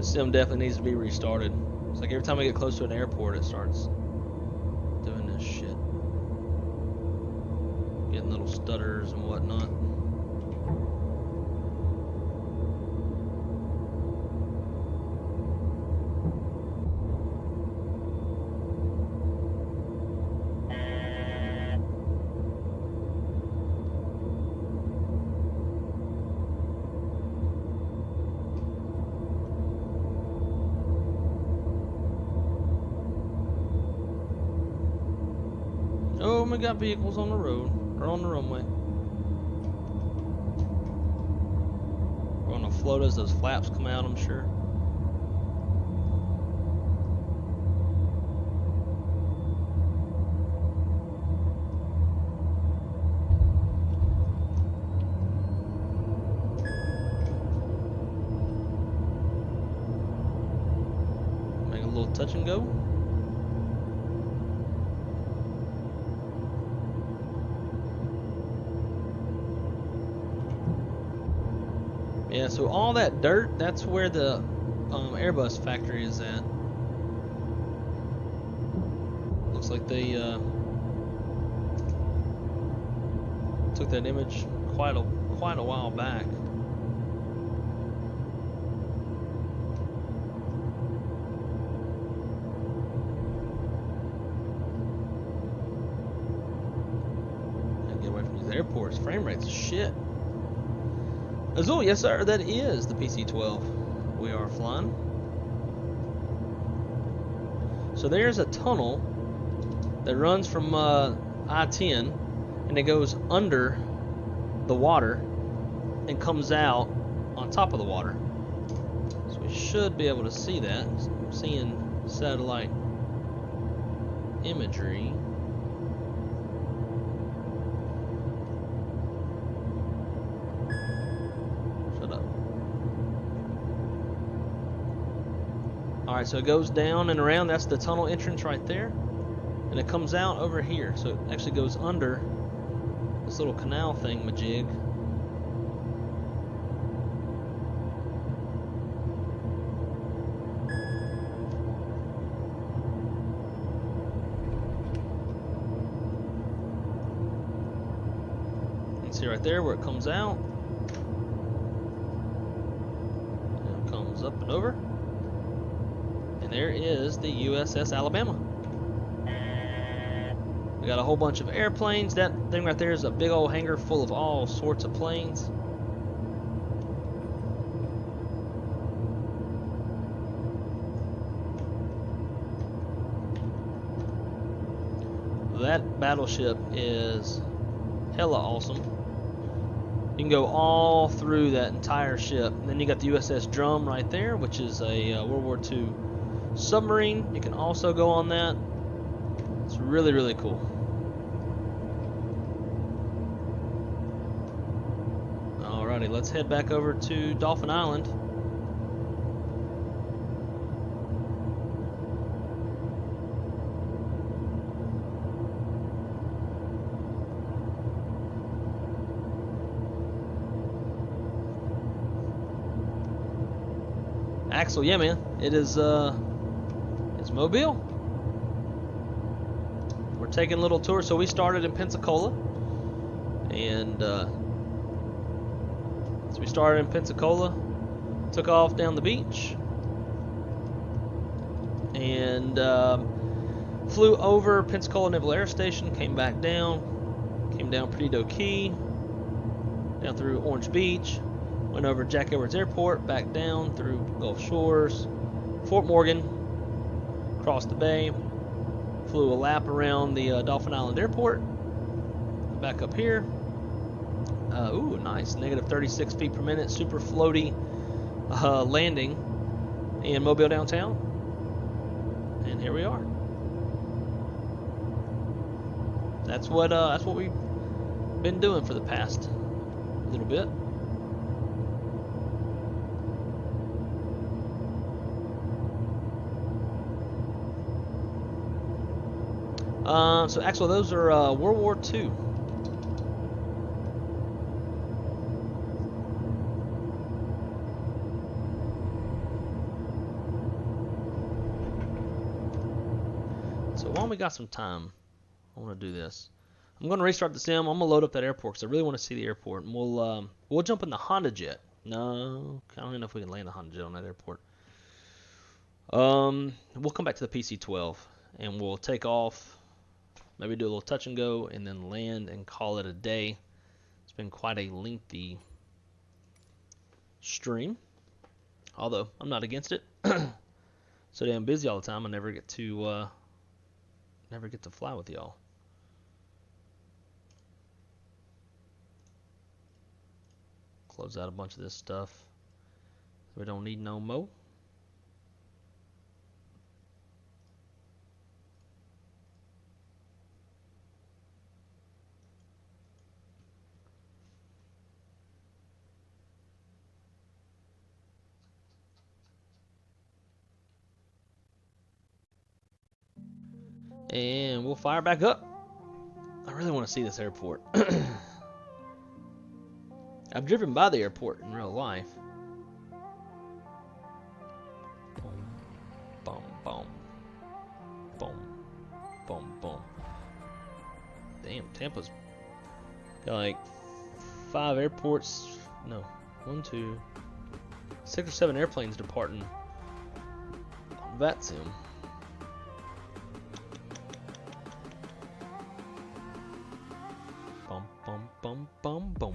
Sim definitely needs to be restarted. It's like every time I get close to an airport, it starts doing this shit, getting little stutters and whatnot. Oh, we got vehicles on the road, or on the runway. We're gonna float as those flaps come out, I'm sure. Make a little touch and go. Yeah, so all that dirt, that's where the Airbus factory is at. Looks like they took that image quite a while back. Gotta get away from these airports. Frame rate's shit. Azul, yes sir, that is the PC-12 we are flying. So there's a tunnel that runs from I-10 and it goes under the water and comes out on top of the water. So we should be able to see that. I'm seeing satellite imagery. Shut up. Alright, so it goes down and around. That's the tunnel entrance right there. And it comes out over here. So it actually goes under this little canal thing, majig. See right there where it comes out. And it comes up and over. And there is the USS Alabama. We got a whole bunch of airplanes. That thing right there is a big old hangar full of all sorts of planes. That battleship is hella awesome. You can go all through that entire ship. And then you got the USS Drum right there, which is a World War II submarine. You can also go on that. It's really, really cool. Alrighty, let's head back over to Dauphin Island. Axel, yeah, man, it is. It's Mobile. We're taking a little tour. So we started in Pensacola, and so we started in Pensacola, took off down the beach, and flew over Pensacola Naval Air Station. Came back down, came down Perdido Key, down through Orange Beach. Went over Jack Edwards Airport, back down through Gulf Shores, Fort Morgan, crossed the bay, flew a lap around the Dauphin Island Airport, back up here. Ooh, nice, negative 36 feet per minute, super floaty landing in Mobile downtown. And here we are. That's what we've been doing for the past little bit. So actually, those are World War II. So while we got some time, I want to do this. I'm going to restart the sim. I'm going to load up that airport because I really want to see the airport, and we'll jump in the Honda Jet. No, I don't even know if we can land the Honda Jet on that airport. We'll come back to the PC-12 and we'll take off. Maybe do a little touch and go and then land and call it a day. It's been quite a lengthy stream, although I'm not against it. So damn busy all the time, I never get to fly with y'all. Close out a bunch of this stuff. We don't need no more. And we'll fire back up. I really want to see this airport. I've driven by the airport in real life. Boom, boom, boom, boom, boom. Damn, Tampa's got like 5 airports. No, 1, 2, 6 or 7 airplanes departing on that sim. Bum, bum, bum, bum.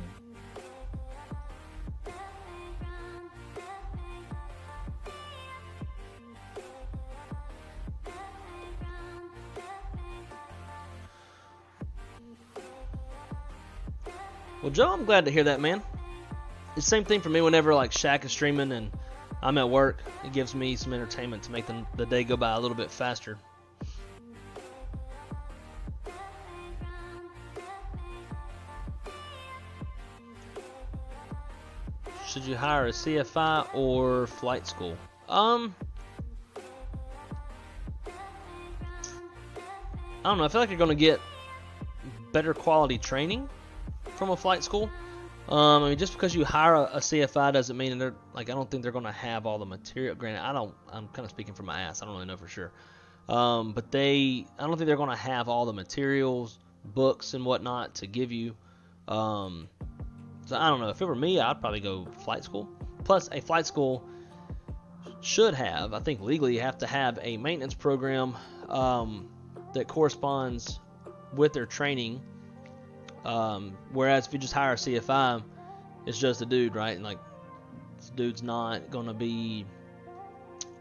Well, Joe, I'm glad to hear that, man. It's the same thing for me whenever like Shaq is streaming and I'm at work. It gives me some entertainment to make the day go by a little bit faster. Should you hire a CFI or flight school? I don't know. I feel like you're going to get better quality training from a flight school. I mean, just because you hire a CFI doesn't mean they're like, I don't think they're going to have all the material. Granted, I'm kind of speaking from my ass. I don't really know for sure. But I don't think they're going to have all the materials, books, and whatnot to give you. So I don't know. If it were me, I'd probably go flight school. Plus, a flight school should have, I think legally, you have to have a maintenance program that corresponds with their training. Whereas if you just hire a CFI, it's just a dude, right? And like, this dude's not gonna be,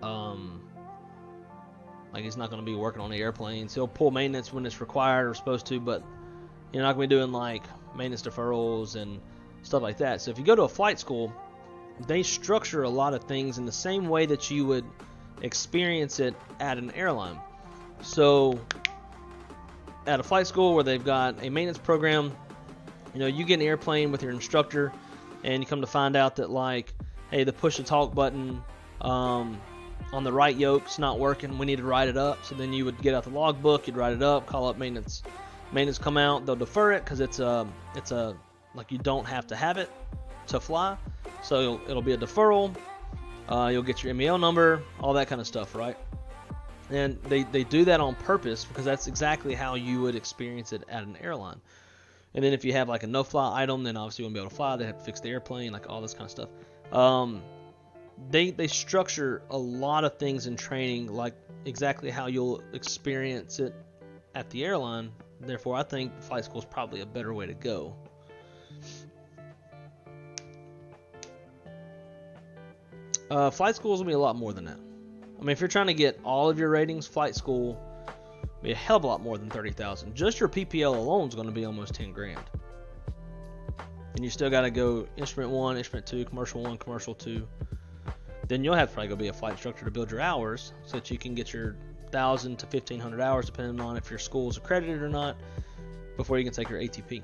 like he's not gonna be working on the airplanes. He'll pull maintenance when it's required or supposed to, but you're not gonna be doing like maintenance deferrals and stuff like that. So if you go to a flight school, they structure a lot of things in the same way that you would experience it at an airline. So at a flight school where they've got a maintenance program, you know, you get an airplane with your instructor and you come to find out that like, hey, the push to talk button on the right yoke's not working, we need to write it up. So then you would get out the logbook, you'd write it up, call up maintenance come out, they'll defer it because it's a like you don't have to have it to fly, so it'll be a deferral. You'll get your MEO number, all that kind of stuff, right? And they do that on purpose because that's exactly how you would experience it at an airline. And then if you have like a no-fly item, then obviously you won't be able to fly. They have to fix the airplane, like all this kind of stuff. They structure a lot of things in training like exactly how you'll experience it at the airline. Therefore, I think flight school is probably a better way to go. Flight school is going to be a lot more than that. I mean, if you're trying to get all of your ratings, flight school will be a hell of a lot more than $30,000. Just your PPL alone is going to be almost $10,000. And you still got to go instrument 1, instrument 2, commercial 1, commercial 2. Then you'll have to probably go be a flight instructor to build your hours so that you can get your 1,000 to 1,500 hours, depending on if your school is accredited or not, before you can take your ATP.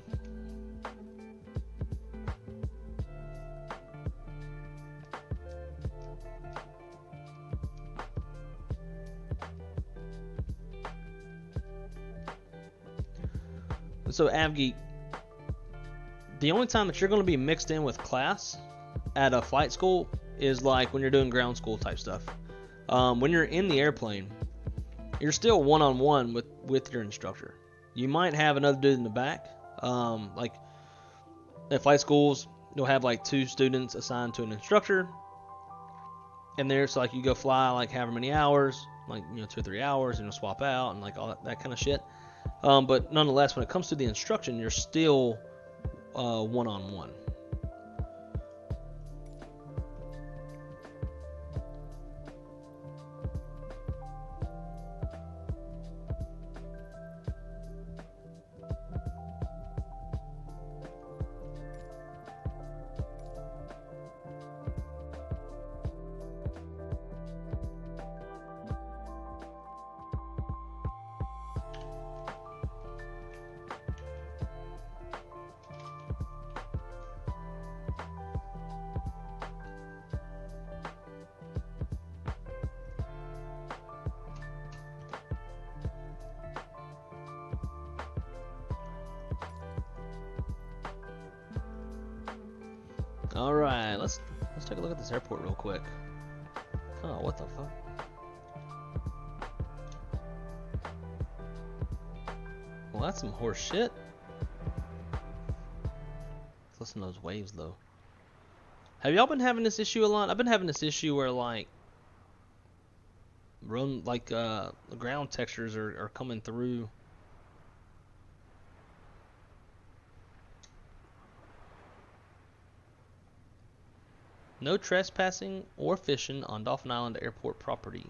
So Avgeek, the only time that you're going to be mixed in with class at a flight school is like when you're doing ground school type stuff. When you're in the airplane, you're still one-on-one with your instructor. You might have another dude in the back. Like at flight schools, you'll have like 2 students assigned to an instructor. And there's like you go fly like however many hours, like 2 or 3 hours, and you'll swap out and like all that kind of shit. But nonetheless, when it comes to the instruction, you're still one-on-one. Alright, let's take a look at this airport real quick. Oh, what the fuck? Well, that's some horse shit. Let's listen to those waves though. Have y'all been having this issue a lot? I've been having this issue where like the ground textures are coming through. No trespassing or fishing on Dauphin Island airport property.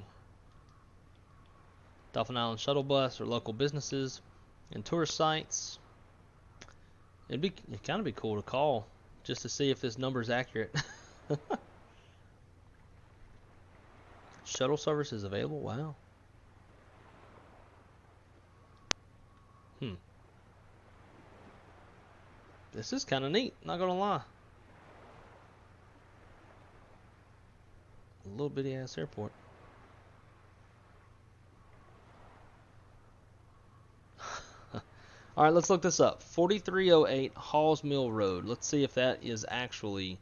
Dauphin Island shuttle bus or local businesses and tourist sites. It'd kind of be cool to call just to see if this number is accurate. Shuttle service is available. Wow. This is kind of neat, not gonna lie. A little bitty ass airport. Alright, let's look this up. 4308 Halls Mill Road. Let's see if that is actually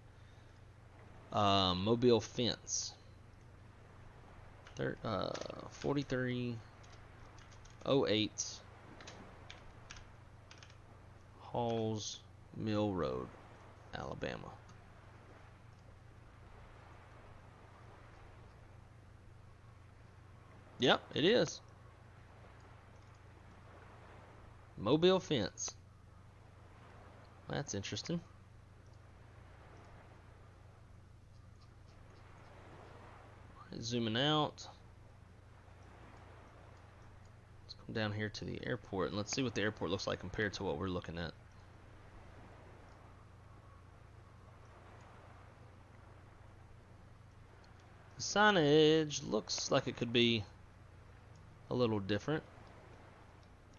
Mobile Fence. 4308 Halls Mill Road, Alabama. Yep, it is. Mobile Fence. That's interesting. Zooming out. Let's come down here to the airport and let's see what the airport looks like compared to what we're looking at. The signage looks like it could be a little different.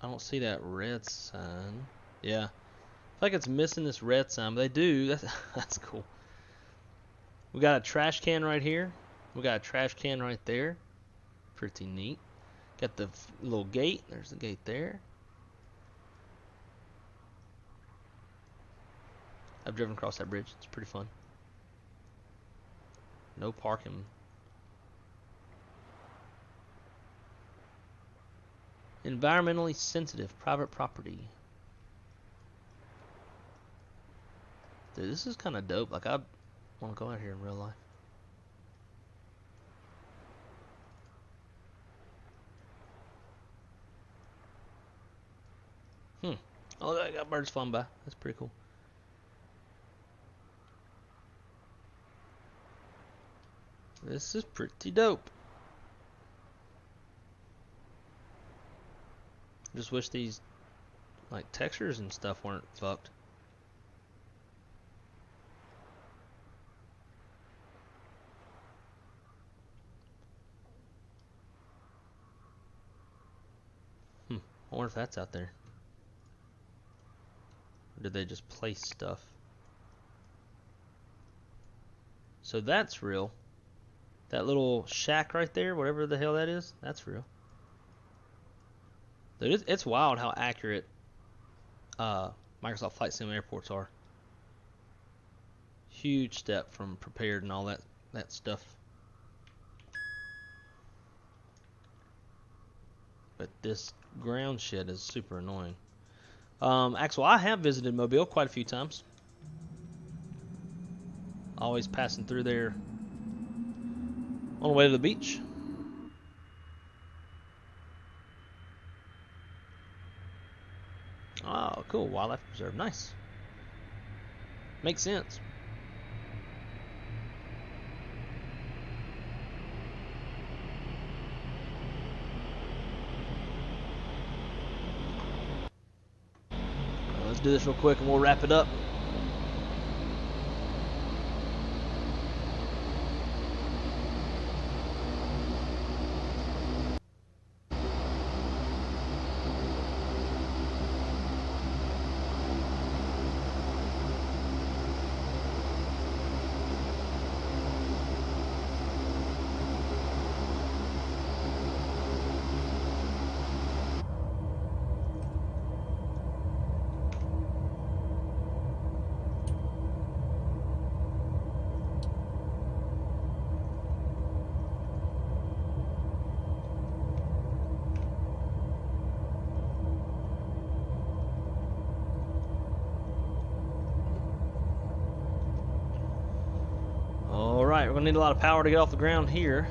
I don't see that red sign. Yeah. I feel like it's missing this red sign, but they do. That's cool. We got a trash can right here. We got a trash can right there. Pretty neat. Got the little gate. There's the gate there. I've driven across that bridge. It's pretty fun. No parking. Environmentally sensitive private property. Dude, this is kind of dope. Like, I want to go out here in real life. Oh, I got birds flying by. That's pretty cool. This is pretty dope. Just wish these, like, textures and stuff weren't fucked. I wonder if that's out there. Or did they just place stuff? So that's real. That little shack right there, whatever the hell that is, that's real. Dude, it's wild how accurate Microsoft Flight Sim airports are. Huge step from prepared and all that stuff. But this ground shit is super annoying. Axel, I have visited Mobile quite a few times. Always passing through there on the way to the beach. Oh, cool. Wildlife Preserve. Nice. Makes sense. Let's do this real quick and we'll wrap it up. Alright, we're going to need a lot of power to get off the ground here.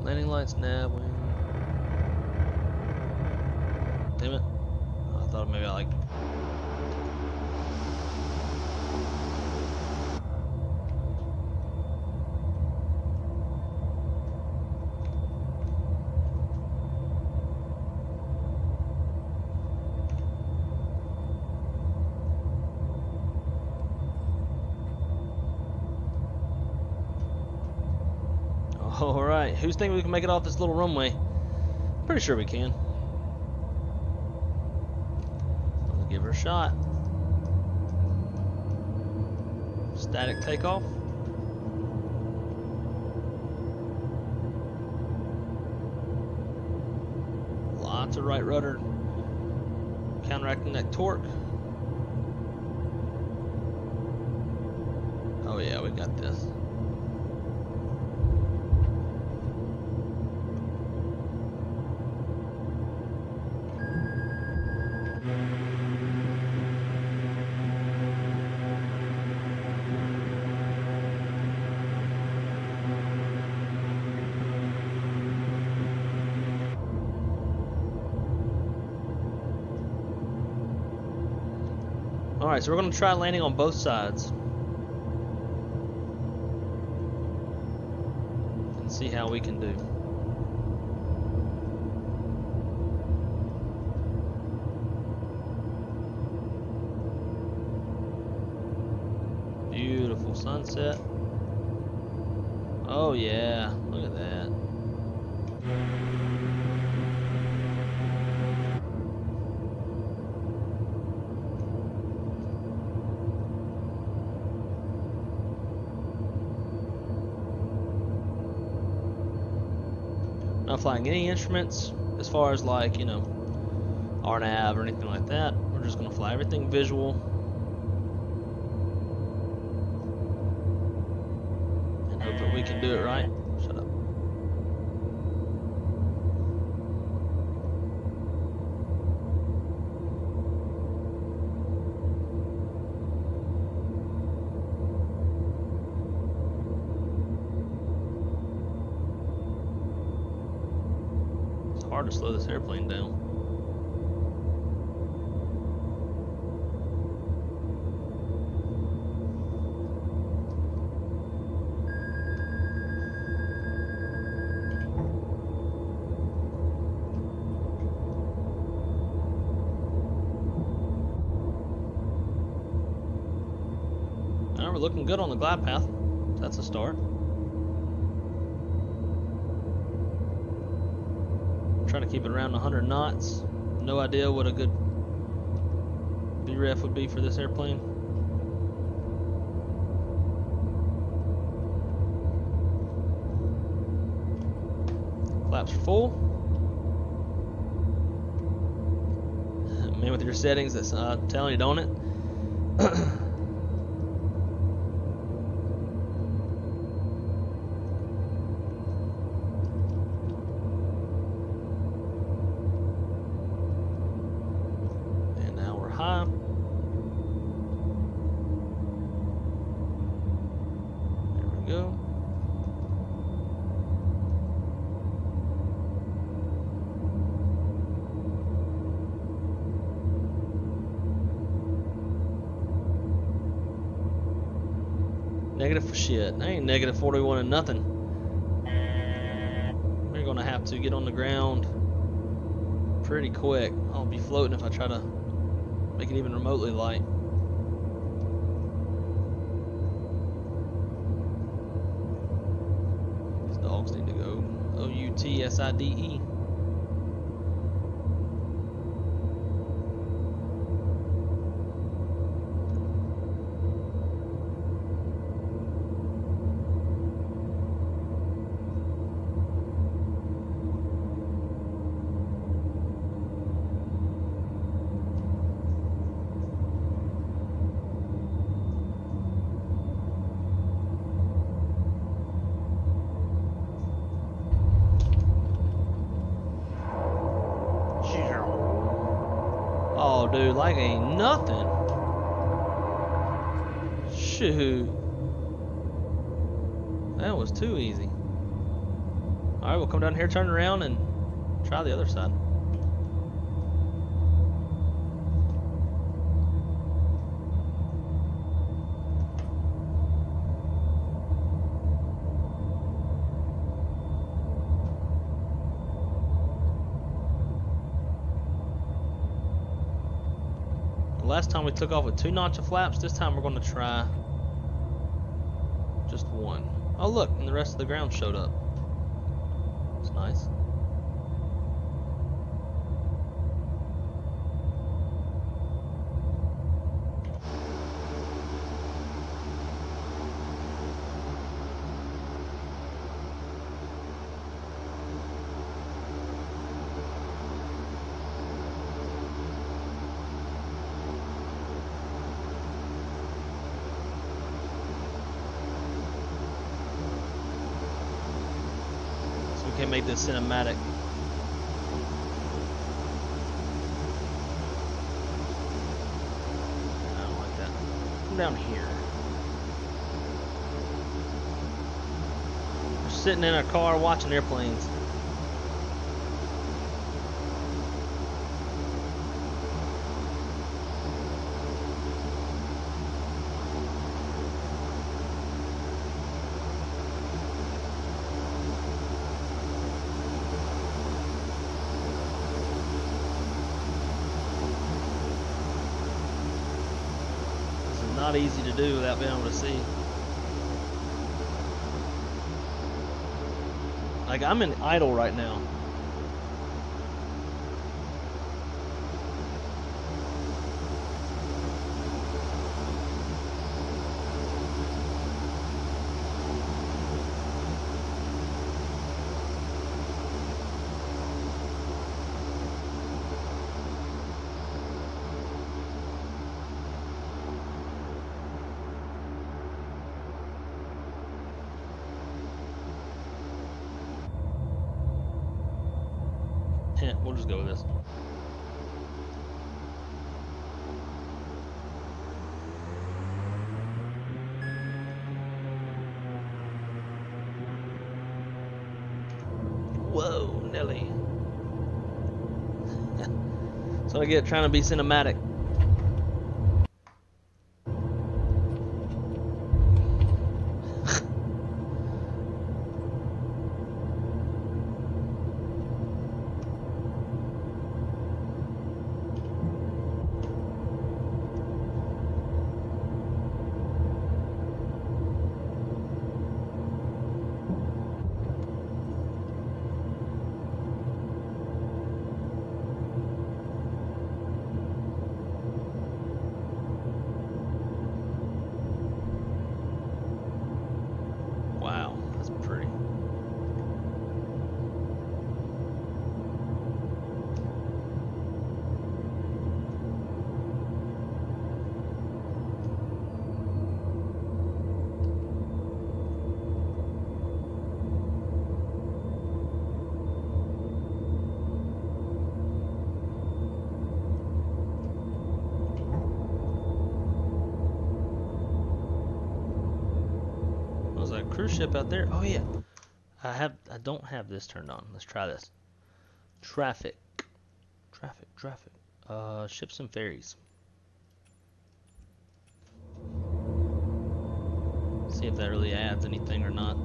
Landing lights, nav, wing. Damn it. I thought maybe I like. Alright, who's thinking we can make it off this little runway? Pretty sure we can. Let's give her a shot. Static takeoff. Lots of right rudder counteracting that torque. Oh yeah, we got this. Alright, so we're going to try landing on both sides. And see how we can do. Beautiful sunset. Oh yeah, look at that. Not flying any instruments as far as like, you know, RNAV or anything like that. We're just going to fly everything visual. And hope that we can do it right. Shut up. Hard to slow this airplane down. Now we're looking good on the glide path. That's a start. Trying to keep it around 100 knots. No idea what a good VREF would be for this airplane. Flaps are full. Man, with your settings, that's telling you, don't it? Negative for shit. I ain't negative 41 and nothing. We're gonna have to get on the ground pretty quick. I'll be floating if I try to make it even remotely light. These dogs need to go O-U-T-S-I-D-E. Oh, dude, like ain't nothing. Shoot. That was too easy. Alright, we'll come down here, turn around, and try the other side. Last time we took off with 2 notch of flaps. This time we're going to try just 1. Oh look, and the rest of the ground showed up. It's nice. Can make this cinematic. I don't like that. Come down here. We're sitting in our car watching airplanes. Not easy to do without being able to see. Like, I'm in idle right now. Yeah, we'll just go with this. Whoa, Nelly. That's what I get trying to be cinematic. Cruise ship out there. Oh yeah, I don't have this turned on. Let's try this. Traffic. Ships and ferries. See if that really adds anything or not.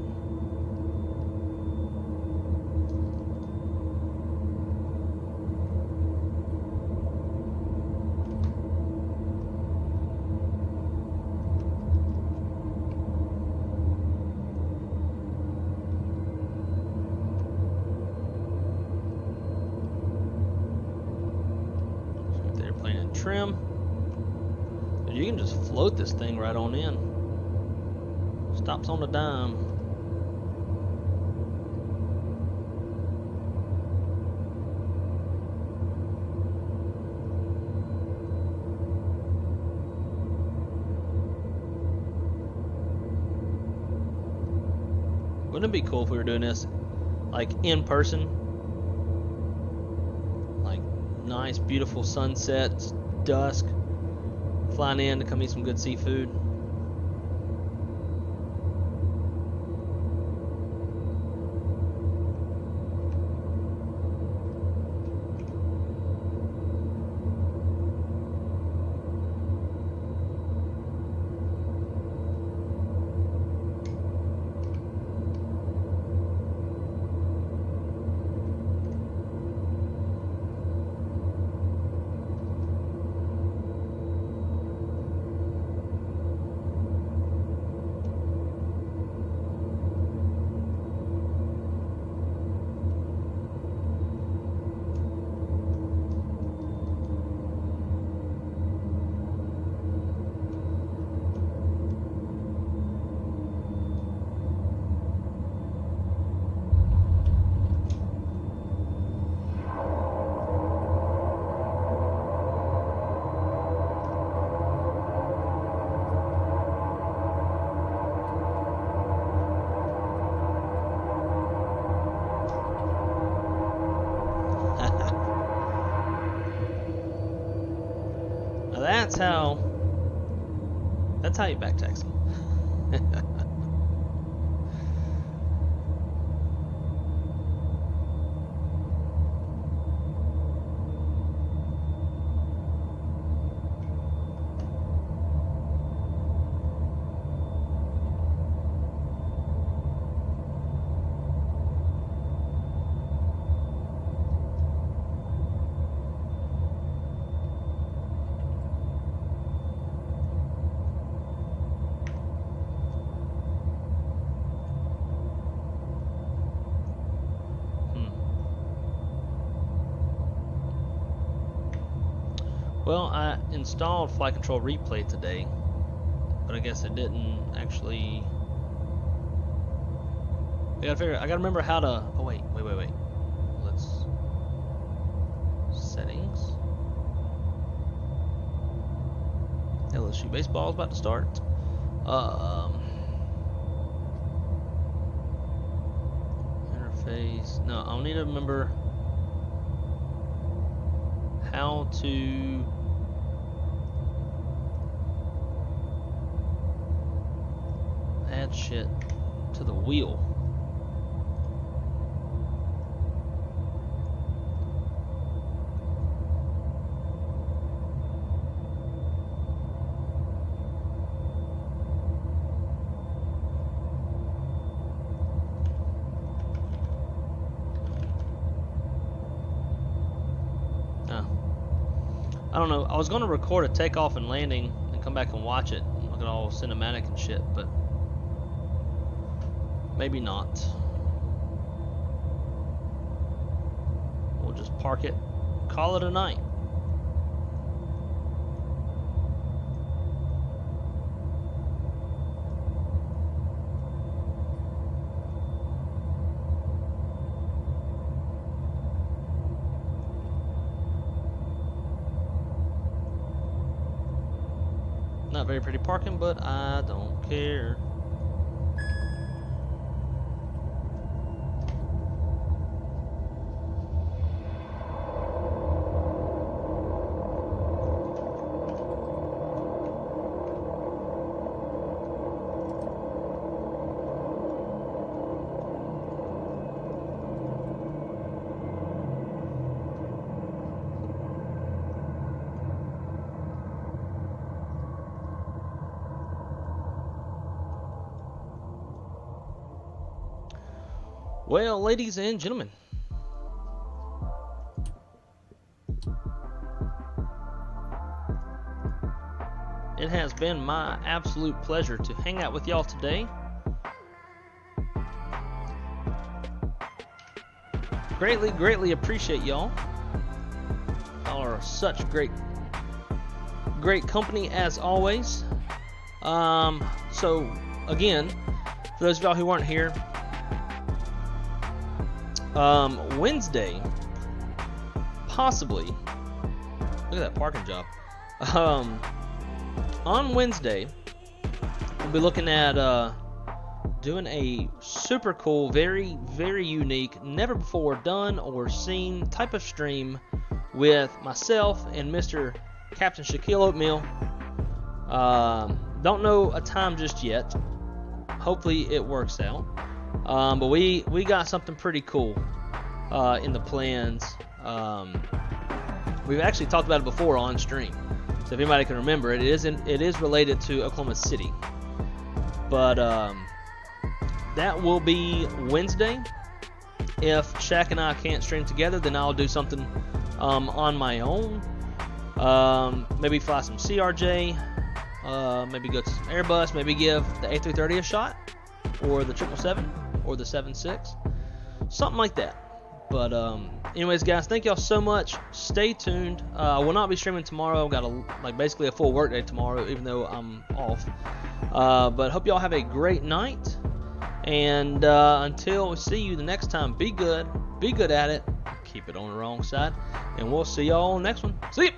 Trim. But you can just float this thing right on in. Stops on a dime. Wouldn't it be cool if we were doing this like in person? Like nice, beautiful sunsets. Dusk, flying in to come eat some good seafood. that's how you back taxi. Well, I installed Flight Control Replay today, but I guess it didn't actually. I gotta remember how to. Oh wait. Let's settings. LSU baseball is about to start. Interface. No, I'll need to remember how to add shit to the wheel. I don't know. I was going to record a takeoff and landing and come back and watch it, look at all cinematic and shit, but maybe not. We'll just park it, call it a night. Not very pretty parking, but I don't care. Well, ladies and gentlemen, it has been my absolute pleasure to hang out with y'all today. Greatly appreciate y'all. Y'all are such great company as always. So again, for those of y'all who weren't here, Wednesday, possibly. Look at that parking job. On Wednesday, we'll be looking at doing a super cool, very unique, never before done or seen type of stream with myself and Mr. Captain Shaquille Oatmeal. Don't know a time just yet. Hopefully it works out. But we got something pretty cool in the plans. We've actually talked about it before on stream, so if anybody can remember it, it is related to Oklahoma City. But that will be Wednesday. If Shaq and I can't stream together, then I'll do something on my own. Maybe fly some CRJ. Maybe go to some Airbus. Maybe give the A330 a shot, or the 777. Or the 7.6, something like that. But anyways, guys, thank y'all so much. Stay tuned. I will not be streaming tomorrow. I've got basically a full work day tomorrow, even though I'm off. But hope y'all have a great night. And until we see you the next time, be good at it, keep it on the wrong side, and we'll see y'all on the next one. See ya.